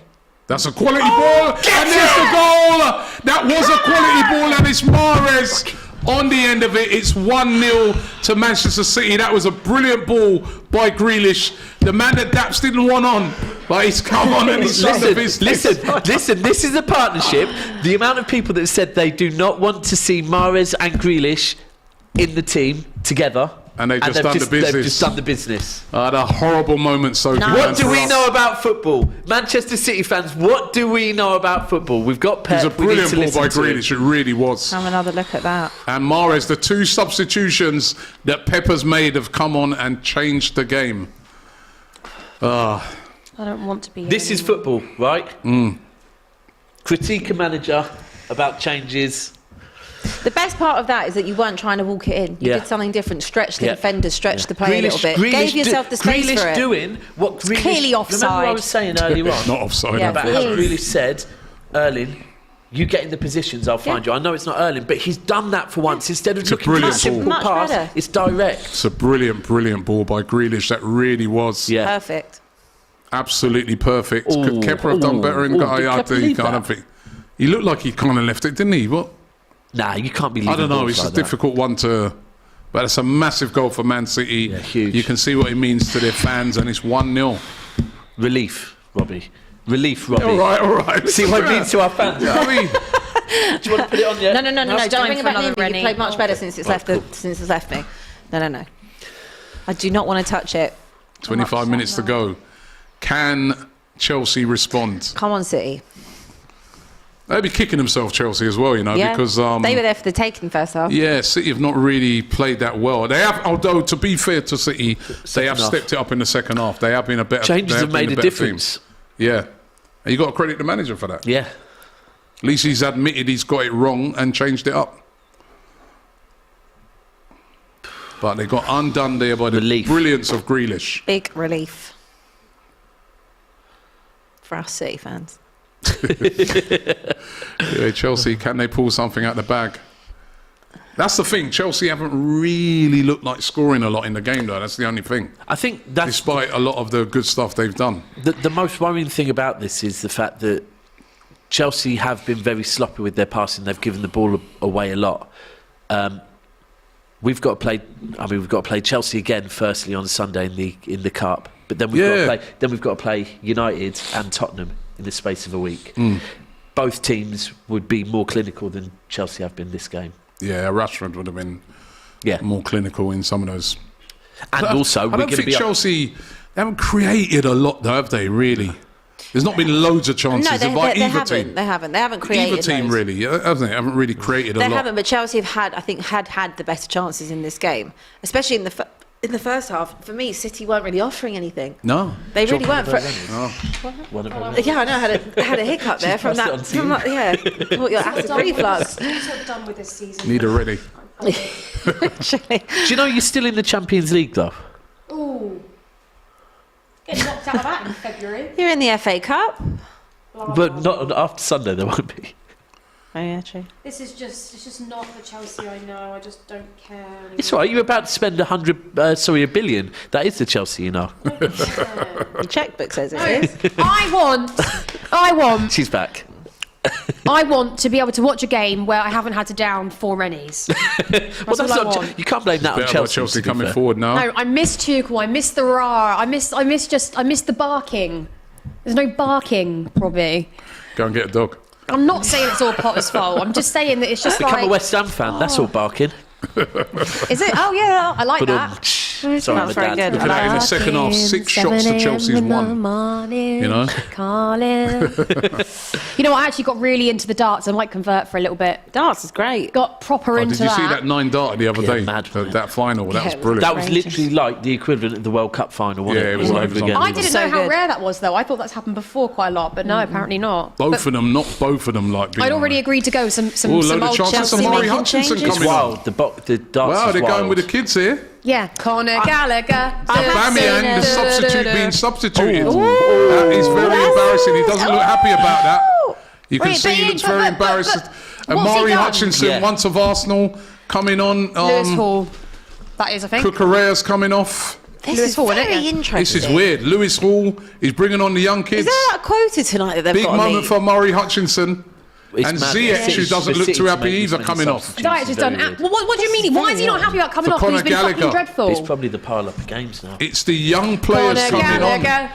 that's a quality ball, and there's the goal. That was a quality ball, and it's Mahrez on the end of it. It's 1-0 to Manchester City. That was a brilliant ball by Grealish, the man that Daps didn't want on, but he's come on and he's done the business. Listen, this is a partnership. The amount of people that said they do not want to see Mahrez and Grealish in the team together. And they've just done the business. They've just done the business. A horrible moment, Sophie. What do we know about football? Manchester City fans, what do we know about football? We've got Pep. It was a brilliant ball by Grealish. It really was. Have another look at that. And Mahrez, the 2 substitutions that Pepper's made have come on and changed the game. I don't want to be... This is football, right? Critique a manager about changes. The best part of that is that you weren't trying to walk it in. You Yeah. did something different. Stretch the Yeah. defenders, stretch the play a little bit. Gave yourself the space Grealish for it. doing what Grealish... clearly offside. Remember what I was saying earlier on? Not offside. Yeah, about it how is. Grealish said, Erling, you get in the positions, I'll find you. I know it's not Erling, but he's done that for once. Instead of a looking for a brilliant simple ball. Much pass, better. it's direct. It's a brilliant ball by Grealish. That really was Perfect. absolutely perfect. Ooh, Could Kepa have done better? did Kepa leave I don't that? think. He looked like he kind of left it, didn't he? What? Nah, you can't be leaving I don't know. balls It's like a that. difficult one to. But it's a massive goal for Man City. Yeah, huge. You can see what it means to their fans, and it's 1-0. Relief, Robbie. Relief, Robbie. All right. See what it means to our fans. I mean, Do you want to put it on yet? No, don't time bring it for back another in. Rennie. You played much better since it's left me. No. I do not want to touch it. 25 minutes to go. Can Chelsea respond? Come on, City. They'll be kicking themselves, Chelsea, as well, Yeah. because they were there for the taking first half. yeah, City have not really played that well. They have, although to be fair to City, they have half. stepped it up in the second half. They have been a better. Changes they have made been a better difference. team. Yeah, and you got to credit the manager for that. Yeah. At least he's admitted he's got it wrong and changed it up. But they got undone there by the Relief. brilliance of Grealish. Big relief for us City fans. Yeah, Chelsea, can they pull something out the bag? That's the thing. Chelsea haven't really looked like scoring a lot in the game, though. That's the only thing. I think that's Despite a lot of the good stuff they've done. the most worrying thing about this is the fact that Chelsea have been very sloppy with their passing. They've given the ball away a lot. We've got to play Chelsea again. Firstly on Sunday in the cup, but then we've got to play United and Tottenham in the space of a week. Both teams would be more clinical than Chelsea have been this game. Yeah, Rashford would have been Yeah, more clinical in some of those. and also I we're don't going to think be up- Chelsea, they haven't created a lot, though, have they, really? There's not been loads of chances. No, they by either haven't. team. They haven't created Either team, those. really, haven't they? Haven't really created a They lot. haven't, but Chelsea have had the better chances in this game, especially in the first half. For me, City weren't really offering anything. No. They really weren't. One of them. Yeah, I know. I had a hiccup there from passed it that. on to you. From that, yeah. What, your acid reflux? What done with this season? Need a ready. Actually. Do you know you're still in the Champions League though? Ooh. Getting knocked out of that in February. You're in the FA Cup. But not after Sunday. There won't be. Oh yeah, true. It's just not the Chelsea I know. I just don't care anymore. It's all right. You're about to spend $1 billion. That is the Chelsea, you know. Your checkbook says it is. I want She's back. I want to be able to watch a game where I haven't had to down 4 Rennies. Well, all I want. you can't blame that on Better Chelsea. Chelsea to be coming fair. forward now. No, I miss Tuchel. I miss the rah. I miss the barking. There's no barking, Robbie. Go and get a dog. I'm not saying it's all Potter's fault. I'm just saying that it's just Become like. a West Ham fan. That's all barking. Is it? Oh yeah, I like But that. Sorry, That was my very dad. good. Look at that in the second half. 6 shots to Chelsea's 1. You know? You know, I actually got really into the darts. I might convert for a little bit. Darts is great. Got proper into Did you that. see that 9 darter the other Yeah, day? mad, man. That final. That was it was brilliant. That was literally like the equivalent of the World Cup final, wasn't Yeah, it? it was All like- over it was again. on- I didn't So know how good. rare that was, though. I thought that's happened before quite a lot, but no, apparently not. Both of them, not both of them, like being I'd already agreed to go. Some Oh, load old of chances Chelsea. of Murray making Hutchinson changes. coming on. Wild. The darts Wow, is they're wild. going with the kids here. Yeah, Conor Gallagher. Aubameyang, the substitute being substituted. That is very embarrassing. He doesn't look happy about that. You can Wait, see but he he- looks very but- embarrassed. And what's he Murray done? Hutchinson, Yeah. once of Arsenal, coming on. Lewis Hall. That is, I think. Cucurella's coming off. This Lewis is Hall, isn't very it? interesting. This is weird. Lewis Hall is bringing on the young Is kids. there a quota tonight that they've Big got moment for Murray Hutchinson. It's And mad. Ziyech, who It's- doesn't for look City too to happy make this either, many coming off. substitutes Diet is just very done. weird. Well, what do you mean? Why is he not happy about coming For off? He's Conor been fucking Gallagher. dreadful. It's probably the pile up of games now. It's the young players Conor coming on. Gallagher.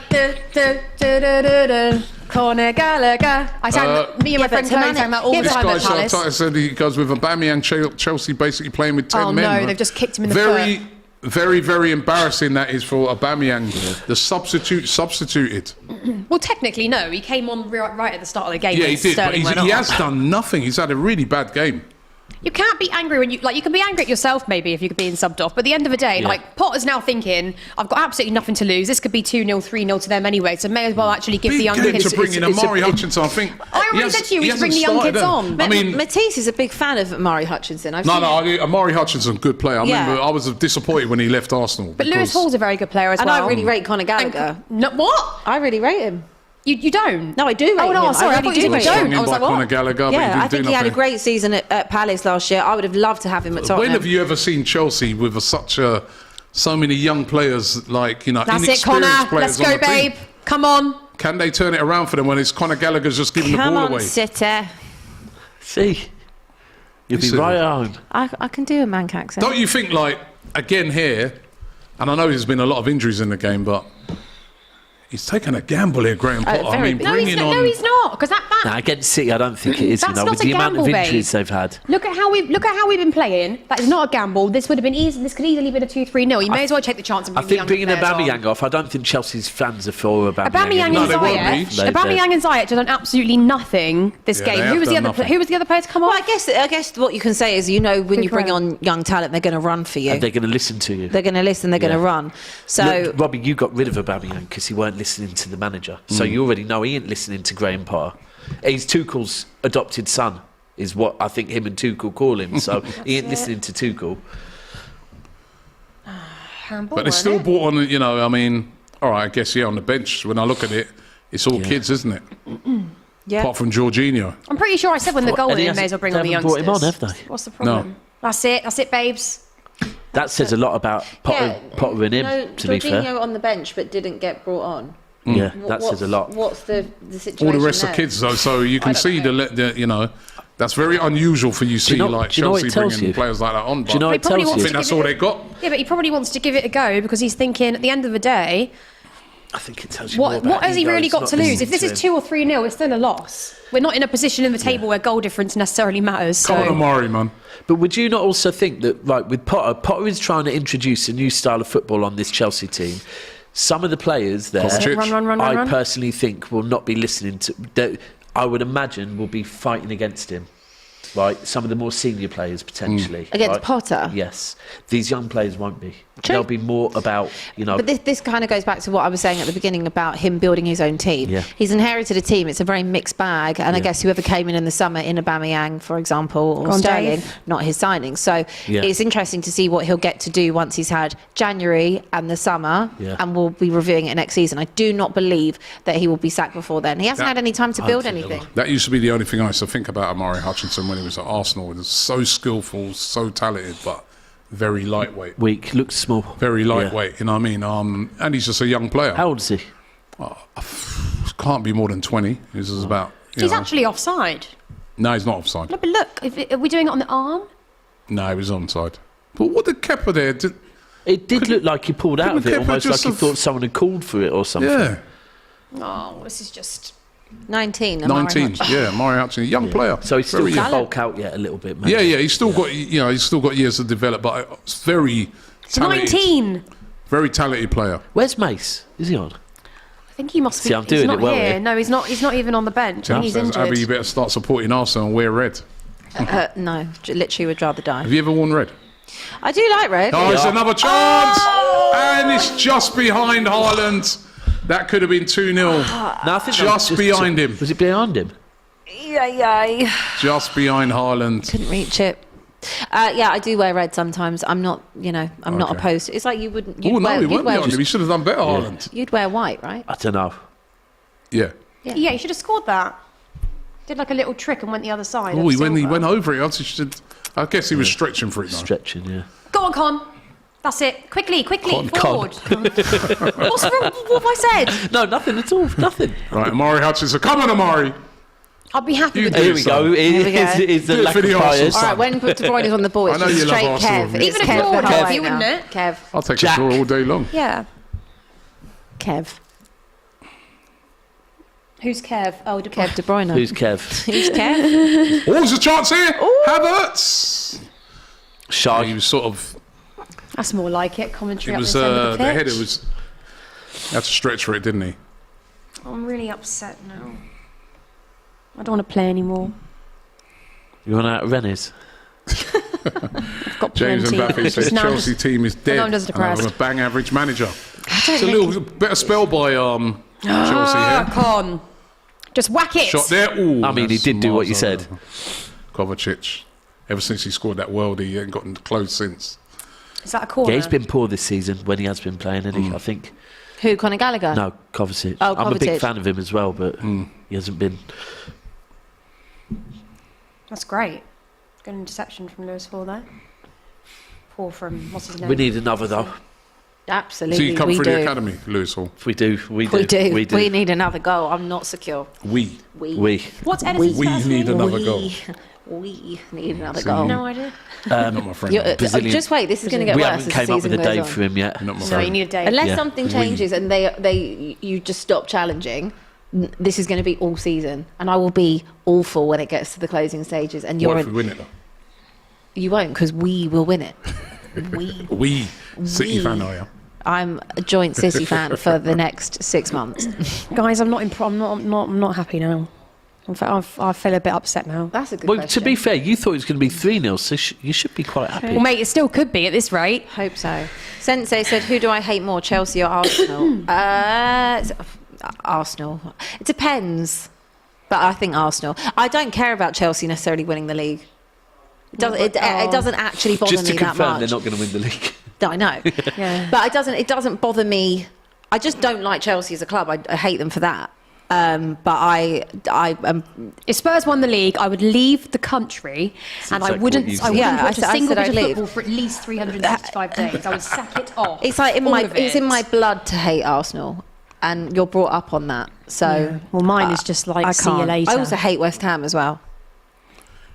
Conor Gallagher. I sang, me and my friend Chloe sang that all the This time at guy Palace. said he goes with Aubameyang, Chelsea basically playing with 10 Oh men. no, right? they've just kicked him in the very, foot. very, very embarrassing that is for Aubameyang. The substituted. Well, technically, no. He came on right at the start of the game. Yeah, when he did, but Sterling went he off. has done nothing. He's had a really bad game. You can't be angry when you can be angry at yourself maybe if you're being subbed off. But at the end of the day, like Potter's now thinking, I've got absolutely nothing to lose. This could be 2-0, 3-0 to them anyway. So may as well actually give Big the young game kids. to bring in Amari Hutchinson. I think. I already said to you, we should bring the young kids on. I mean, Matisse is a big fan of Murray Hutchinson. no, Amari Hutchinson, good player. I Yeah. remember I was disappointed when he left Arsenal. But Lewis because- Hall's a very good player as And well. I really rate Conor Gallagher. No, what? I really rate him. You don't? No, I do rate Oh no, him. sorry. I really thought you do said rate you him. don't. Strung I in was by like, Conor what? Gallagher, but he Yeah, didn't I think do he had a nothing. great season at Palace last year. I would have loved to have him at Tottenham. When have you ever seen Chelsea with so many young players, like, you know, That's it, inexperienced Connor. players Let's go, on the team? babe. Come on. Can they turn it around for them when it's Conor Gallagher's just giving the Come ball on, away? City. See, you'll be Listen. right on. I can do a Manc accent. Don't you think, like, again here, and I know there's been a lot of injuries in the game, but he's taken a gamble here, Graham Potter. I very mean, big. No, he's bringing not. on... No, he's not. Because that. Now, against City, I don't think it is. That's With not a the amount of gamble, injuries babe. they've had. Look at how we've been playing. That is not a gamble. This would have been easy. This could easily been a 2-3-0. You may as well take the chance and I bring the think young bringing players on. Aubameyang off, I don't think Chelsea's fans are for Aubameyang. Aubameyang No, and they won't be. Ziyech. Aubameyang and Ziyech have done absolutely nothing this Yeah, game. they Who have was the done other? nothing. Who was the other player to come Well, on? I guess what you can say is, you know, when you bring Cucurella. on young talent, they're going to run for you. And they're going to listen to you. They're going to listen. They're going to run. So Look, Robbie, you got rid of Aubameyang because he weren't listening to the manager. So you already know he ain't listening to Graham Potter. He's Tuchel's adopted son, is what I think him and Tuchel call him. So he ain't listening to Tuchel. But they still brought on, you know, I mean, all right, I guess, yeah, on the bench, when I look at it, it's all kids, isn't it? yeah. Apart from Jorginho. I'm pretty sure I said when the goal And he went in, may as well bring on the hasn't- they youngsters. haven't brought him on, have they? What's the problem? That's it. That's it, babes. That says a lot about Potter and him, no, to be fair. Jorginho on the bench but didn't get brought on. Yeah, that says a lot. What's the situation? All the rest there? are kids, though, so you can see the, you know, that's very unusual for you see, know- like, do you know what Chelsea it tells bringing you? players like that on. Do you know but what it probably tells I wants you? think that's all they got. Yeah, but he probably wants to give it a go because he's thinking at the end of the day, I think it tells you more what about has he ego, really it's got not to lose? If listening this is to him. 2 or 3-0, it's still a loss. We're not in a position in the table where goal difference necessarily matters. Come on, So Amari, man. But would you not also think that, right, with Potter is trying to introduce a new style of football on this Chelsea team. Some of the players there, Kovacic. Run. I personally think will not be listening to. That I would imagine will be fighting against him. Right, some of the more senior players potentially Against right? Potter? Yes, these young players won't be. True. They'll be more about, you know. But this kind of goes back to what I was saying at the beginning about him building his own team. Yeah. He's inherited a team. It's a very mixed bag. And I Yeah. guess whoever came in the summer in Aubameyang, for example, or Go on, Sterling, Dave. not his signing. So Yeah. it's interesting to see what he'll get to do once he's had January and the summer. Yeah. And we'll be reviewing it next season. I do not believe that he will be sacked before then. He hasn't had any time to build think he anything. will. That used to be the only thing I used to think about Amari Hutchinson when he was at Arsenal. He was so skillful, so talented, but very lightweight. Weak, looks small. Very Yeah. lightweight, you know what I mean? And he's just a young player. How old is he? Can't be more than 20. This is about... you he's know. actually offside. No, he's not offside. No, but look, are we doing it on the arm? No, he was onside. But what did Kepa there? It did look like he pulled out of couldn't it, Kepa almost like just he have- thought someone had called for it or something. Yeah, Oh, this is just... 19. Amari 19. Hutchinson. Yeah, Amari Hutchinson, young player. So he's still Very can young. bulk out yet a little bit, man. Yeah, he's still got, you know, he's still got years to develop, but it's very talented. 19! Very talented player. Where's Mace? Is he on? I think he must be. See, I'm he's doing not it well here. here. No, he's not. He's not even on the bench. I think he's Says, injured. Abbi, you better start supporting Arsenal and wear red. No, literally would rather die. Have you ever worn red? I do like red. Oh, it's another chance! And it's just behind Haaland. That could have been 2-0. No, I think Just behind him. Was it behind him? Yeah. Just behind Haaland. Couldn't reach it. Yeah, I do wear red sometimes. I'm not, I'm not Okay. opposed. It's like you wouldn't. Oh, You'd no, wear, he you'd won't wear, behind him. He should have done better, Haaland. You'd wear white, right? I don't know. Yeah. Yeah, he should have scored that. Did like a little trick and went the other side. Oh, he Silva. went over it. I guess he was stretching for it, though. Stretching, yeah. Go on, Con. That's it. Quickly, Con. forward. What's wrong? What have I said? No, nothing at all. Nothing. Right, Amari Hutchinson. Come on, Amari. I'd be happy You with do that. Here we go. Here we go. It's the Do it lack for of the players. Arsenal. All right, when De Bruyne is on the ball, I it's know just you love straight Arsenal. Kev. It's Even a Kev draw the would whole help way you, now. wouldn't it? Kev. I'll take Jack. a draw all day long. Yeah. Kev. Who's Kev? Oh, Kev De Bruyne. Who's Kev? Who's Kev? Oh, there's a chance here. Havertz. Shy. He was sort of... That's more like it. Commentary It up was this end of the the header pitch. was... He had to stretch for it, didn't he? I'm really upset now. I don't want to play anymore. You want out of Rennes? I've got James plenty. Mbappe says It's now Chelsea just- team is dead. now I'm just and I'm depressed. a bang average manager. It's a little better spell by Chelsea here. Con. Just whack it. Shot there. Ooh, I mean, he that's did do what you miles said. over. Kovacic. Ever since he scored that world, he ain't gotten close since. Is that a corner? Yeah, he's been poor this season when he has been playing, hasn't he? I think. Who? Conor Gallagher? No, Kovacic. Oh, I'm a big Kovacic. fan of him as well, but he hasn't been. That's great. Good interception from Lewis Hall there. Poor from, what's his name? We need another though. So Absolutely, you come we through do. the academy, Lewis Hall. If we do, we do. We do. We do. We need another goal. I'm not secure. We. We. What's Edison's We first need name? another goal. We need another So goal. you- No idea. Not my friend. Brazilian- Just wait. This is going to get We worse haven't as came the up with season a goes day on. for him yet. Not my No, you friend. need a day. Unless Yeah. something changes and you just stop challenging, this is going to be all season, and I will be awful when it gets to the closing stages. And What if we win it, though? you won't, because we will win it. We. City We. fan, are you? I'm a joint City fan for the next 6 months. Guys, I'm not happy now. In fact, I feel a bit upset now. That's a good Well, question. to be fair, you thought it was going to be 3-0, so you should be quite happy. Well, mate, it still could be at this rate. Hope so. Sensei said, "Who do I hate more, Chelsea or Arsenal?" Arsenal. It depends, but I think Arsenal. I don't care about Chelsea necessarily winning the league. It doesn't actually bother Just to me that confirm, much. they're not going to win the league. I know, Yeah. but it doesn't bother me. I just don't like Chelsea as a club. I hate them for that. But I If Spurs won the league, I would leave the country, and I exactly wouldn't. what you I said. wouldn't Yeah, watch I a single said bit of I'd football leave. for at least 365 days. I would sack it off. it's like All of it's in it. my blood to hate Arsenal, and you're brought up on that. So Yeah. Well, mine is just like, I see you can't. later. I also hate West Ham as well.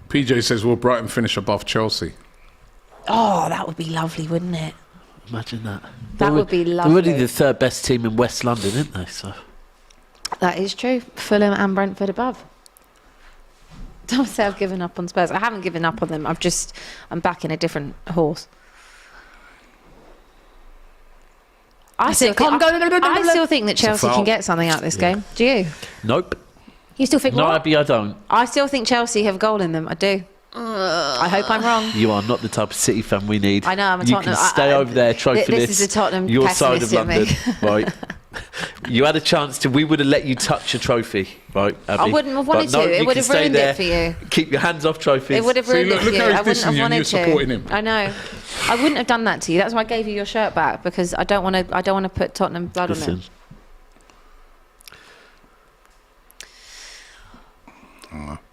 PJ says, will Brighton finish above Chelsea? Oh, that would be lovely, wouldn't it? Imagine that. That would be They're already lovely. the third best team in West London, aren't they? So That is true. Fulham and Brentford above. Don't say I've given up on Spurs. I haven't given up on them. I'm back in a different horse. I still think that Chelsea foul. can get something out of this game. Do you? nope. You still think No, what? Abby, I don't. I still think Chelsea have goal in them. I do. I hope I'm wrong. You are not the type of City fan we need. I know, I'm a You Tottenham- can stay over there, trophyless. This is the Tottenham your side of pessimist in me. London, right? You had a chance to. We would have let you touch a trophy, right? Abby? I wouldn't have wanted But no, to. It you would can have stay ruined there, it for you. Keep your hands off trophies. It would have See, ruined look- it look for how you. he's I wouldn't dissing have you and wanted you're to. supporting him. I know. I wouldn't have done that to you. That's why I gave you your shirt back, because I don't want to. I don't want to put Tottenham blood on Listen, it.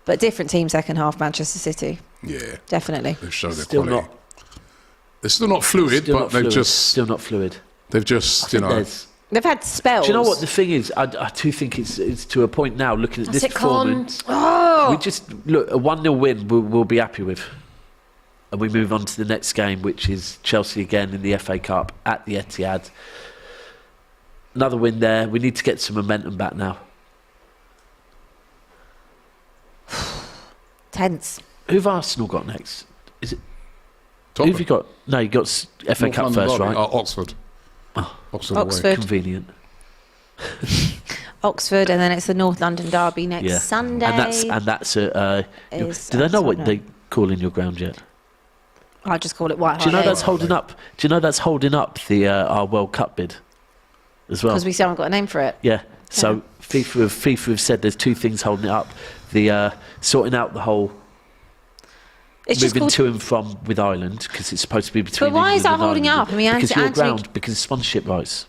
But different team second half, Manchester City. Yeah. Definitely. They've shown their Still quality. not. They're still not fluid, still but not they've fluid. just, Still not fluid. they've just, I you think know. there's- They've had spells. Do you know what the thing is? I do think it's to a point now. Looking at That's this it, Con. performance, we just look a 1-0 win. We'll be happy with, and we move on to the next game, which is Chelsea again in the FA Cup at the Etihad. Another win there. We need to get some momentum back now. Tense. Who've Arsenal got next? Is it? Tottenham. Who've you got? No, you got FA North Cup London first, derby, right? Oxford. Oxford. Convenient. Oxford, and then it's the North London derby next Sunday. And that's do they know what they call in your ground yet? I just call it White Hart Do you know Lane. that's holding up? Do you know that's holding up the our World Cup bid as well? Because we still haven't got a name for it. Yeah. So FIFA have said there's two things holding it up: the sorting out the whole It's just moving called... to and from with Ireland, because it's supposed to be between. But why is that England and holding Ireland. up? I mean, because your Anthony- ground, because sponsorship rights.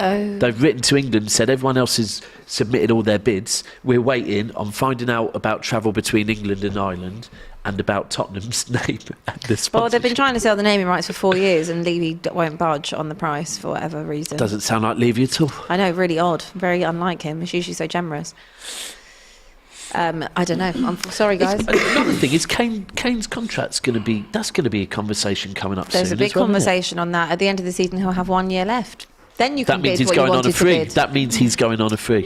Oh. They've written to England, said everyone else has submitted all their bids. We're waiting on finding out about travel between England and Ireland and about Tottenham's name and the sponsorship. Well, they've been trying to sell the naming rights for 4 years, and Levy won't budge on the price for whatever reason. Doesn't sound like Levy at all. I know, really odd. Very unlike him. He's usually so generous. I don't know. I'm sorry, guys. Another thing is Kane's contract's going to be a conversation coming up There's soon. a big as well, isn't it? conversation on that. At the end of the season, he'll have 1 year left. Then you That can means bid he's what you going on a wanted to free. bid. That means he's going on a free.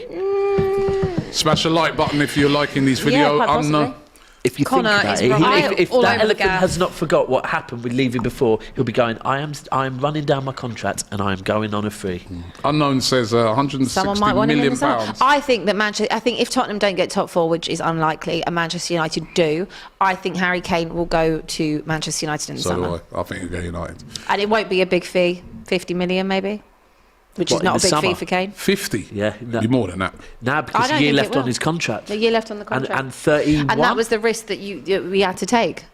Smash the like button if you're liking these video. quite possibly. If you Connor think is about it, right if all that over the elephant gaff. has not forgot what happened with Levy before, he'll be going, I am running down my contract and I am going on a free. Unknown says 160 Someone might want him in million the summer. pounds. I think that I think if Tottenham don't get top four, which is unlikely, and Manchester United do, I think Harry Kane will go to Manchester United in the So summer. do I. I think he'll go United. And it won't be a big fee, 50 million maybe, which What, is in not a the big summer? fee for Kane. 50? Yeah, Be more than that. Now I because don't a year think left it will. on his contract. A year left on the contract. And 31. And that was the risk that we had to take.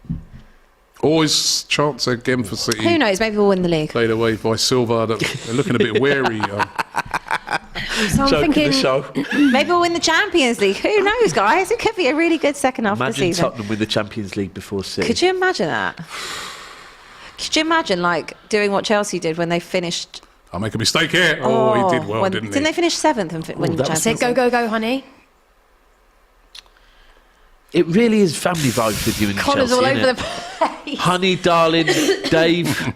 Always chance again for City. Who knows? Maybe we'll win the league. Played away by Silva. They're looking a bit wary. So I'm thinking, show. Maybe we'll win the Champions League. Who knows, guys? It could be a really good second half of the Imagine season. Tottenham win the Champions League before City. Could you imagine that? Could you imagine doing what Chelsea did when they finished? I'll make a mistake here. Oh, he did well, didn't he? Didn't they finish seventh and win the that was- Champions say League? go, go, go, honey. It really is family vibes with you in Connor's Chelsea, all over innit? the place. Honey, darling, Dave.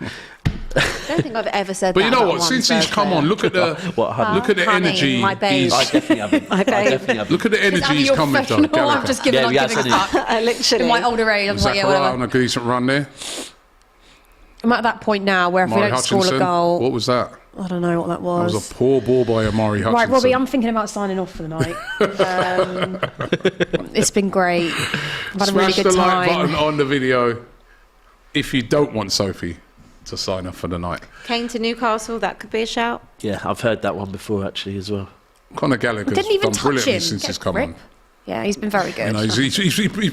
I don't think I've ever said But that. you know about what? one Since he's Spurs come player. on, look at the What, honey? look at the Honey, energy. my babe. he's- I definitely haven't. My I babe. definitely haven't. Look at the energy Abby, he's you're coming to. professional. I'm just giving, Yeah, I'm he giving a has, fuck. Literally. In my older age, I'm like, yeah, Zachariah whatever. on a decent run there. I'm at that point now where if we Murray don't score a Hutchinson. goal, What was that? I don't know what that That was was. a poor ball by Amari Hutchinson. Right, Robbie, I'm thinking about signing off for the night. It's been great. I've had a really Smash good the like time. button on the video if you don't want Sophie to sign up for the night. Kane to Newcastle, that could be a shout. Yeah, I've heard that one before actually as well. Conor Gallagher's Didn't even done touch brilliantly him. since Get he's a come grip. on. Yeah, he's been very good. You know,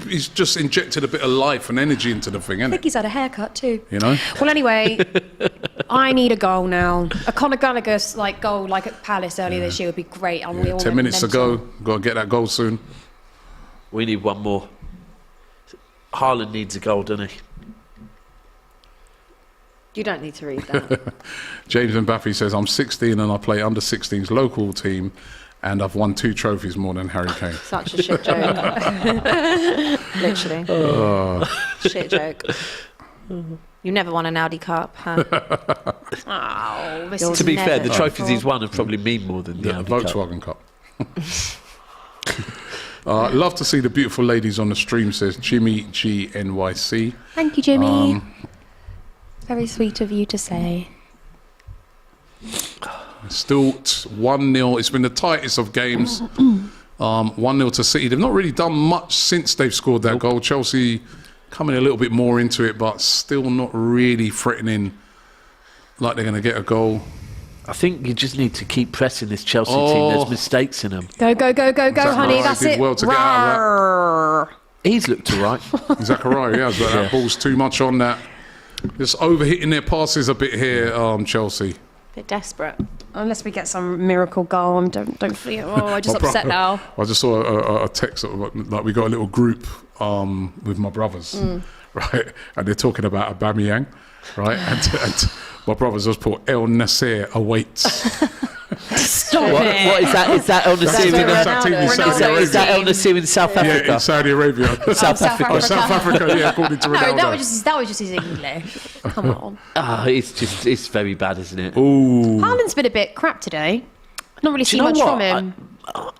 he's just injected a bit of life and energy into the thing, I isn't think it? he's had a haircut too. You know? Well, anyway, I need a goal now. A Conor Gallagher's goal like at Palace earlier this year would be great. And we all 10 went minutes to mental. go. Got to get that goal soon. We need one more. Haaland needs a goal, doesn't he? You don't need to read that. James Mbappe says, I'm 16 and I play under 16's local team and I've won 2 trophies more than Harry Kane. Such a shit joke. Literally. Shit joke. You never won an Audi Cup, huh? Oh, this You're is To be fair, never the trophies awful. he's won have probably mean more than the The Audi Cup. Volkswagen Cup. Love to see the beautiful ladies on the stream, says Jimmy G NYC. Thank you, Jimmy. Very sweet of you to say. Still 1-0. It's been the tightest of games. 1-0 to City. They've not really done much since they've scored that goal. Chelsea coming a little bit more into it, but still not really threatening like they're going to get a goal. I think you just need to keep pressing this Chelsea team. There's mistakes in them. Go, go, go, go, go, honey. Zachariah That's did it. well to get out Rawr. He's looked all right. Zachariah, yeah, but that ball's too much on that. Just overhitting their passes a bit here, Chelsea. Bit desperate. Unless we get some miracle goal, don't feel. Oh, I'm just My upset brother- now. I just saw a text, like we got a little group with my brothers, right? And they're talking about Aubameyang, right? And my brothers just put El Nasser awaits. Stop What it. is that? Is that El Nasir where in That's that team in Ronaldo. Saudi Arabia. Is that El Nasir in South Yeah, Africa? in Saudi Arabia. South Africa. Oh, South Africa, yeah, according to No, Ronaldo. that was just his English. Come on. It's very bad, isn't it? Ooh, Haaland's been a bit crap today. I've not really Do you seen know much what? from him.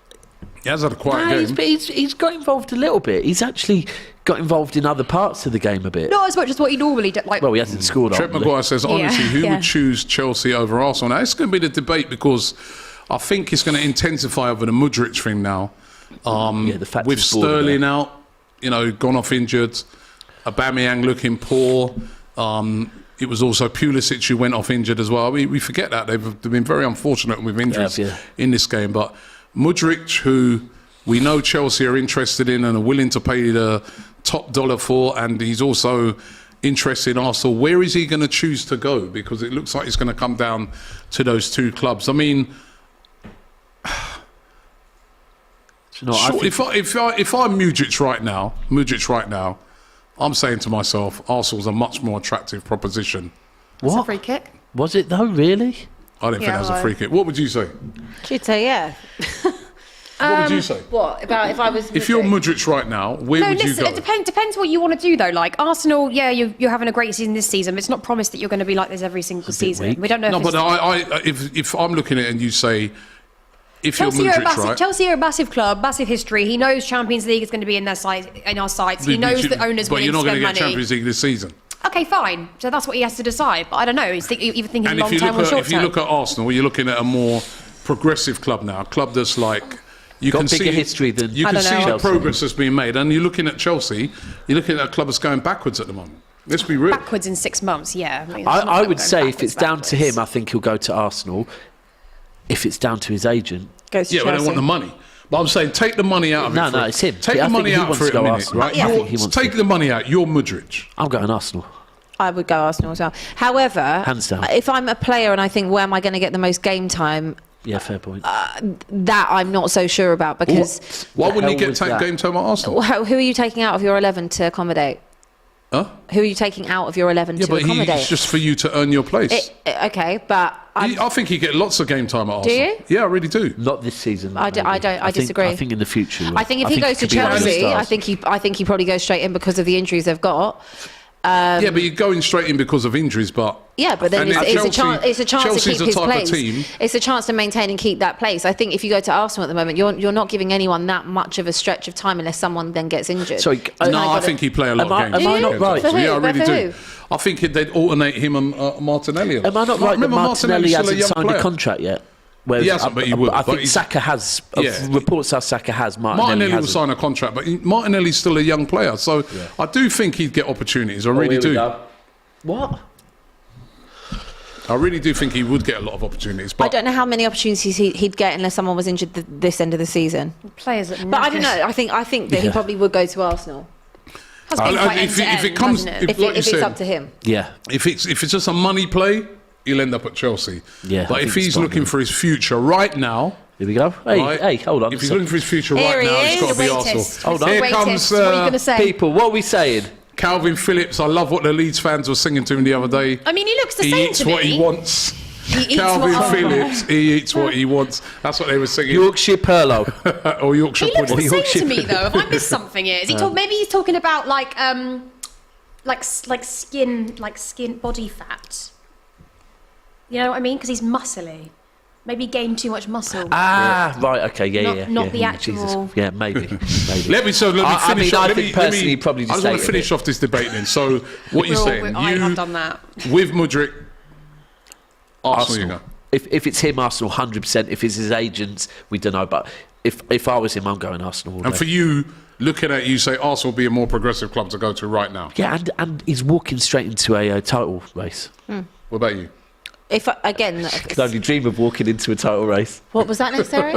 he has had a quiet No, game. he's got involved a little bit. He's actually got involved in other parts of the game a bit. Not as much as what he normally does. Like, Well, he hasn't scored. Trent ultimately. Maguire says, honestly, who Yeah. would choose Chelsea over Arsenal? Now, it's going to be the debate because I think it's going to intensify over the Mudryk thing now. The fact With he's bored of Sterling it. out, gone off injured, Aubameyang looking poor. It was also Pulisic who went off injured as well. We forget that. They've been very unfortunate with injuries Yeah. in this game. But Mudryk, who we know Chelsea are interested in and are willing to pay the top dollar for, and he's also interested in Arsenal, where is he going to choose to go? Because it looks like it's going to come down to those two clubs. I mean, No, I think- if I'm Mudryk right now, I'm saying to myself, Arsenal's a much more attractive proposition. it's a What? free kick. Was it though? Really? I don't think Yeah, that was a well- free kick. What would you say? Should say yeah. What would you say? What about if I was? If you're Mudryk right now, where No, would listen, you go? it depends what you want to do, though. Like, Arsenal, yeah, you're having a great season this season, but it's not promised that you're going to be like this every single season. weak. We don't know No, if but it's... if I'm looking at it and you say, if Chelsea you're are, a Mudryk, massive, right? Chelsea are a massive club, massive history. He knows Champions League is going to be in our sights. He knows the owners but willing you're to not going spend to get money. Champions League this season. Okay, fine. So that's what he has to decide. But I don't know. He's either thinking And long term or short if you term. look at Arsenal, you're looking at a more progressive club now, a club that's like you Got can bigger see history than you I can don't see know. the Chelsea. progress that's being made. And you're looking at Chelsea, you're looking at a club that's going backwards at the moment. Let's be real. Backwards in 6 months, yeah. I, mean, it's not I like would going say if it's down to backwards. him, I think he'll go to Arsenal. If it's down to his agent, Goes to Yeah, but they Chelsea. want the money. But I'm saying take the money out of No, it. no, it's him. Take Yeah, I the think money he out wants for to it a go minute, Arsenal. right? Yeah, I You're- think he wants take to. the money out. You're Mudryk. I'm going Arsenal. I would go Arsenal as well. However, Hands down. if I'm a player and I think where am I going to get the most game time, Yeah, fair point. that I'm not so sure about because Why wouldn't he hell get was that? game time at Arsenal? who are you taking out of your 11 to accommodate? Huh? Who are you taking out of your 11 Yeah, to but accommodate? it's just for you to earn your place. Okay, but I think he get lots of game time at Arsenal. you? Yeah, I really do. Not this season. I maybe. don't- disagree. I think in the future. he will. I think if he goes to could be one of the Chelsea, stars. I think he probably goes straight in because of the injuries they've got. Yeah, but you're going straight in because of injuries, but Yeah, but then And it's a Chelsea- chance. It's a chance Chelsea's to keep the his type of place. team- It's a chance to maintain and keep that place. I think if you go to Arsenal at the moment, you're not giving anyone that much of a stretch of time unless someone then gets injured. Sorry, You've no, kinda I gotta- think he play a lot Am I- of games. am I Yeah, not yeah, right? For who? Yeah, I really For do. who? I think they'd alternate him and Martinelli. Am I not right that Remember, Martinelli Martinelli's still hasn't young signed player. a contract yet? Whereas He hasn't, but he would, I but think he's- Saka has. Yeah. Reports how Saka has. Martinelli Martinelli will hasn't. sign a contract, but Martinelli's still a young player, so I do think he'd get opportunities. I really do. What? I really do think he would get a lot of opportunities. But I don't know how many opportunities he'd get unless someone was injured this end of the season. Players that But I don't know. I think that he Yeah. probably would go to Arsenal has been quite if it end-to-end, comes, hasn't it? if, like you if it's said, up to him. Yeah. if it's just a money play, he'll end up at Chelsea. Yeah, But I if think he's spot looking on. for his future right now, Here we go. Hey, right? hey, hold on. If he's looking for his future Here right he now, is, it's got to the be greatest. Arsenal. Hold on. Here Greatest. comes What are you going to say? People, what are we saying? Calvin Phillips. I love what the Leeds fans were singing to him the other day. I mean, he looks the He same eats to what me. he wants. He eats Calvin what- Phillips, he eats what he wants. That's what they were singing. Yorkshire Perlo. Or Yorkshire He looks pudding. the Yorkshire same to me pudding. though. If I missed something, here, is he talk? Maybe he's talking about like skin body fat. You know what I mean? Because he's muscly. Maybe he gained too much muscle. Ah, right. Okay. Yeah, Not- yeah. not yeah, the Jesus. actual- Yeah, maybe. Maybe. Let me finish. I mean, I let think me- personally let me- probably just I just want ate to a finish bit. off this debate then. So, what you're saying? I You have done that. with Mudryk, Arsenal, you Arsenal. go. If it's him, Arsenal, 100%. If it's his agents, we don't know. But if I was him, I'm going Arsenal. All And day. for you, looking at it, you say Arsenal will be a more progressive club to go to right now. Yeah, and he's walking straight into a title race. What about you? If again, Could only dream of walking into a title race. what was that necessary?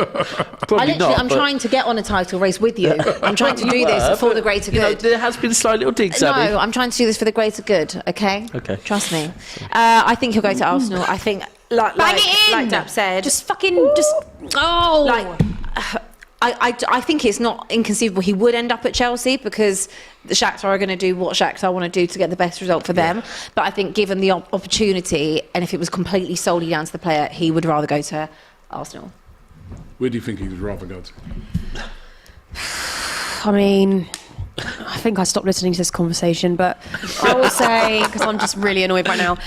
Probably not. I'm but, trying to get on a title race with you. I'm trying to do this for the greater You know, good. there has been slight little digs. No, Abby. I'm trying to do this for the greater good. Okay. Okay. Trust me. I think he'll go to Arsenal. I think, like Bang it in. like Daps said, Just oh. like. I think it's not inconceivable he would end up at Chelsea because the Shakhtar are going to do what Shakhtar want to do to get the best result for them. But I think given the opportunity, and if it was completely solely down to the player, he would rather go to Arsenal. Where do you think he'd rather go to? I mean, I think I stopped listening to this conversation, but I will say, because I'm just really annoyed right now.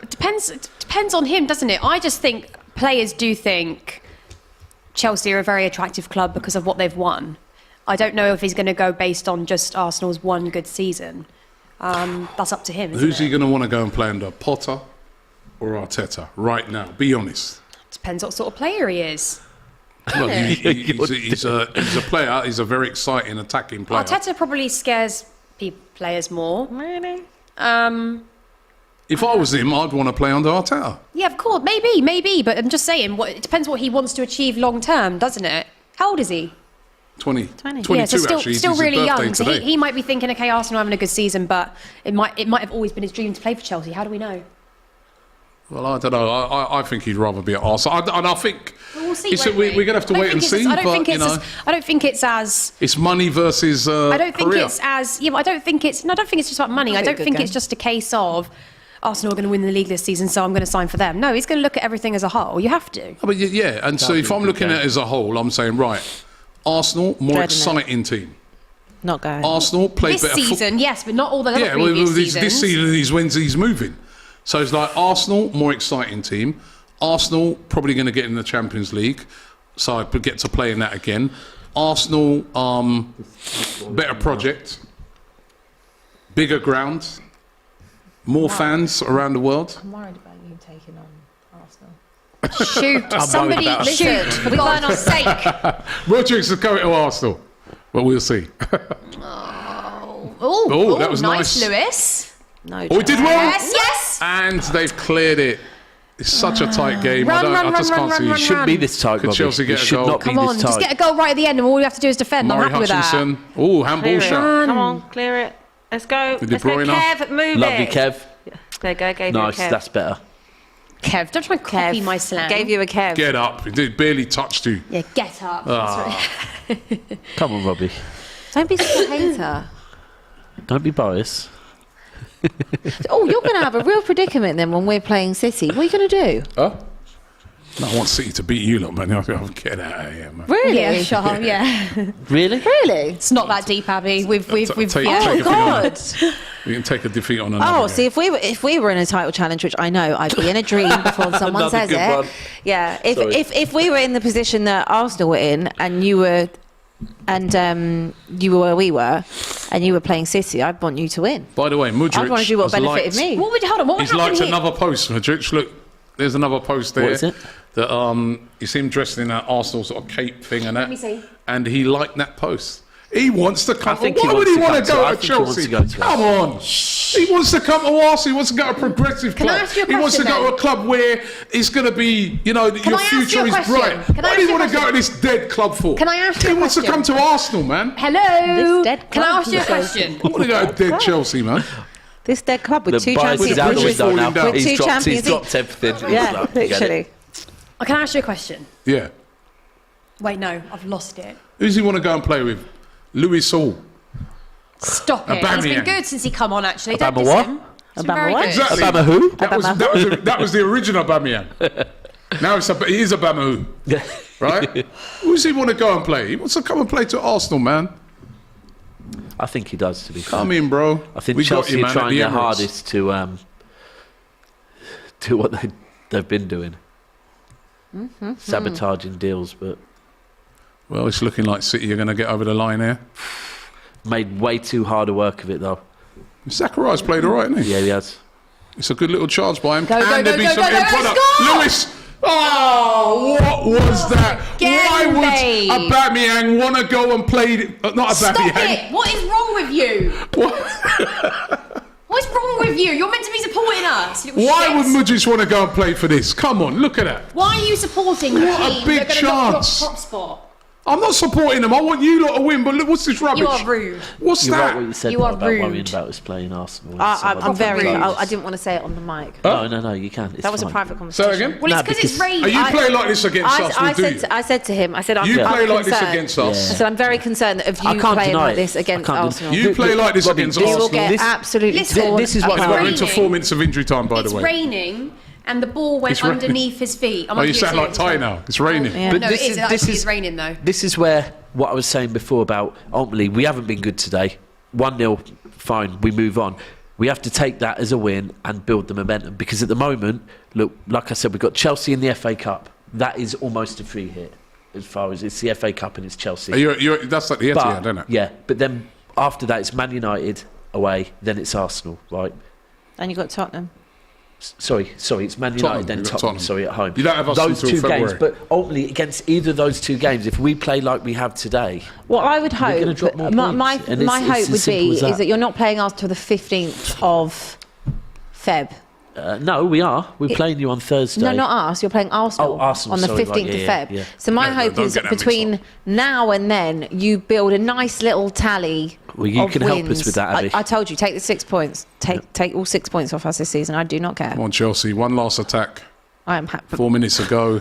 It depends on him, doesn't it? I just think players do think Chelsea are a very attractive club because of what they've won. I don't know if he's going to go based on just Arsenal's one good season. That's up to him. Who's he going to want to go and play under, Potter or Arteta? Right now, be honest. Depends what sort of player he is. Well, he's a player. He's a very exciting attacking player. Arteta probably scares players more. Really? If I was him, I'd want to play under Arteta. Yeah, of course, maybe. But I'm just saying, it depends what he wants to achieve long term, doesn't it? How old is he? 22 Yeah, so still actually. still It's his really birthday young. So today. he might be thinking, okay, Arsenal having a good season, but it might have always been his dream to play for Chelsea. How do we know? Well, I don't know. I think he'd rather be at Arsenal. And I think We'll see. won't we're going to have to wait and see. I don't But, think you it's. know, I don't think it's as. it's money versus I don't think career. it's as. Yeah, but I don't think it's. No, I don't think it's just about money. I That'd be a don't good think game. it's just a case of Arsenal are going to win the league this season, so I'm going to sign for them. No, he's going to look at everything as a whole. You have to. But yeah, and so if I'm looking at it as a whole, I'm saying, right, Arsenal, more Dreading it. exciting team. Not going. Arsenal play This better season, yes, but not all the other Yeah, well, previous this seasons. season he's wins, he's moving. So it's like Arsenal, more exciting team. Arsenal probably going to get in the Champions League, so I get to play in that again. Arsenal, better project, bigger ground, more fans around the world. I'm worried about you taking on Arsenal. Shoot, somebody about us. shoot, for God's sake. Mudryk's going to Arsenal, but we'll see. Oh, that was nice. Lewis. No. Oh, he did well, Yes. and they've cleared it. It's such a tight game. Run, I run, just run, can't run, see. run, Shouldn't be this tight, Could Robbie. Chelsea get It a should goal? not be Come on, this just tight. get a goal right at the end, and all you have to do is defend. Murray I'm happy with that. Hutchinson. Oh, handball Clear it. shot. Come on, clear it. Let's go. With De Let's go, Bruyne. Kev. Move Lovely, it. Kev. There you go. Gave Nice, you a Kev. that's better. Kev, don't try and copy my slang. Gave you a Kev. Get up. It barely touched you. Yeah, get up. Come on, Robbie. Don't be such a hater. Don't be biased. Oh, you're going to have a real predicament then when we're playing City. What are you going to do? Huh? No, I want City to beat you, lot, man. I'll get out of here, man. Really? Yeah, sure. Yeah, Really? Really? it's not that deep, Abby. We've. Take Yeah. a Oh defeat on God! We can take a defeat on another Oh, game. see, if we were in a title challenge, which I know I'd be in a dream before someone Another says good it. one. Yeah. Sorry. If we were in the position that Arsenal were in, and you were, you were where we were, and you were playing City, I'd want you to win. By the way, Mudryk I'd want to do what has benefited liked, me. What would hold on? What would He's happen liked here? another post, Mudryk. Look, there's another post there. What is it? That you see him dressed in that Arsenal sort of cape thing and that. Let me see. And he liked that post. He wants to come. I think he Why would wants he to want come to to- go I to think he wants Chelsea? to go to Come on. He wants to come to Arsenal. He wants to go to a progressive Can I club. ask you a He wants to question go to then? a club where it's going to be, your I future ask you a is question? bright. Can I Why ask do you you a want to go to question? this dead club for? Can I ask you He a wants to question? come to Arsenal, man. Hello. This dead Can I club, ask you a he says. question? I want to go to dead Chelsea, man. This dead club with The two bias is Champions out the League. Falling window now. down. With two He's Champions dropped everything. Yeah, He's like, forget it. literally. Can I ask you a question? Yeah. Wait, no, I've lost it. Who does he want to go and play with? Louis Hall. Stop it. He's Aubameyang. been good since he come on. Actually, don't Obama diss what? him. He's been Obama very what? good. Exactly. Obama who? That was the original Aubameyang. Now he is Obama who, right? Who does he want to go and play? He wants to come and play to Arsenal, man. I think he does, to be fair. Come in, bro. I think We got Chelsea you, are man, at trying the their Emirates. hardest to do what they've been doing. Sabotaging deals, but Well, it's looking like City are going to get over the line here. made way too hard a work of it, though. Zachariah's played all right, isn't he? Yeah, he has. It's a good little charge by him. Go, Can go, there go, be go, some go, go, end let's product? go! Lewis! Oh, what was that? Why Gameday. would Aubameyang want to go and play... not Stop Aubameyang. it! What is wrong with you? What? What's wrong with you? You're meant to be supporting us. little Why shit. would Mudryk want to go and play for this? Come on, look at that. Why are you supporting What a a team big that are going to not drop chance. top spot? I'm not supporting them. I want you lot to win, but look, what's this rubbish? You are rude. What's You're that? right what you said You though, are about rude. worrying about us playing Arsenal. I'm very. rude. I didn't want to say it on the mic. No, you can. It's That was a fine. private Say conversation. that again? Well, Nah, it's because it's because- raining. Are you playing like this against us, or do you? I said to him, I said, You I'm play like this concerned. against us. I said, I'm very concerned of I you can't playing deny like it. this against I can't Arsenal. You play like this Robbie, against You will Arsenal. get This- absolutely Listen, torn this is what- We're apart. into 4 minutes of injury time, by It's the way. raining, and the ball went It's raining. underneath his feet. I'm Oh, not you being sound like serious. Ty now. It's raining. Yeah. But No, this it is- is. this Actually, is- it's raining though. This is where what I was saying before about ultimately we haven't been good today. 1-0, fine, we move on. We have to take that as a win and build the momentum because at the moment, look, like I said, we've got Chelsea in the FA Cup. That is almost a free hit. as far as it's the FA Cup and it's Chelsea. That's like the Etihad, isn't it? Yeah, but then after that it's Man United away, then it's Arsenal, right? And you got Tottenham. Sorry, it's Man United, then Tottenham. Sorry, at home. You don't have Arsenal those two until games, February. but ultimately against either of those two games, if we play like we have today, What I would We're gonna drop more hope, my points, and it's hope as would simple be as that. is that you're not playing us till the 15th of Feb. no, we are. We're playing you on Thursday. No, not us. You're playing Arsenal, Oh, Arsenal, on the sorry, 15th right, of yeah, Feb. yeah. So my Yeah, hope don't is get that that mixed between up. now and then, you build a nice little tally. Well, you of can help us wins. with that, Abby. I told you, take the 6 points. Take all 6 points off us this season. I do not care. Come on, Chelsea. One last attack. I am happy. 4 minutes ago.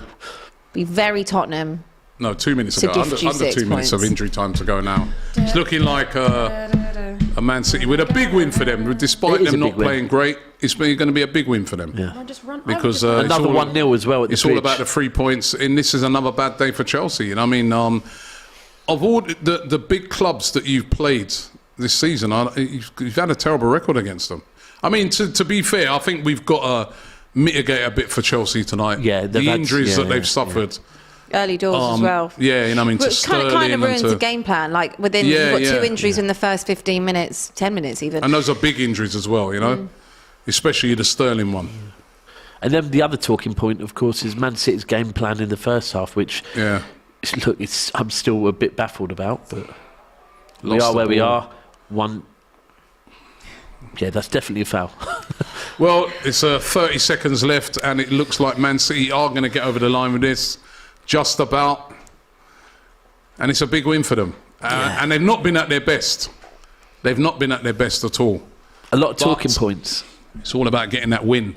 Be very Tottenham. No, 2 minutes To ago. gift you Under 6 2 minutes of points. injury time to go now. It's looking like a Man City with a big win for them. Despite It is them a not big win. playing great, it's going to be a big win for them. Yeah. I just run Because I would just it's Another all- 1-0 as well at the It's all bridge. about the 3 points, and this is another bad day for Chelsea. You know, I mean, of all the big clubs that you've played this season, you've had a terrible record against them. I mean, to be fair, I think we've got to mitigate a bit for Chelsea tonight. Yeah, the they've had- injuries that yeah, they've suffered. Early doors as well. Yeah, you know, I mean, to Which kind Sterling of ruins and the to, game plan. Like within, Yeah, you've got 2 yeah, injuries in the first 15 minutes, 10 minutes even. and those are big injuries as well. You know, especially the Sterling one. And then the other talking point, of course, is Man City's game plan in the first half, which, Yeah, look, I'm still a bit baffled about, but we Lost are the where we ball. are. Yeah, that's definitely a foul. Well, it's 30 seconds left, and it looks like Man City are going to get over the line with this, just about. And it's a big win for them. And they've not been at their best. They've not been at their best at all. A lot of talking But- points. It's all about getting that win.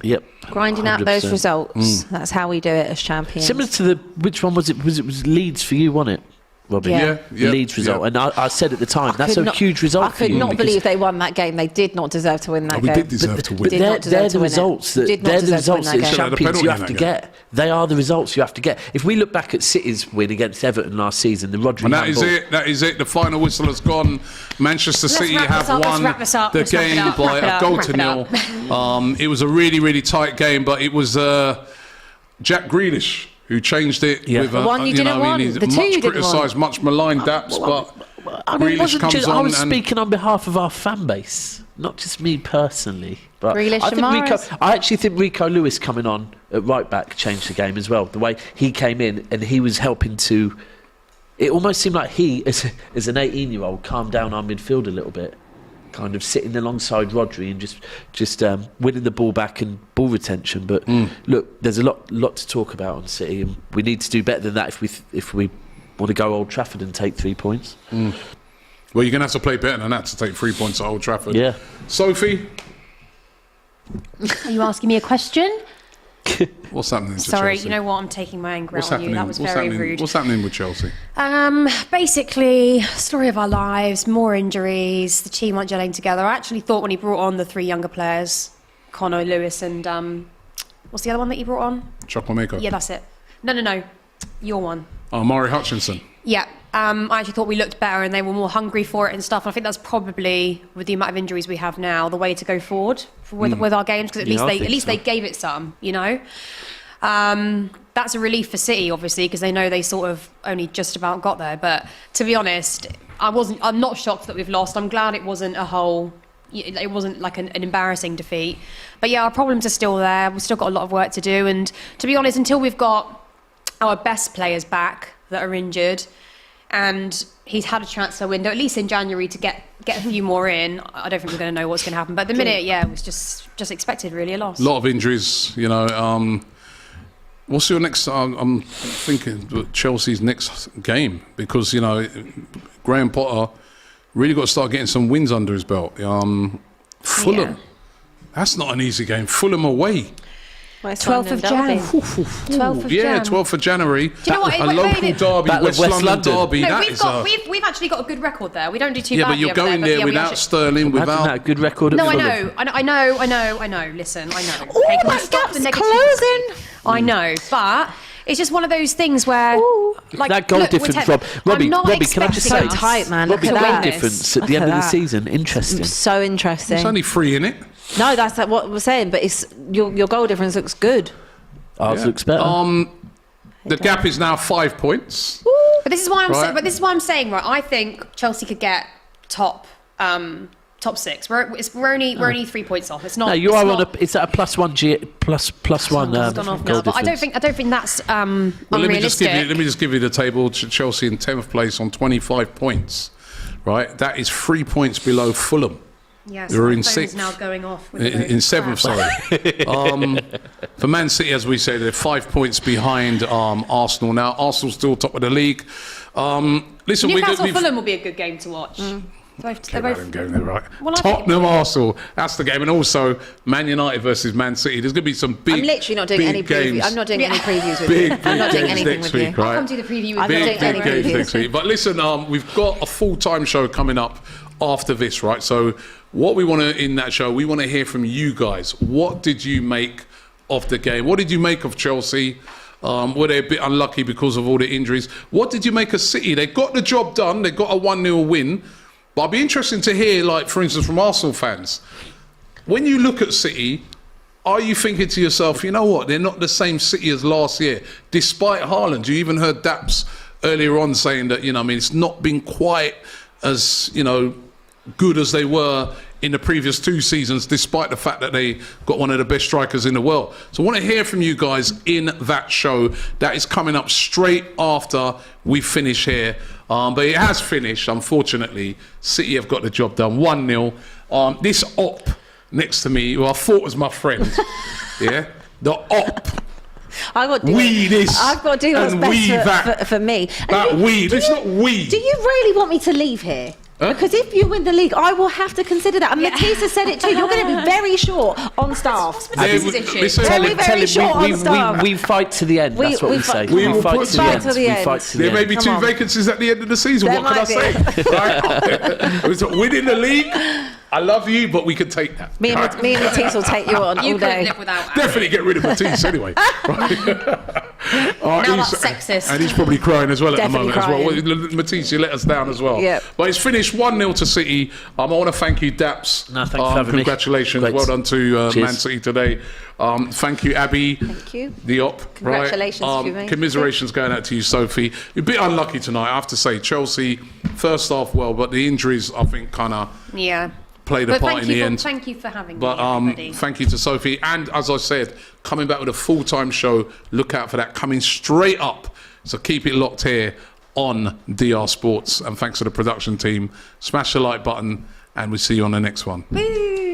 Yep. Grinding out those 100%. results. That's how we do it as champions. Similar to the, which one was it? Was it Leeds for you, wasn't it, Robbie? Yeah. The Leeds result. yeah. And I said at the time, that's could a not- huge result I for could you. not because- believe they won that game. They did not deserve to win that Oh, we game. did deserve to win. Did not deserve They're to the win it. results that Did not they're the deserve to win results that that game. Should have had a champions penalty you in have to that get. They are the results you have to get. If we look back at City's win against Everton last season, the Rodri And that is handball- it. That is it. The final whistle has gone. Manchester City wrap have this up, let's won wrap this up, the let's wrap it game up, by wrap it a up, goal wrap to it nil. up. It was a really, really tight game, but it was Jack Grealish who changed it. Yeah. With The one you didn't want. he's The two much you didn't criticised, much maligned Daps, but I mean, it Grealish wasn't comes just, I on was and- speaking on behalf of our fan base, not just me personally. But Grealish I, and think Rico, Mahrez. I actually think Rico Lewis coming on at right back changed the game as well. The way he came in and he was helping to. It almost seemed like he, as an 18-year-old, calmed down our midfield a little bit, kind of sitting alongside Rodri and just winning the ball back and ball retention. But look, there's a lot to talk about on City, and we need to do better than that if we want to go Old Trafford and take 3 points. well, you're going to have to play better than that to take 3 points at Old Trafford. Yeah. Sophie, Are you asking me a question? what's happening to Sorry, Chelsea? you know what? I'm taking my anger What's out on you. happening? That was What's very happening? rude. What's happening with Chelsea? Basically, story of our lives, more injuries, the team aren't gelling together. I actually thought when he brought on the 3 younger players, Connor, Lewis and what's the other one that he brought on? Chukwuemeka? Yeah, that's it. No. Your one. Oh, Murray Hutchinson. Yeah. I actually thought we looked better and they were more hungry for it and stuff. I think that's probably, with the amount of injuries we have now, the way to go forward with our games, because Yeah, I at think least so. they gave it some, you know. That's a relief for City, obviously, because they know they sort of only just about got there. But to be honest, I'm not shocked that we've lost. I'm glad it wasn't it wasn't like an embarrassing defeat. But yeah, our problems are still there. We've still got a lot of work to do. And to be honest, until we've got our best players back that are injured, and he's had a transfer window, at least in January, to get a few more in, I don't think we're going to know what's going to happen. But at the minute, yeah, it was just expected, really, a loss. A lot of injuries, you know. What's your next? I'm thinking Chelsea's next game, because you know Graham Potter really got to start getting some wins under his belt. Fulham, Yeah. that's not an easy game. Fulham away. Well, it's 12th of London Jan. derby. 12th of Yeah, Jan. 12th of January. Do you know what? A Wait, local wait. derby, Battle of West West London London. derby. No, That we've actually got a good record there. We don't do too yeah, badly. but you're over there, going but there yeah, we without actually- Sterling, Imagine without. that good record. At No, I Fulham. know. Listen, I know. Oh, Okay, can we that stop the gap's negativity? closing. I know, but it's just one of those things where, like, That goal look, we're difference, ten- Robbie, I'm not Robbie, can I just expecting say, So tight, man. Robbie, Look the at goal that. difference at Look the end at of the that. season, interesting. So interesting. It's only 3 in it. No, that's like what we're saying. But it's your goal difference looks good. Ours Yeah. looks better. The gap is now 5 points. But this is why I'm Right. saying. But this is why I'm saying. Right, I think Chelsea could get top 6. We're only 3 points off. It's not. No, you it's are not, on a. It's at a plus one one. It's gone off now, goal but I difference. don't think that's Well, let me just unrealistic. give you the table. Chelsea in 10th place on 25 points. Right, that is 3 points below Fulham. Yes, They're my in phone's 6th. now going off. With In 7th, sorry. For Man City, as we say, they're 5 points behind Arsenal now. Arsenal's still top of the league. Listen, Newcastle we've Fulham will be a good game to watch. They're both. Game there, right? Well, I think- Tottenham, Arsenal, that's the game, and also Man United versus Man City. There's going to be some big. I'm literally not doing big any preview. games. I'm not doing any previews with Big, you. I'm not big doing games anything next with week, you. right? Come do the preview. I'm with not me. doing any Big games previews. next week. But listen, we've got a full-time show coming up after this, right? So what we want to, in that show, we want to hear from you guys. What did you make of the game? What did you make of Chelsea? Were they a bit unlucky because of all the injuries? What did you make of City? They got the job done. They got a 1-0 win. But I'd be interested to hear, like, for instance, from Arsenal fans, when you look at City, are you thinking to yourself, you know what, they're not the same City as last year, despite Haaland? You even heard Daps earlier on saying that, it's not been quite as, good as they were in the previous 2 seasons, despite the fact that they got one of the best strikers in the world. So I want to hear from you guys in that show. That is coming up straight after we finish here. But it has finished, unfortunately. City have got the job done, 1-0. This op next to me, who I thought was my friend, yeah, the op. I've got to do I've got to do what's best for me. It's not we. Do you really want me to leave here? Huh? Because if you win the league, I will have to consider that. And Matisse has said it too. You're going to be very short on staff. Matisse's issue. listen, Very short on staff. we fight to the end. That's what we say. we will fight put to the fight end. to the We end. fight to the There end. may be Come 2 on. vacancies at the end of the season. There What can I might say? Right? So winning the league, I love you, but we can take that. Me and Matisse will take you on You all couldn't day. live without. Definitely get rid of Matisse anyway. Now that's sexist. And he's probably crying as well at Definitely the moment as well. crying. Matisse, you let us down as well. Yep. But it's finished 1-0 to City. I want to thank you, Daps. No, thanks for having me. Congratulations. Great. Well done to Cheers. Man City today. Thank you, Abby. Thank you. The op. Congratulations right? to me. Commiserations going out to you, Sophie. You're a bit unlucky tonight, I have to say. Chelsea, first half well, but the injuries, I think, kind of Yeah. played a But part in the end. thank you for having me, But everybody. thank you to Sophie. And as I said, coming back with a full-time show. Look out for that coming straight up. So keep it locked here on DR Sports. And thanks to the production team. Smash the like button and we'll see you on the next one. Woo!